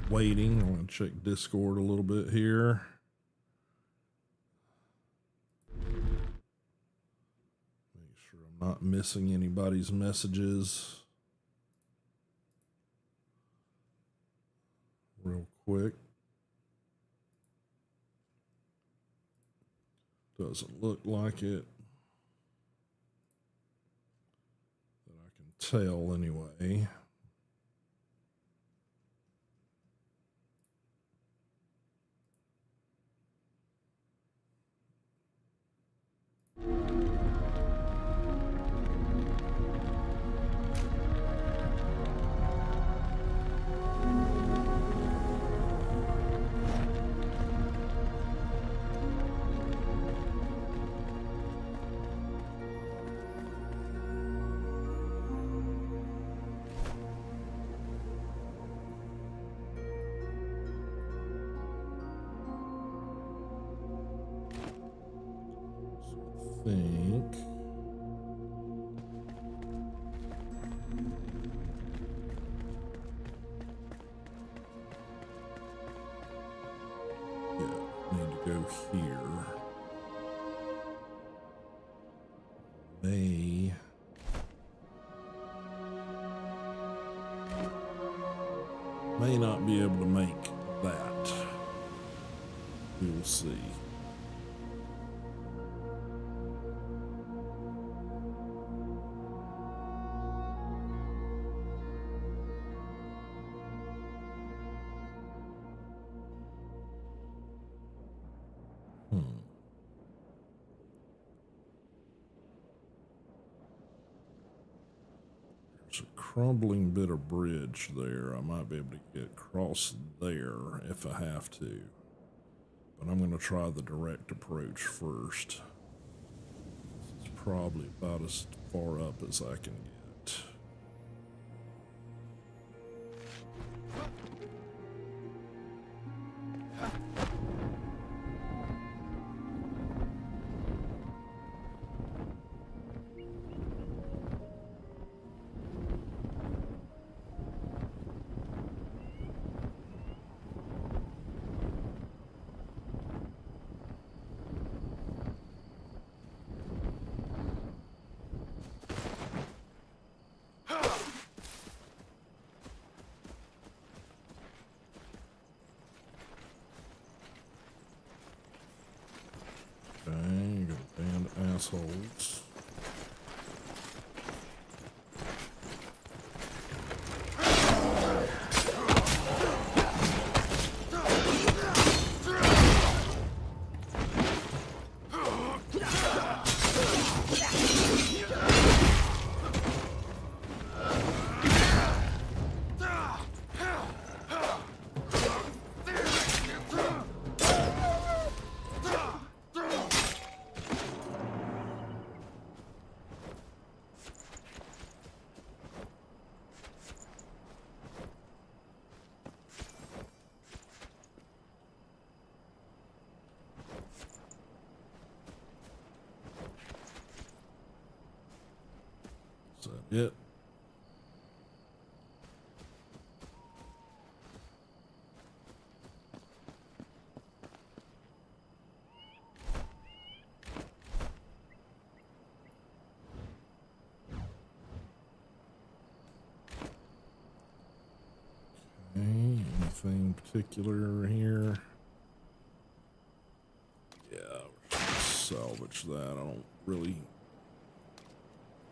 Waiting. I'm going to check Discord a little bit here. Make sure I'm not missing anybody's messages. Real quick. Doesn't look like it. That I can tell anyway. Think yeah, need to go here. May not be able to make that. We will see. There's a crumbling bit of bridge there. I might be able to get across there if I have to. But I'm going to try the direct approach first. It's probably about as far up as I can get. Okay, got damned assholes. It. Anything particular here? Yeah, we're just gonna salvage that. I don't really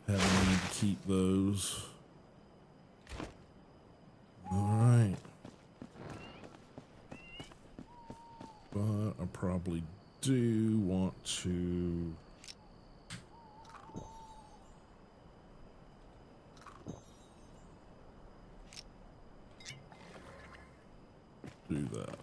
have a need to keep those. Alright. But I probably do want to do that.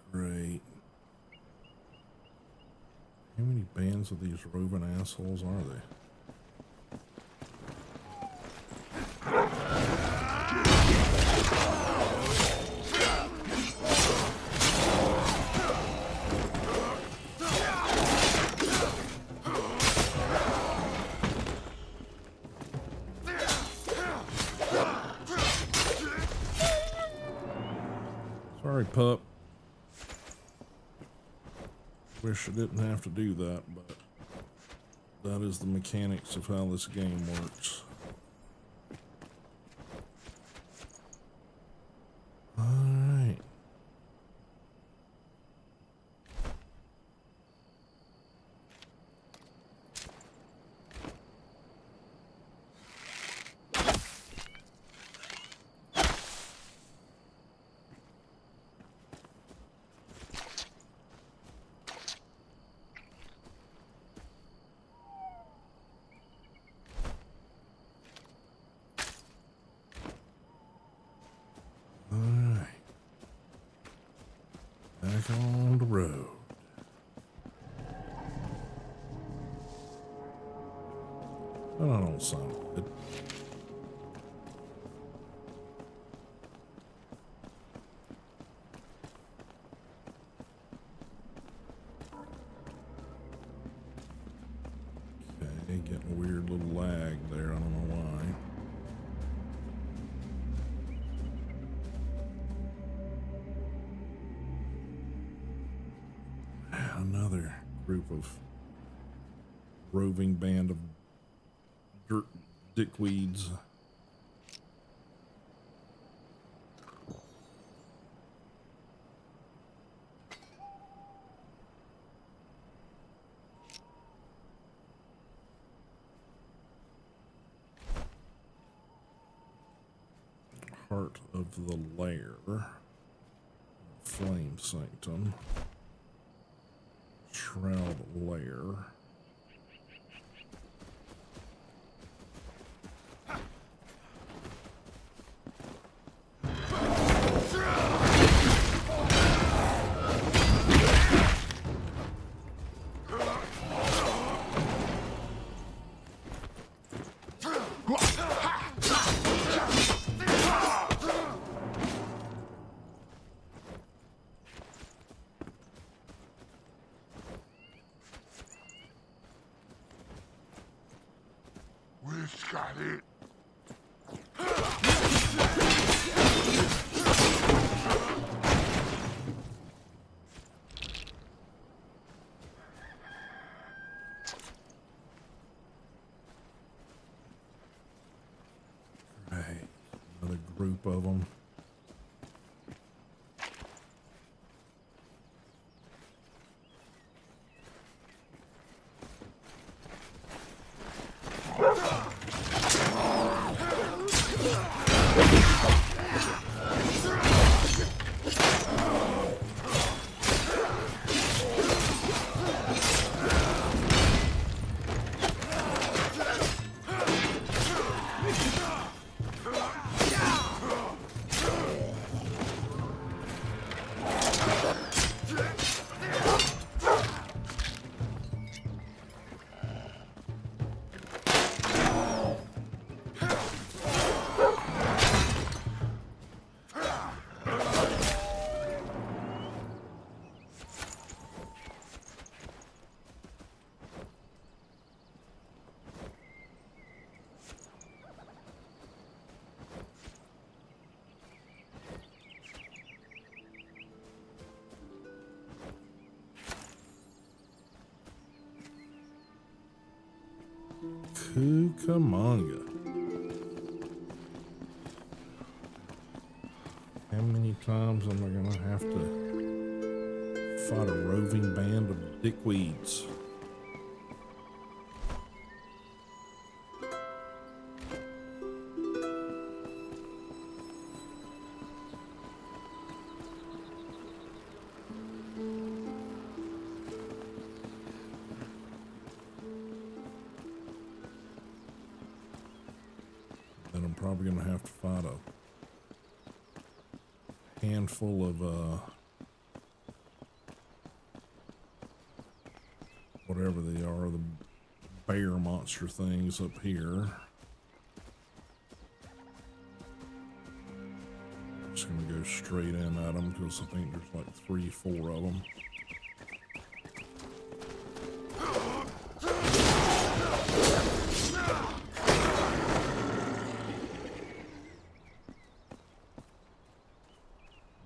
Great. How many bands of these roving assholes are they? Sorry, pup. Wish I didn't have to do that, but that is the mechanics of how this game works. All right. Back on the road. That don't sound good. Okay, getting a weird little lag there. I don't know why. Another group of roving band of dirt dickweeds. Heart of the lair. Flame sanctum. Shroud lair. Got it. Right, another group of them. Cucamonga. How many times am I gonna have to fight a roving band of dickweeds? And I'm probably gonna have to fight a handful of whatever they are, the bear monster things up here. I'm just gonna go straight in at them because I think there's like 3, 4 of them.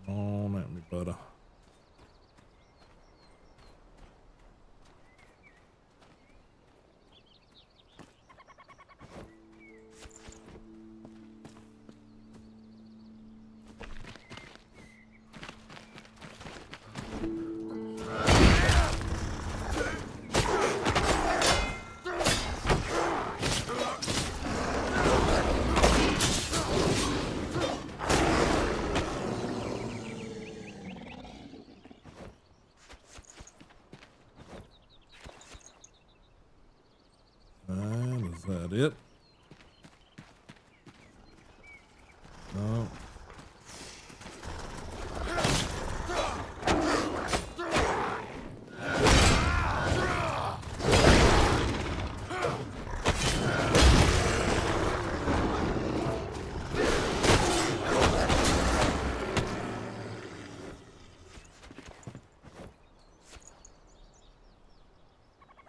On at me, buddy. And is that it? No.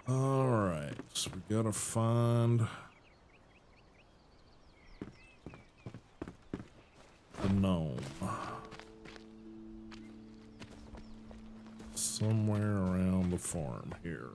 All right, so we gotta find the gnome somewhere around the farm here.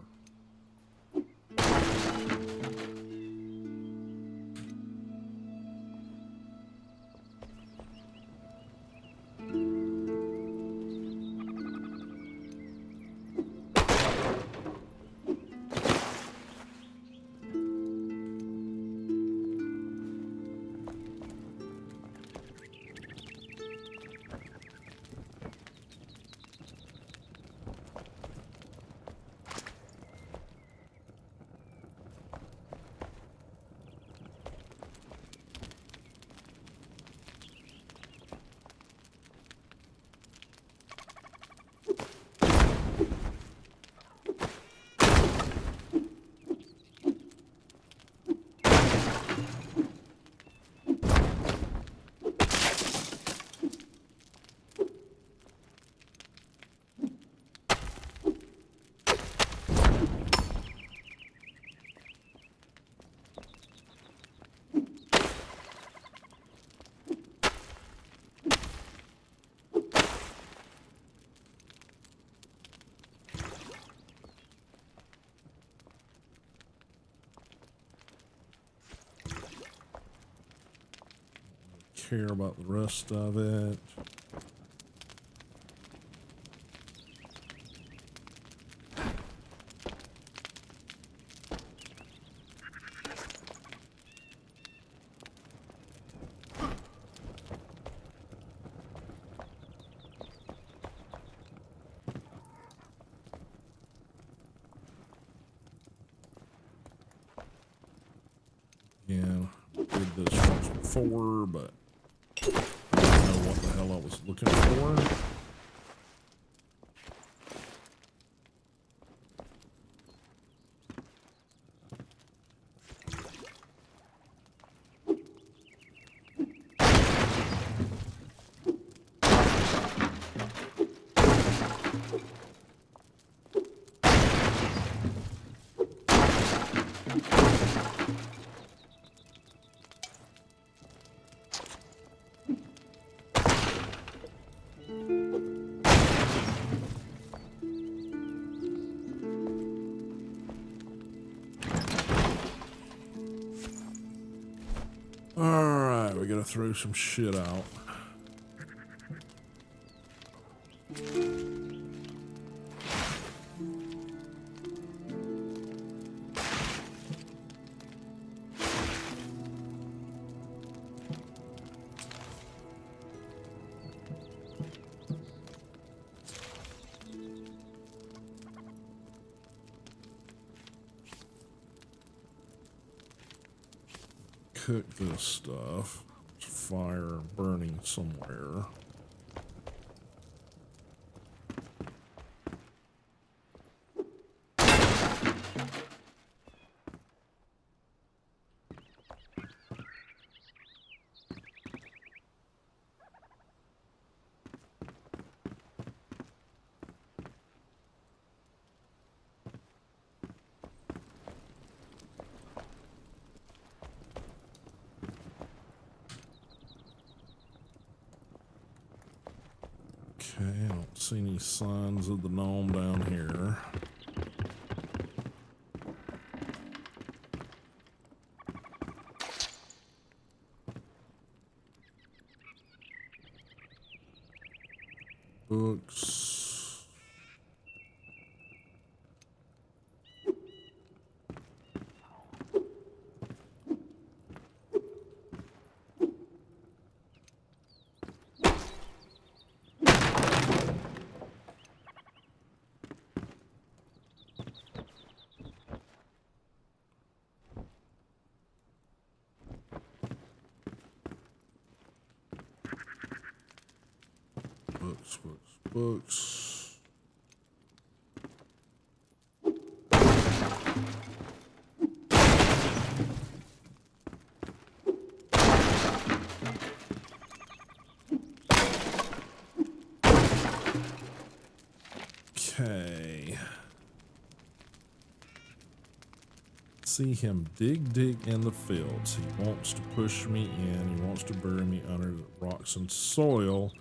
Care about the rest of it. Yeah, did this once before, but I don't know what the hell I was looking for. throw some shit out. Cook this stuff. There's fire burning somewhere. Okay, I don't see any signs of the gnome down here. Books. Books. Okay. See him dig in the fields. He wants to push me in. He wants to bury me under the rocks and soil.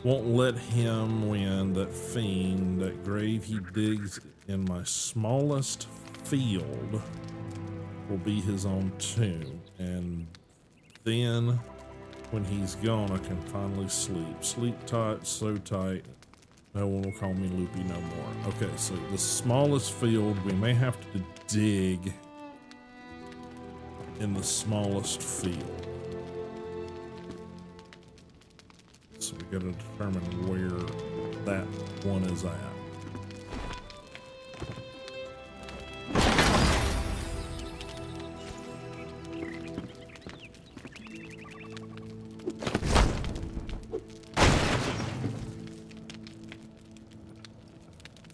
Won't let him win. That fiend, that grave he digs in my smallest field will be his own tomb. And then when he's gone, I can finally sleep. Sleep tight, so tight, no one will call me loopy no more. Okay, so the smallest field, we may have to dig in the smallest field. So we gotta determine where that one is at.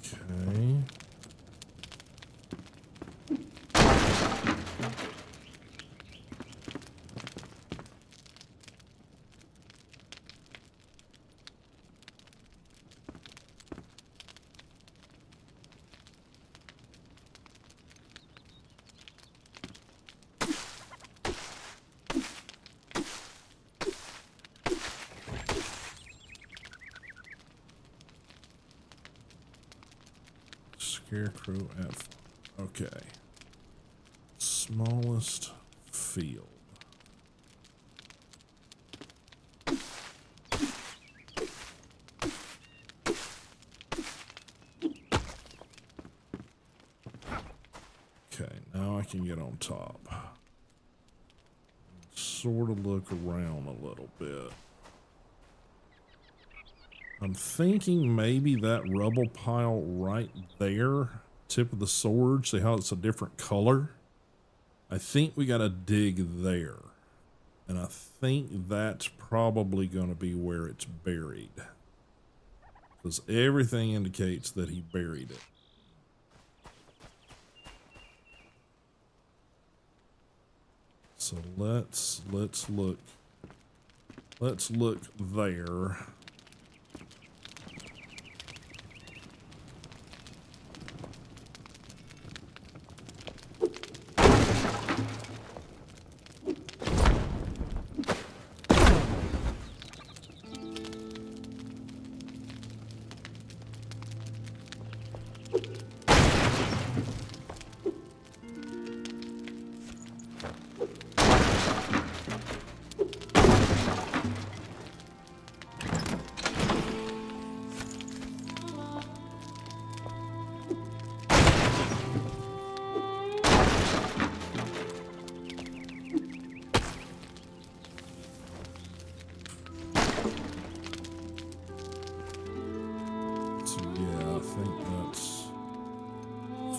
Okay. Scarecrow F. Okay. Smallest field. Okay, now I can get on top. Sort of look around a little bit. I'm thinking maybe that rubble pile right there, tip of the sword, see how it's a different color? I think we gotta dig there. And I think that's probably gonna be where it's buried. Because everything indicates that he buried it. So let's look. Let's look there.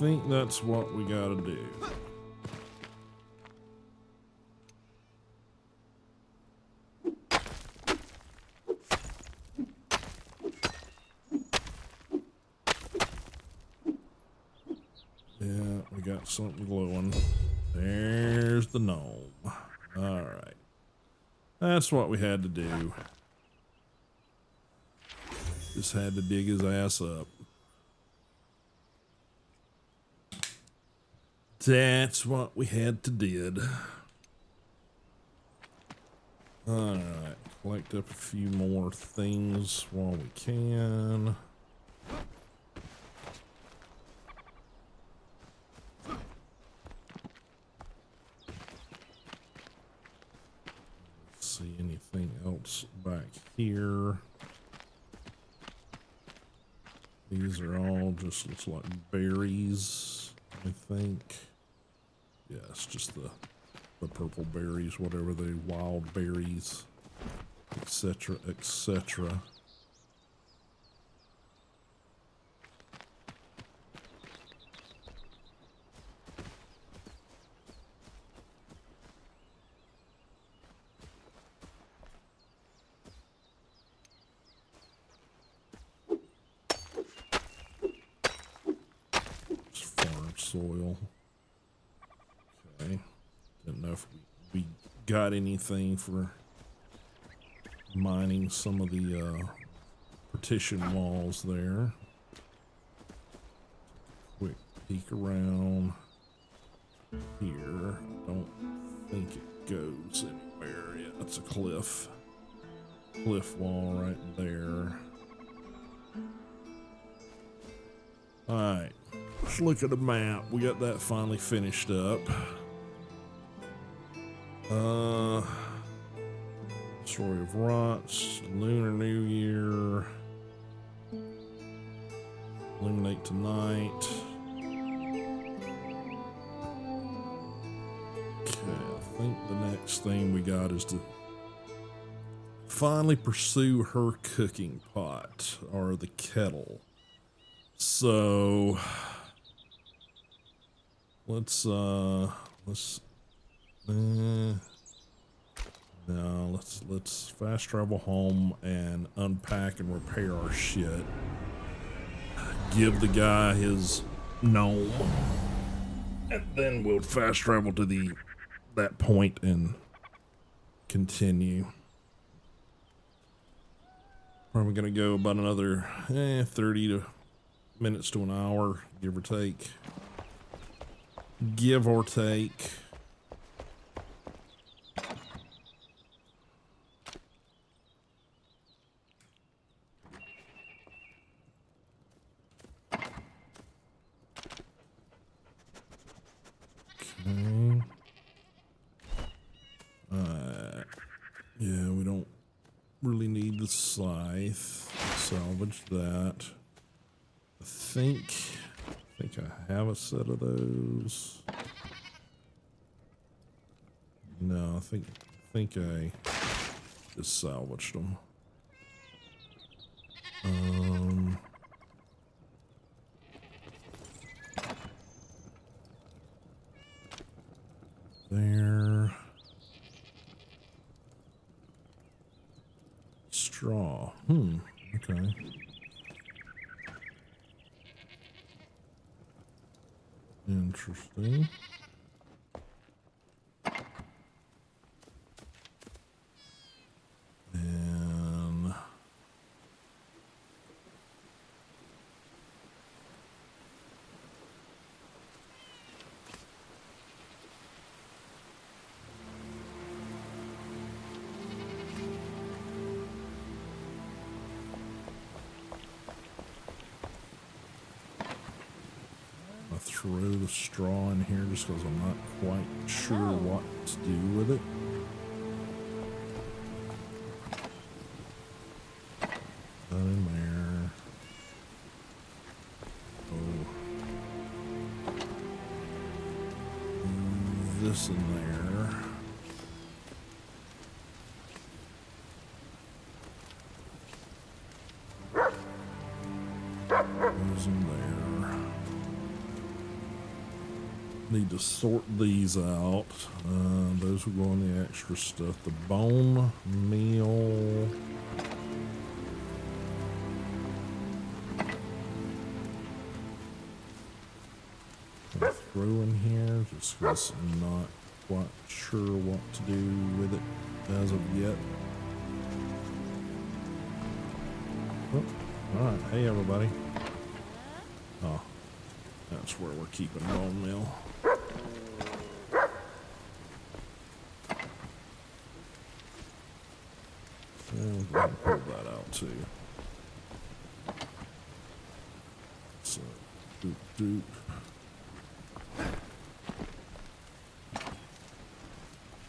think that's what we gotta do. Yeah, we got something glowing. There's the gnome. All right. That's what we had to do. Just had to dig his ass up. That's what we had to did. All right. Collect up a few more things while we can. See anything else back here? These are all just looks like berries, I think. Yeah, it's just the purple berries, whatever the wild berries, etc., etc. Soil. Okay. Didn't know if we got anything for mining some of the partition walls there. Quick peek around here. Don't think it goes anywhere. Yeah, it's a cliff wall right there. All right. Let's look at the map. We got that finally finished up. Story of Rots, Lunar New Year, Illuminate Tonight. Okay, I think the next thing we got is to finally pursue her cooking pot, or the kettle. So let's fast travel home and unpack and repair our shit. Give the guy his gnome, and then we'll fast travel to that point and continue. Probably gonna go about another 30 minutes to an hour, give or take. Give or take. Okay. Yeah, we don't really need the scythe. Salvage that. I think I have a set of those. No, I think I just salvaged them. There. Straw. Okay. Interesting. And I throw the straw in here just because I'm not quite sure what to do with it. That in there. Oh. This in there. Those in there. Need to sort these out. Those will go in the extra stuff. The bone meal. I'll throw in here just because I'm not quite sure what to do with it as of yet. Oh, all right. Hey, everybody. Oh, that's where we're keeping bone meal. And go ahead and pull that out too. So, doop doop.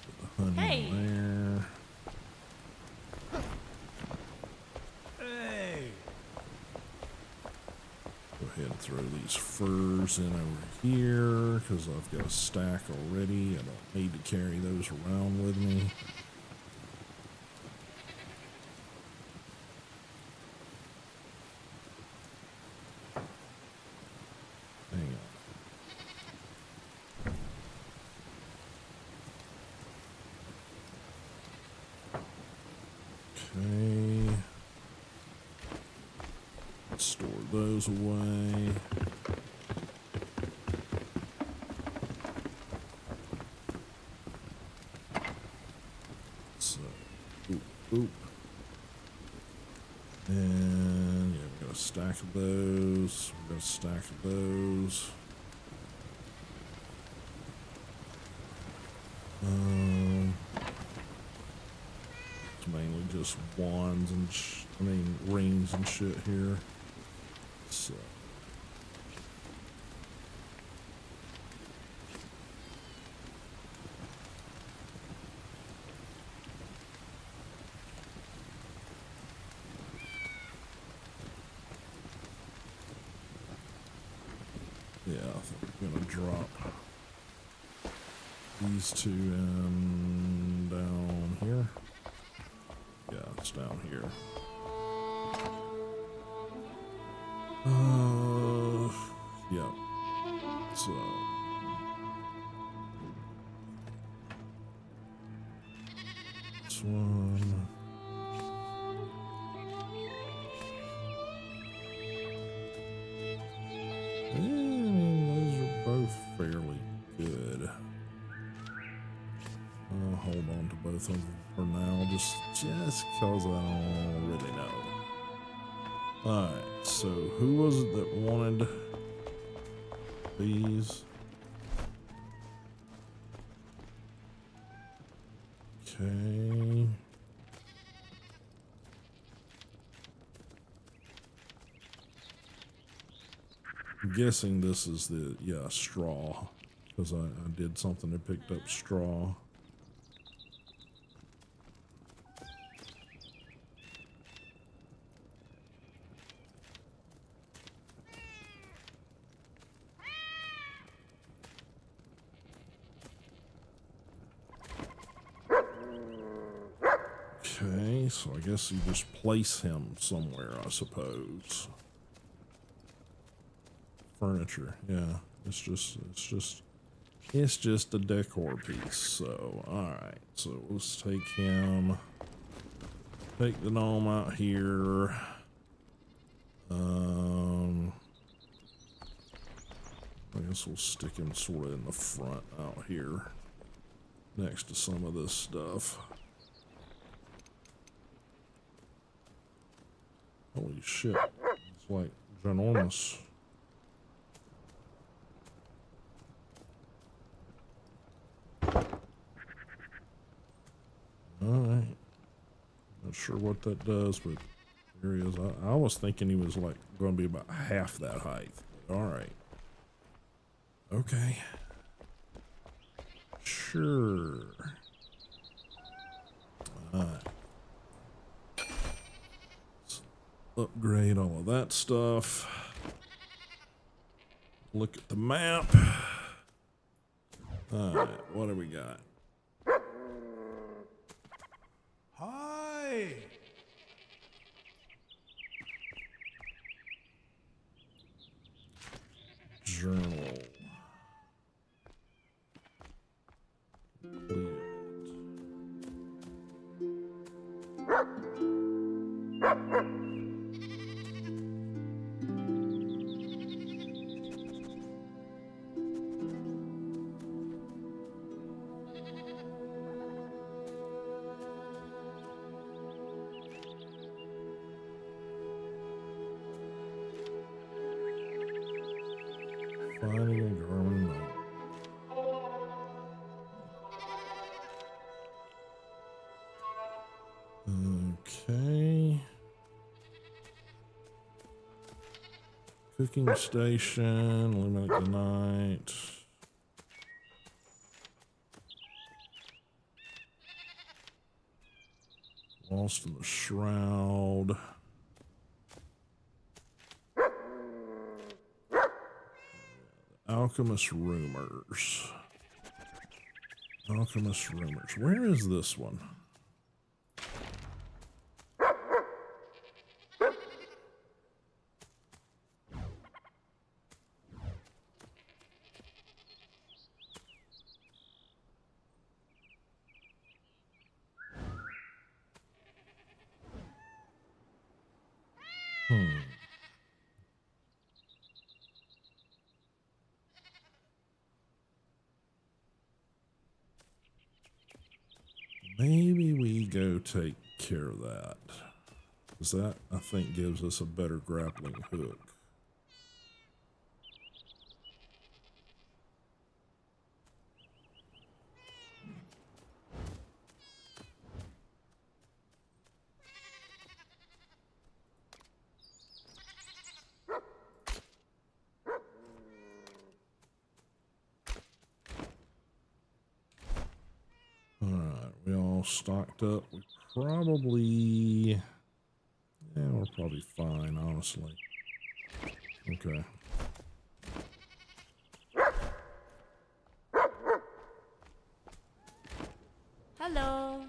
Put the honey in there. Hey! Go ahead and throw these furs in over here because I've got a stack already. I don't need to carry those around with me. Okay. Let's store those away. So, oop, oop. And yeah, we got a stack of those. We got a stack of those. It's mainly just wands and rings and shit here. So. Yeah, I think I'm gonna drop these two in down here. Yeah, it's down here. Yeah. So. This one. Those are both fairly good. I'll hold on to both of them for now, just because I don't really know. Alright, so who was it that wanted these? Okay. I'm guessing this is the, yeah, straw, because I did something that picked up straw. Okay, so I guess you just place him somewhere, I suppose. Furniture, yeah. It's just a decor piece. So, alright. So let's take him. Take the gnome out here. I guess we'll stick him sort of in the front out here. Next to some of this stuff. Holy shit. It's like ginormous. Alright. Not sure what that does, but there he is. I was thinking he was like going to be about half that height. Alright. Okay. Sure. Alright. Upgrade all of that stuff. Look at the map. Alright, what do we got? Hi! Journal. Finding a Garmin note. Okay. Cooking station, eliminate the night. Lost in the shroud. Alchemist rumors. Alchemist rumors. Where is this one? Maybe we go take care of that. Because that, I think, gives us a better grappling hook. Alright, we all stocked up. We probably... yeah, we're probably fine, honestly. Okay. Hello.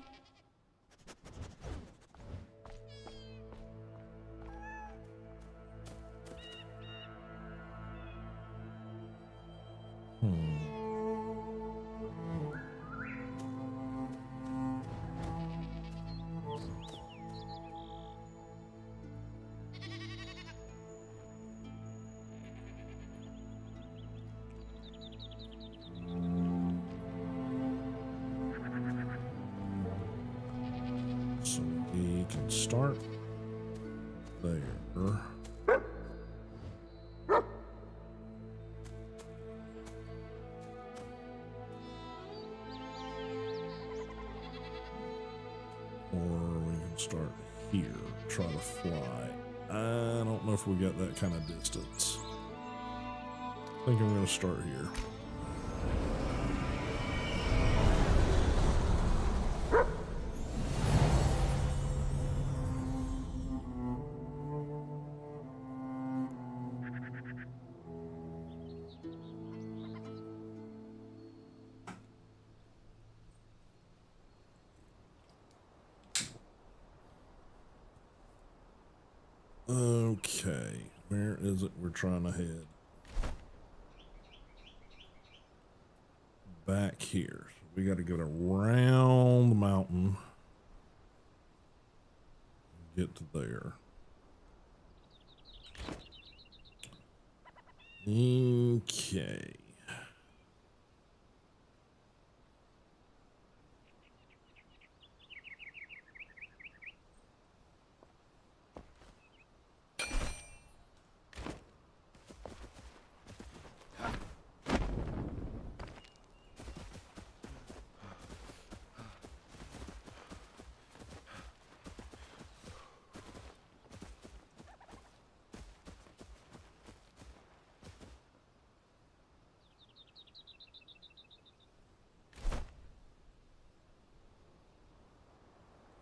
So we can start there. Or we can start here, try to fly. I don't know if we got that kind of distance. I think I'm going to start here. Okay, where is it we're trying to head? Back here. We got to get around the mountain. Get to there. Okay.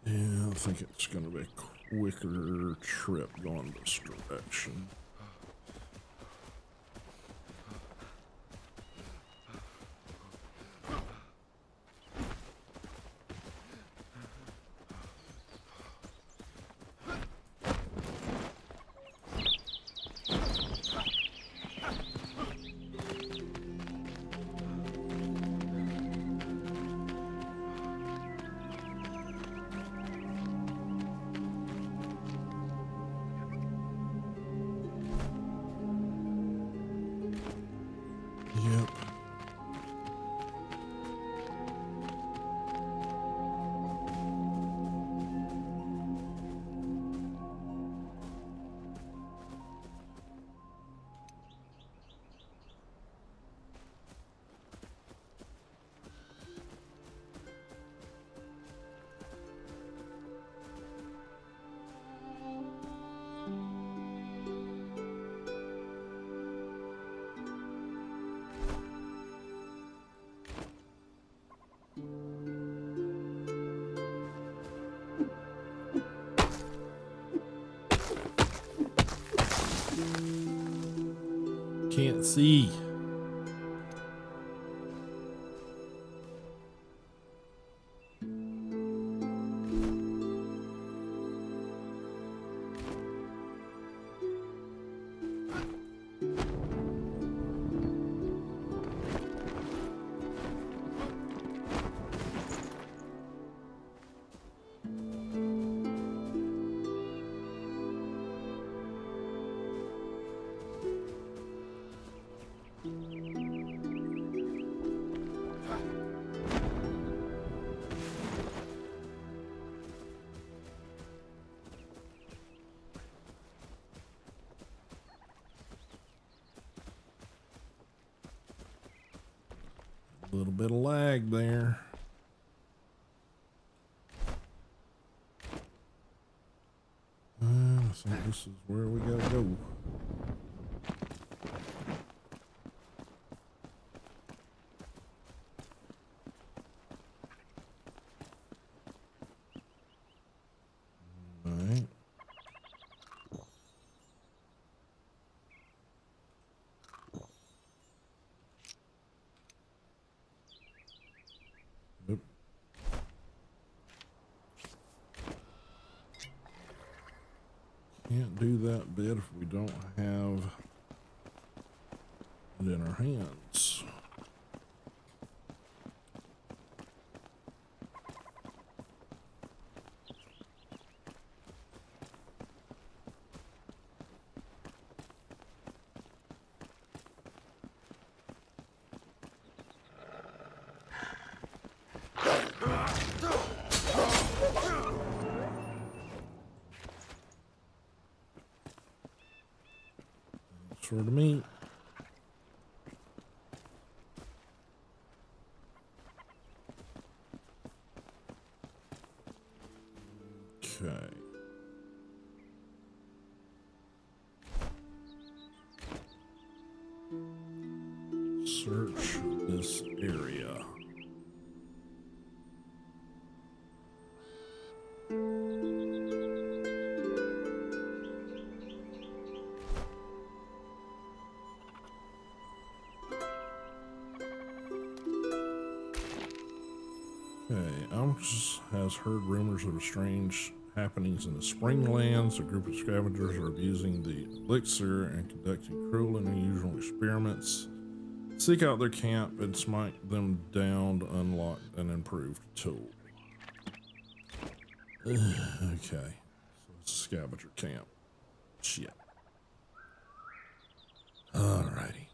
Yeah, I think it's going to be a quicker trip going this direction. Can't see. A little bit of lag there. I think this is where we gotta go. All right. Yep. Can't do that bit if we don't have it in our hands. Sort of meat. Okay. Search this area. Alms has heard rumors of strange happenings in the Springlands. A group of scavengers are abusing the elixir and conducting cruel and unusual experiments. Seek out their camp and smite them down to unlock an improved tool. Okay, so it's a scavenger camp. Shit. Alrighty.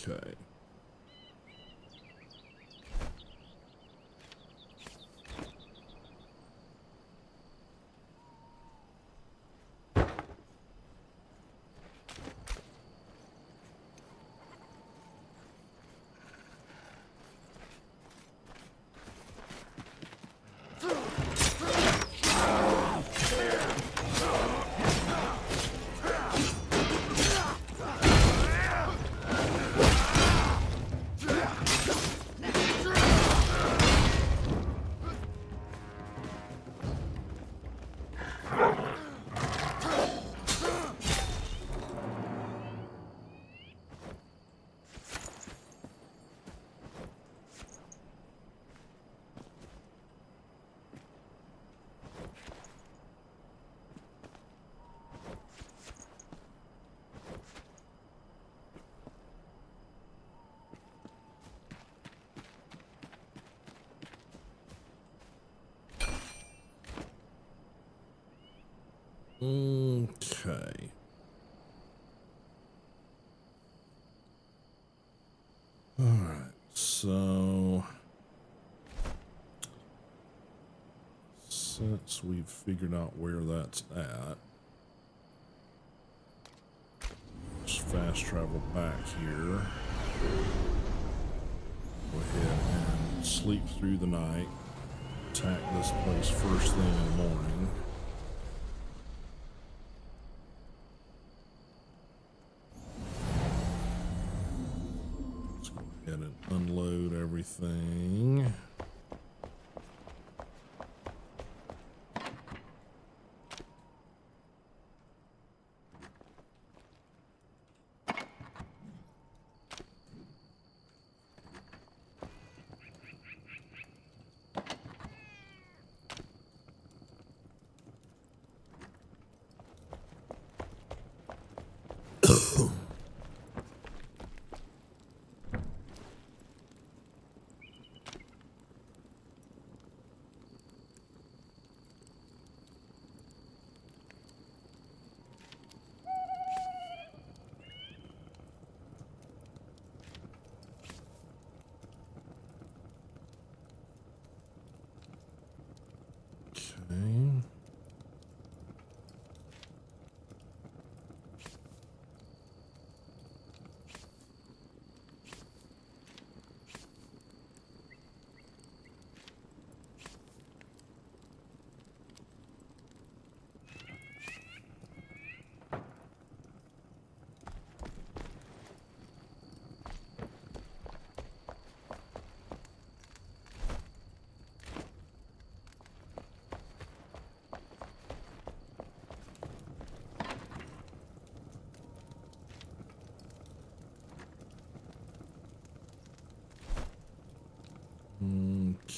Okay. Okay. All right. So since we've figured out where that's at, just fast fast travel back here. Go ahead and sleep through the night. Attack this place first thing in the morning. Let's go ahead and unload everything. Okay.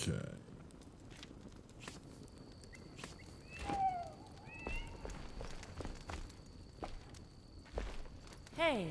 Okay. Hey.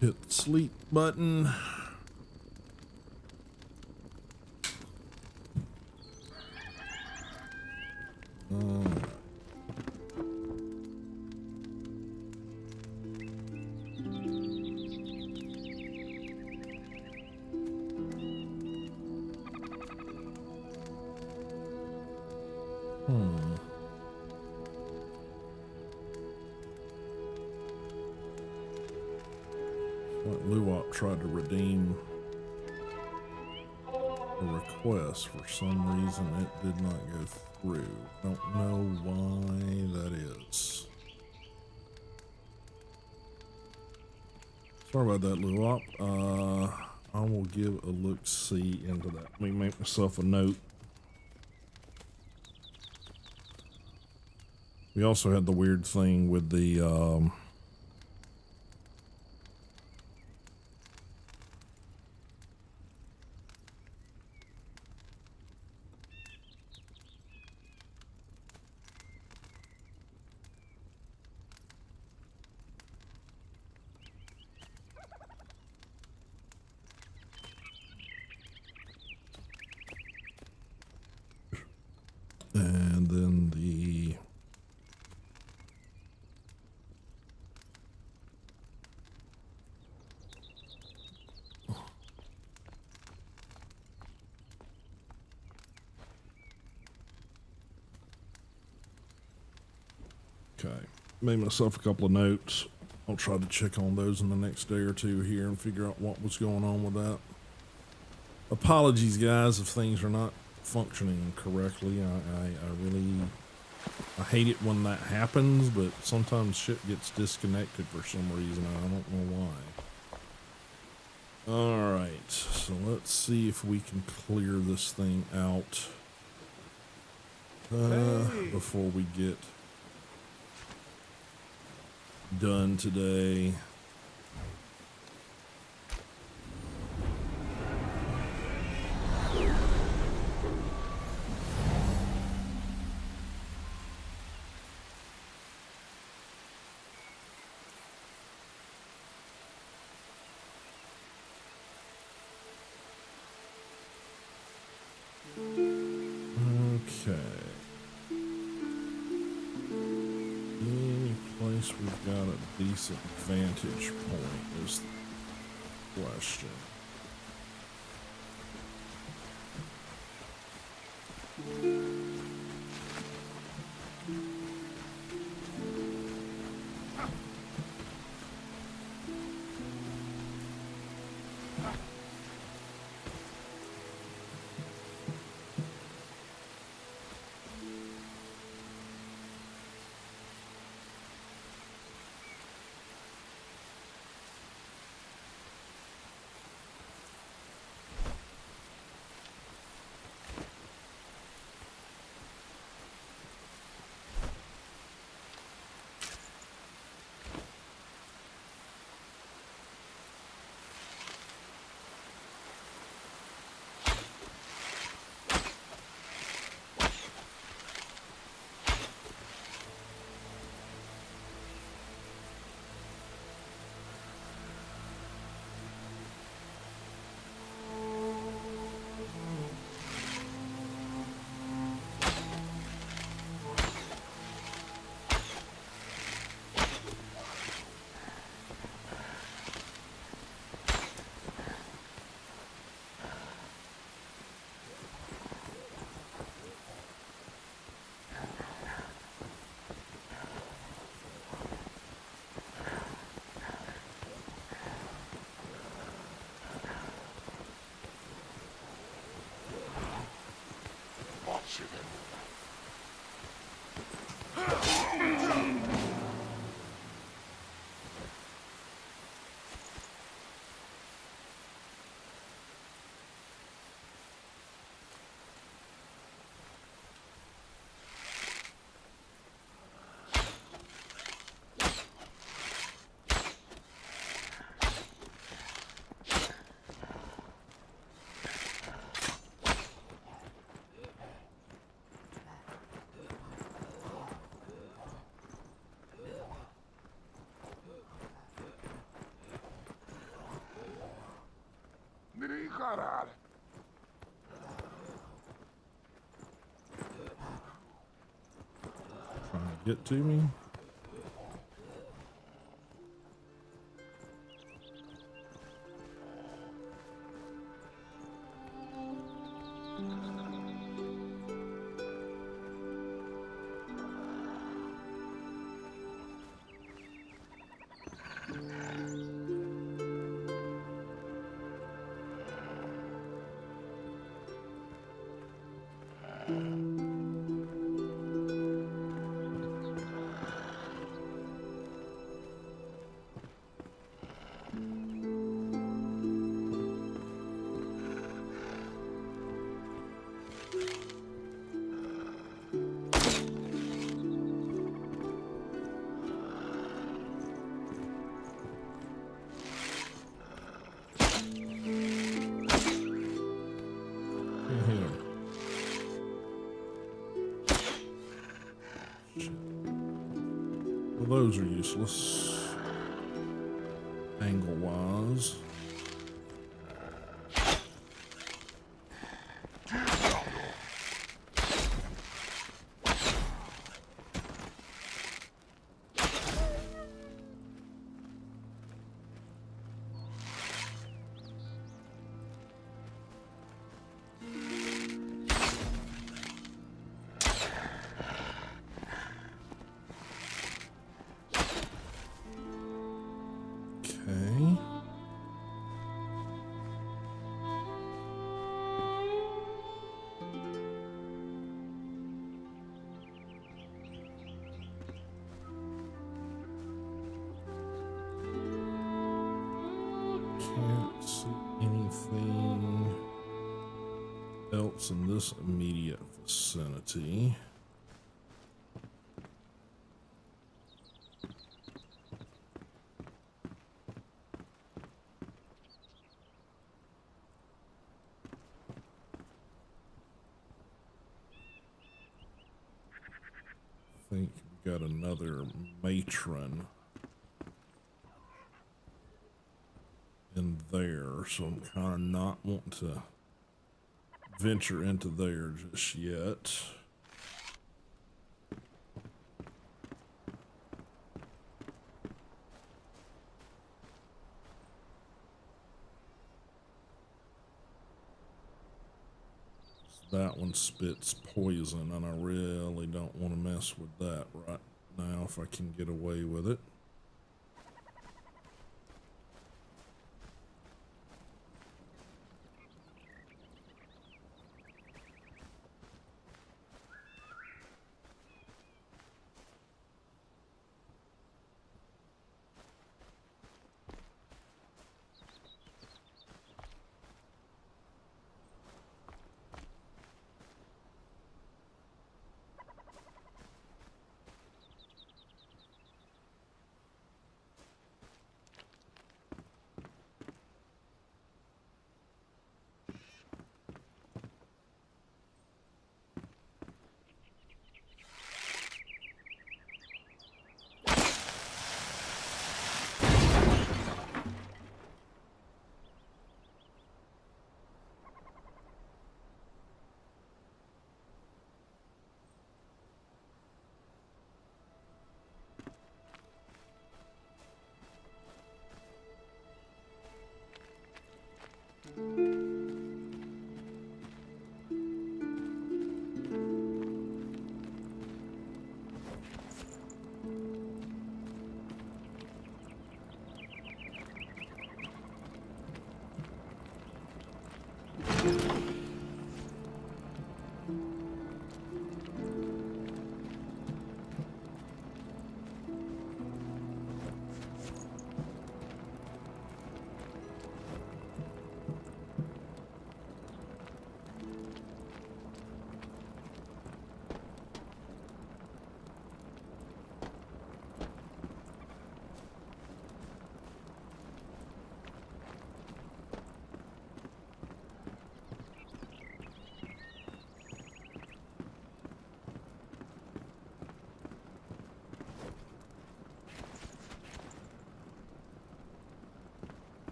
Hit the sleep button. Luwop tried to redeem the request. For some reason, it did not go through. Don't know why that is. Sorry about that, Luwop. I will give a look-see into that. Let me make myself a note. We also had the weird thing with the and then the okay, made myself a couple of notes. I'll try to check on those in the next day or two here and figure out what was going on with that. Apologies, guys, if things are not functioning correctly. I hate it when that happens, but sometimes shit gets disconnected for some reason. I don't know why. All right, so let's see if we can clear this thing out before we get done today. a decent vantage point is the question. Trying to get to me. Well, those are useless angle-wise. Can't see anything else in this immediate vicinity. I think we got another matron in there, so I'm kind of not wanting to venture into there just yet. That one spits poison, and I really don't want to mess with that right now if I can get away with it.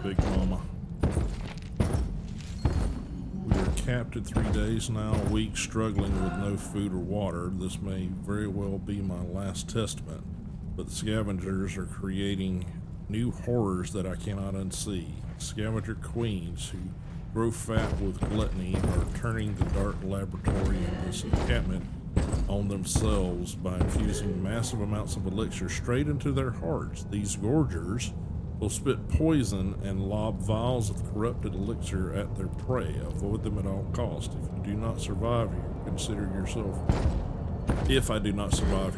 Big Mama. We are capped at 3 days now, a week struggling with no food or water. This may very well be my last testament, but the scavengers are creating new horrors that I cannot unsee. Scavenger queens who grow fat with gluttony are turning the dark laboratory in this encampment on themselves by infusing massive amounts of elixir straight into their hearts. These gorgers will spit poison and lob vials of corrupted elixir at their prey. Avoid them at all costs. If I do not survive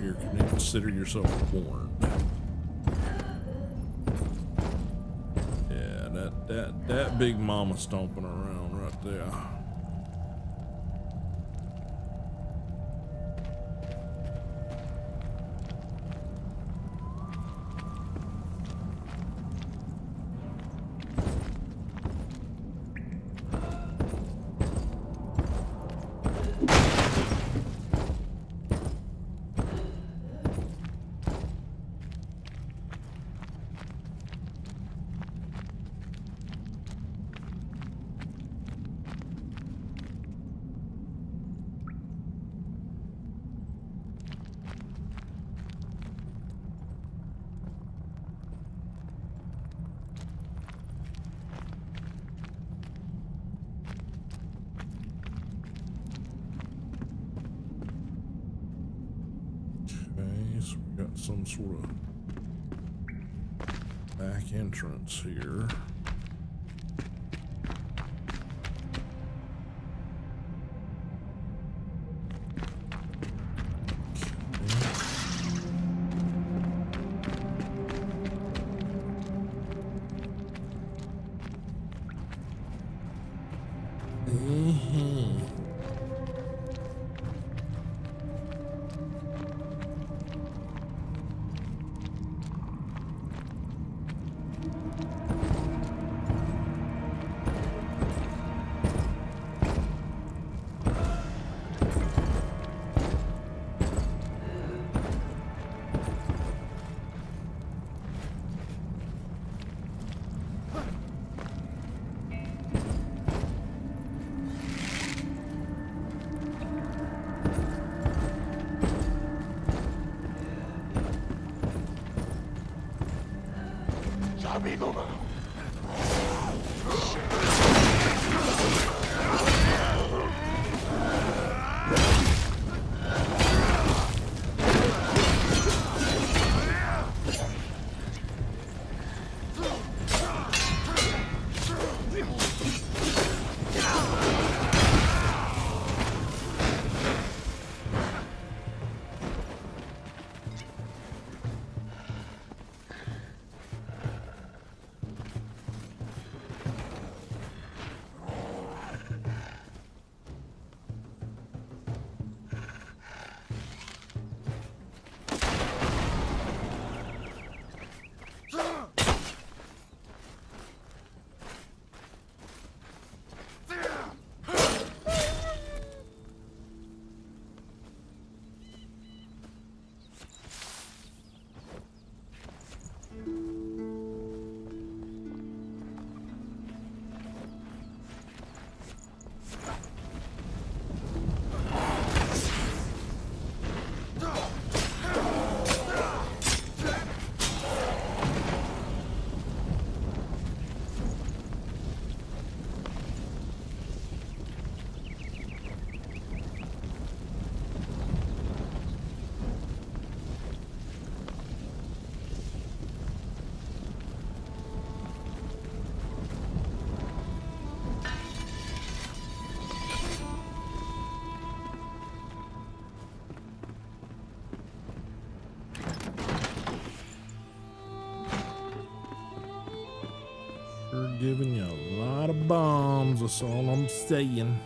here, consider yourself warned. Yeah, that big mama stomping around right there. So we got some sort of back entrance here. Sure giving you a lot of bombs, that's all I'm saying.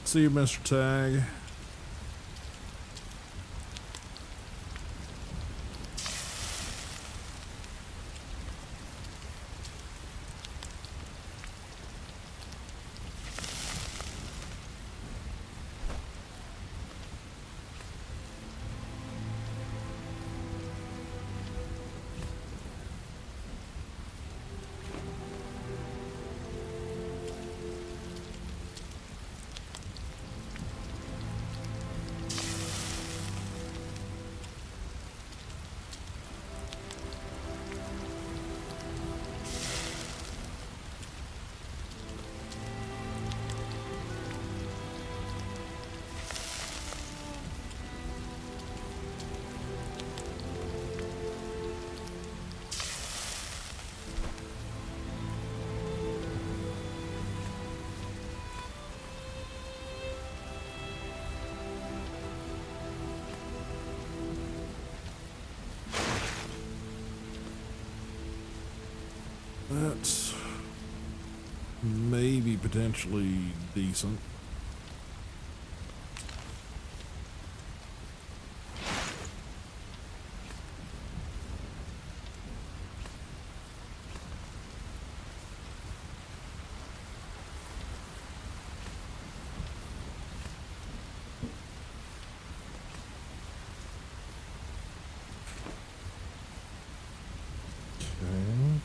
See you, Mr. Tag. That's maybe potentially decent. Okay.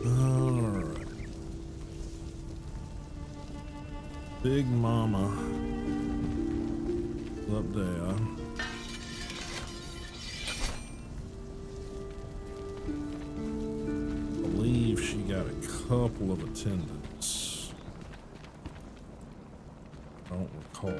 Alright. Big Mama up there. I believe she got a couple of attendants. I don't recall.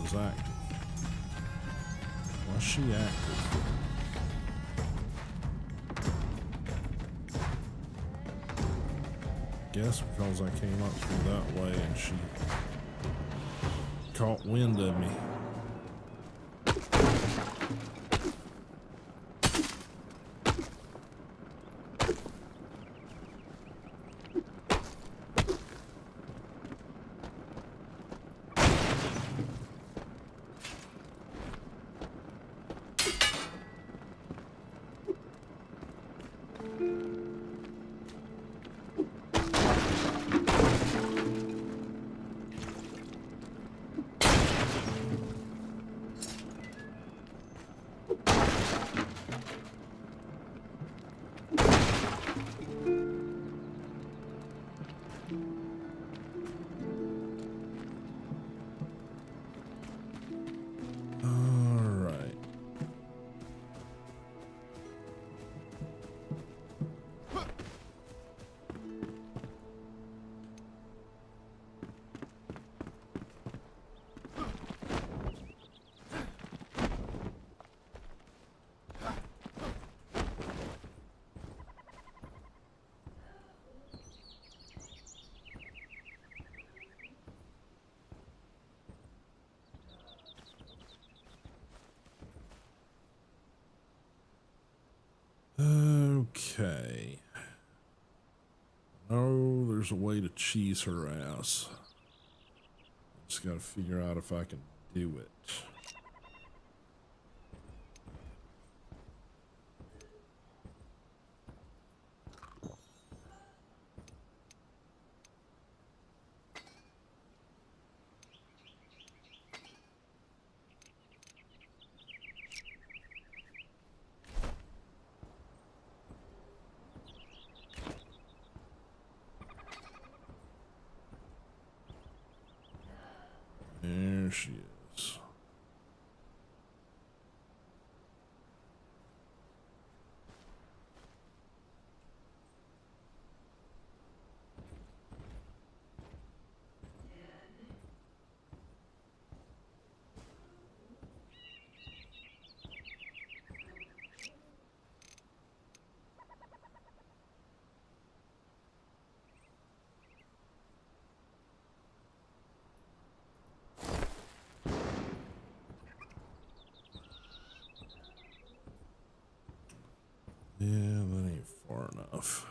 Is active. Why is she active? Guess because I came up through that way and she caught wind of me. there's a way to cheese her ass. Just gotta figure out if I can do it. There she is. Yeah, that ain't far enough.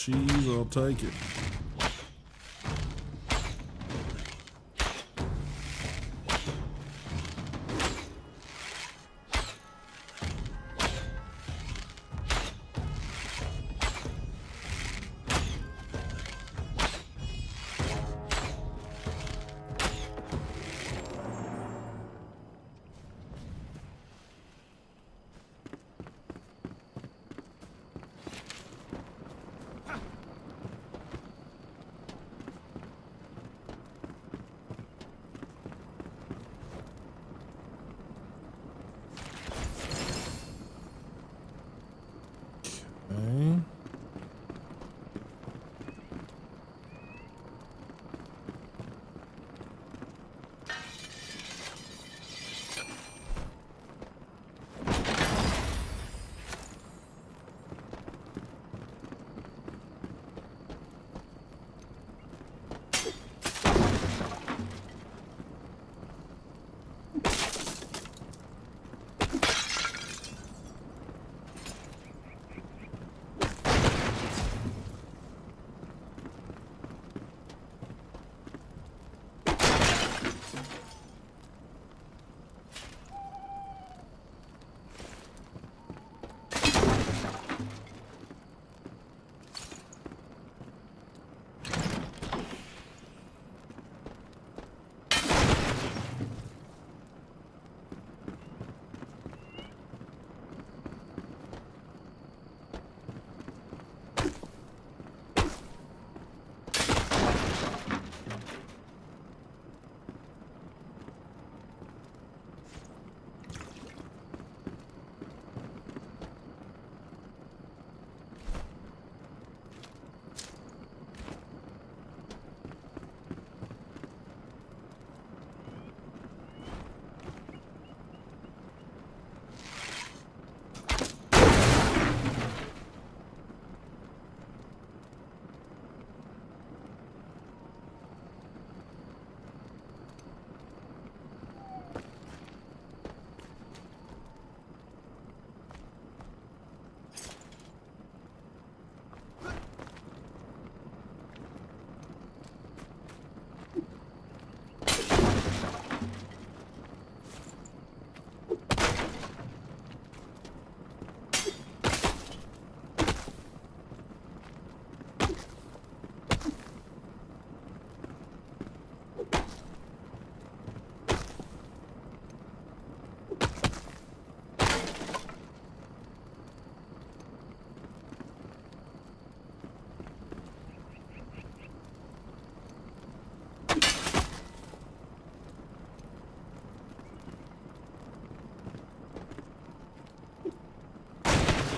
cheese, I'll take it.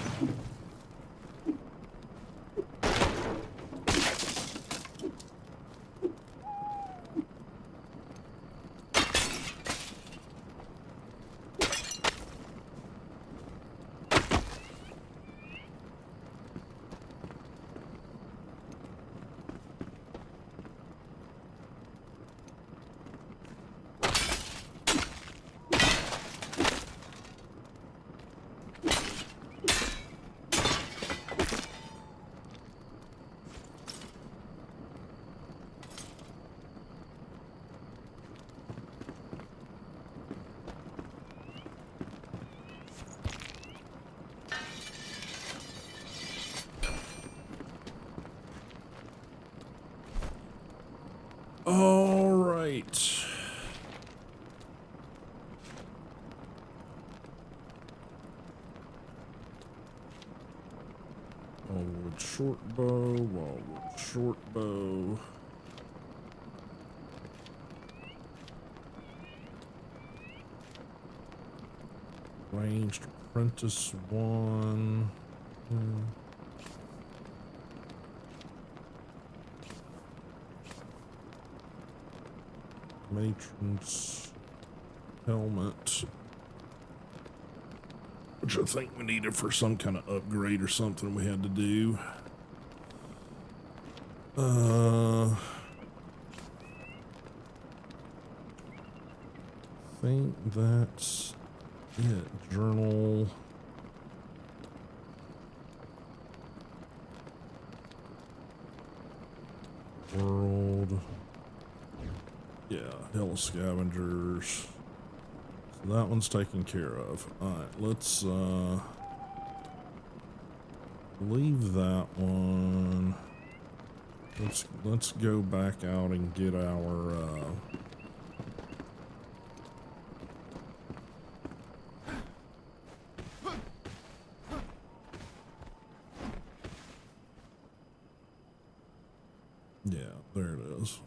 Okay. All right. Wildwood short bow, wildwood short bow. Ranged apprentice one. Matron's helmet, which I think we needed for some kind of upgrade or something we had to do. I think that's it. Journal. Shroud. Yeah, Hill of Scavengers. So that one's taken care of. Alright, let's leave that one. Let's go back out and get our yeah, there it is.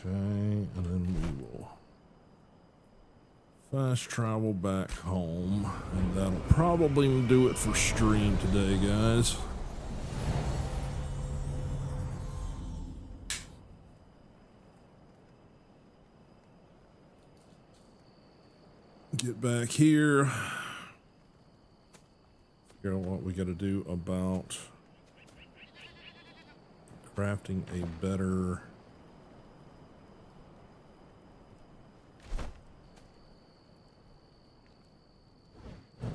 Okay, and then we will fast travel back home, and that'll probably do it for stream today, guys. Get back here, figure out what we got to do about crafting a better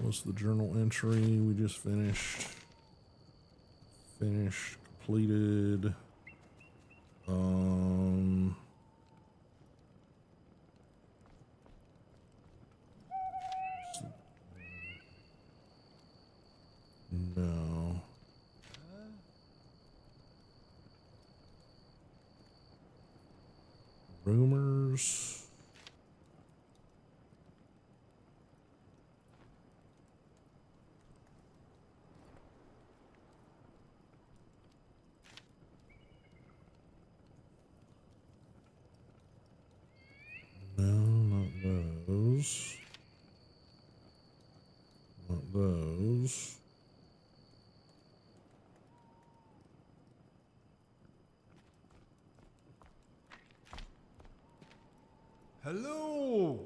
was the journal entry we just finished. Completed. No. Rumors. No, not those. Not those. Hello.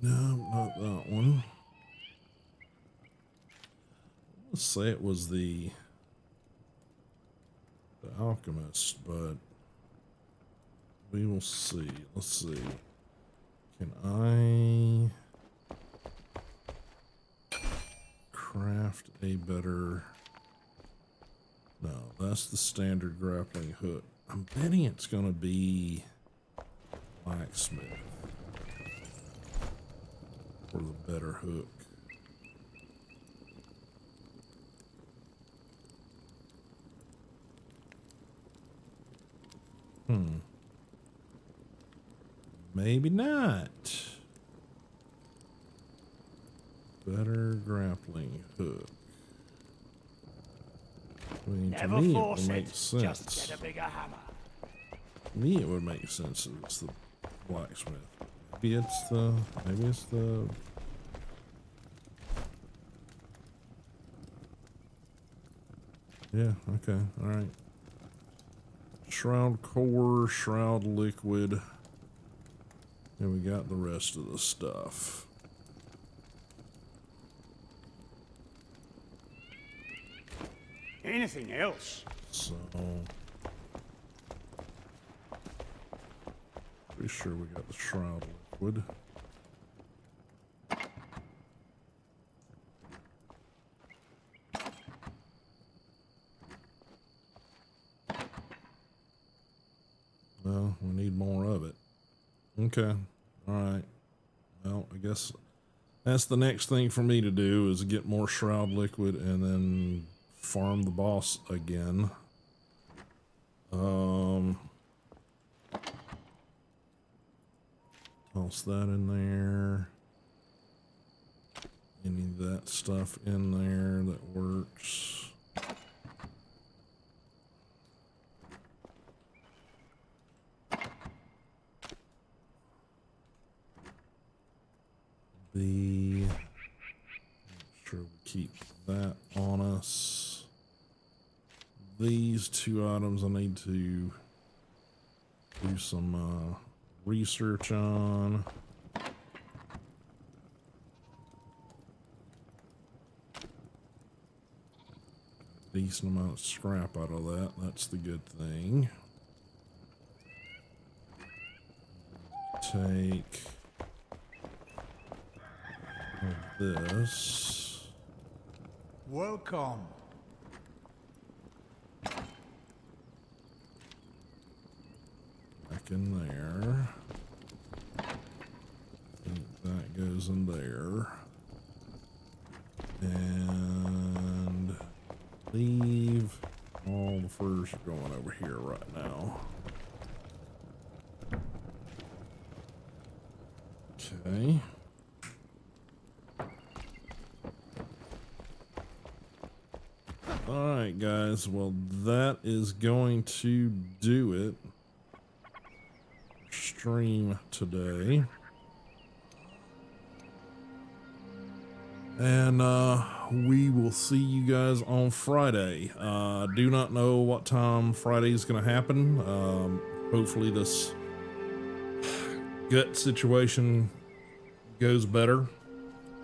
No, not that one. Let's say it was the alchemist, but we will see. Let's see. Can I craft a better? No, that's the standard grappling hook. I'm betting it's gonna be blacksmith for the better hook. Maybe not. Better grappling hook. I mean, to me, it would make sense. Just get a bigger hammer. To me, it would make sense if it's the blacksmith. Maybe it's the. Yeah. Okay. All right. Shroud core, shroud liquid. And we got the rest of the stuff. Anything else? So, pretty sure we got the shroud liquid. Well, we need more of it. Okay. All right. Well, I guess that's the next thing for me to do is get more shroud liquid and then farm the boss again. Toss that in there. Any of that stuff in there that works. be, make sure we keep that on us. These 2 items I need to do some research on. Decent amount of scrap out of that. That's the good thing. Take this. Welcome. Back in there. I think that goes in there. And leave all the furs are going over here right now. Okay. All right, guys. Well, that is going to do it. Stream today. And we will see you guys on Friday. Do not know what time Friday is going to happen. Hopefully this gut situation goes better.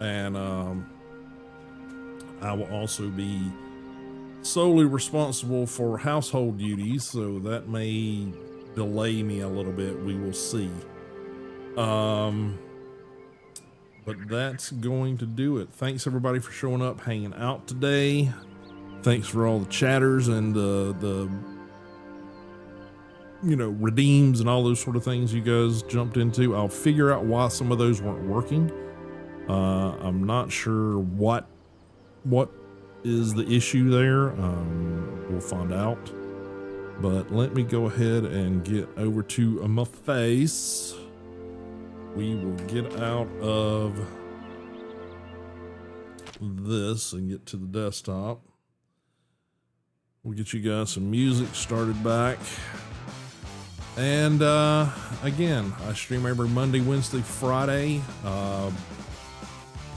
And I will also be solely responsible for household duties, so that may delay me a little bit. We will see. But that's going to do it. Thanks everybody for showing up, hanging out today. Thanks for all the chatters and the redeems and all those sort of things you guys jumped into. I'll figure out why some of those weren't working. I'm not sure what is the issue there. We'll find out. But let me go ahead and get over to my face. We will get out of this and get to the desktop. We'll get you guys some music started back. And again, I stream every Monday, Wednesday, Friday.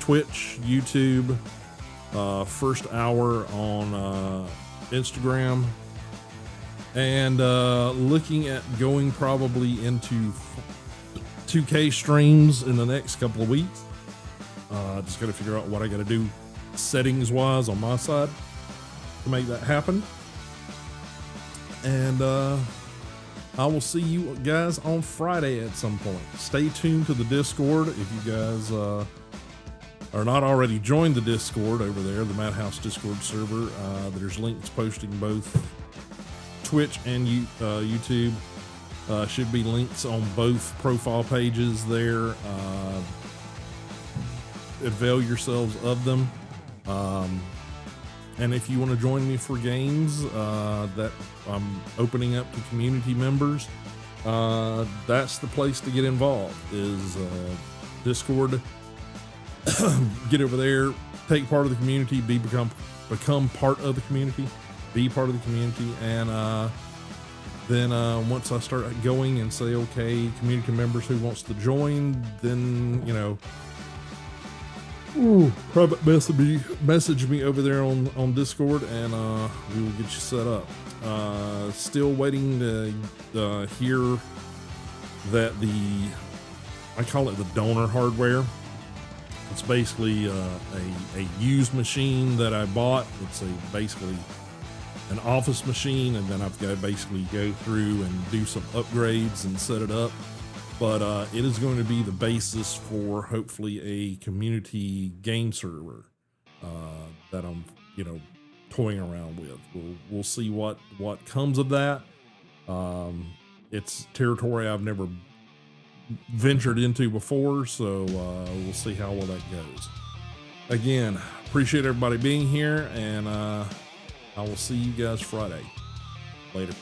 Twitch, YouTube, first hour on Instagram. And looking at going probably into 2K streams in the next couple of weeks. Just got to figure out what I got to do settings wise on my side to make that happen. And I will see you guys on Friday at some point. Stay tuned to the Discord if you guys are not already joined the Discord over there, the Madhouse Discord server. There's links posting both Twitch and YouTube. Should be links on both profile pages there. Avail yourselves of them. And if you want to join me for games that I'm opening up to community members, that's the place to get involved, is Discord. Get over there, take part of the community, become part of the community, be part of the community, and then once I start going and say, okay, community members who wants to join, then, private message me over there on Discord, and we will get you set up. Still waiting to hear that I call it the donor hardware. It's basically a used machine that I bought. It's basically an office machine, and then I've got to basically go through and do some upgrades and set it up. But it is going to be the basis for hopefully a community game server that I'm, toying around with. We'll see what comes of that. It's territory I've never ventured into before, so we'll see how well that goes. Again, appreciate everybody being here, and I will see you guys Friday. Later.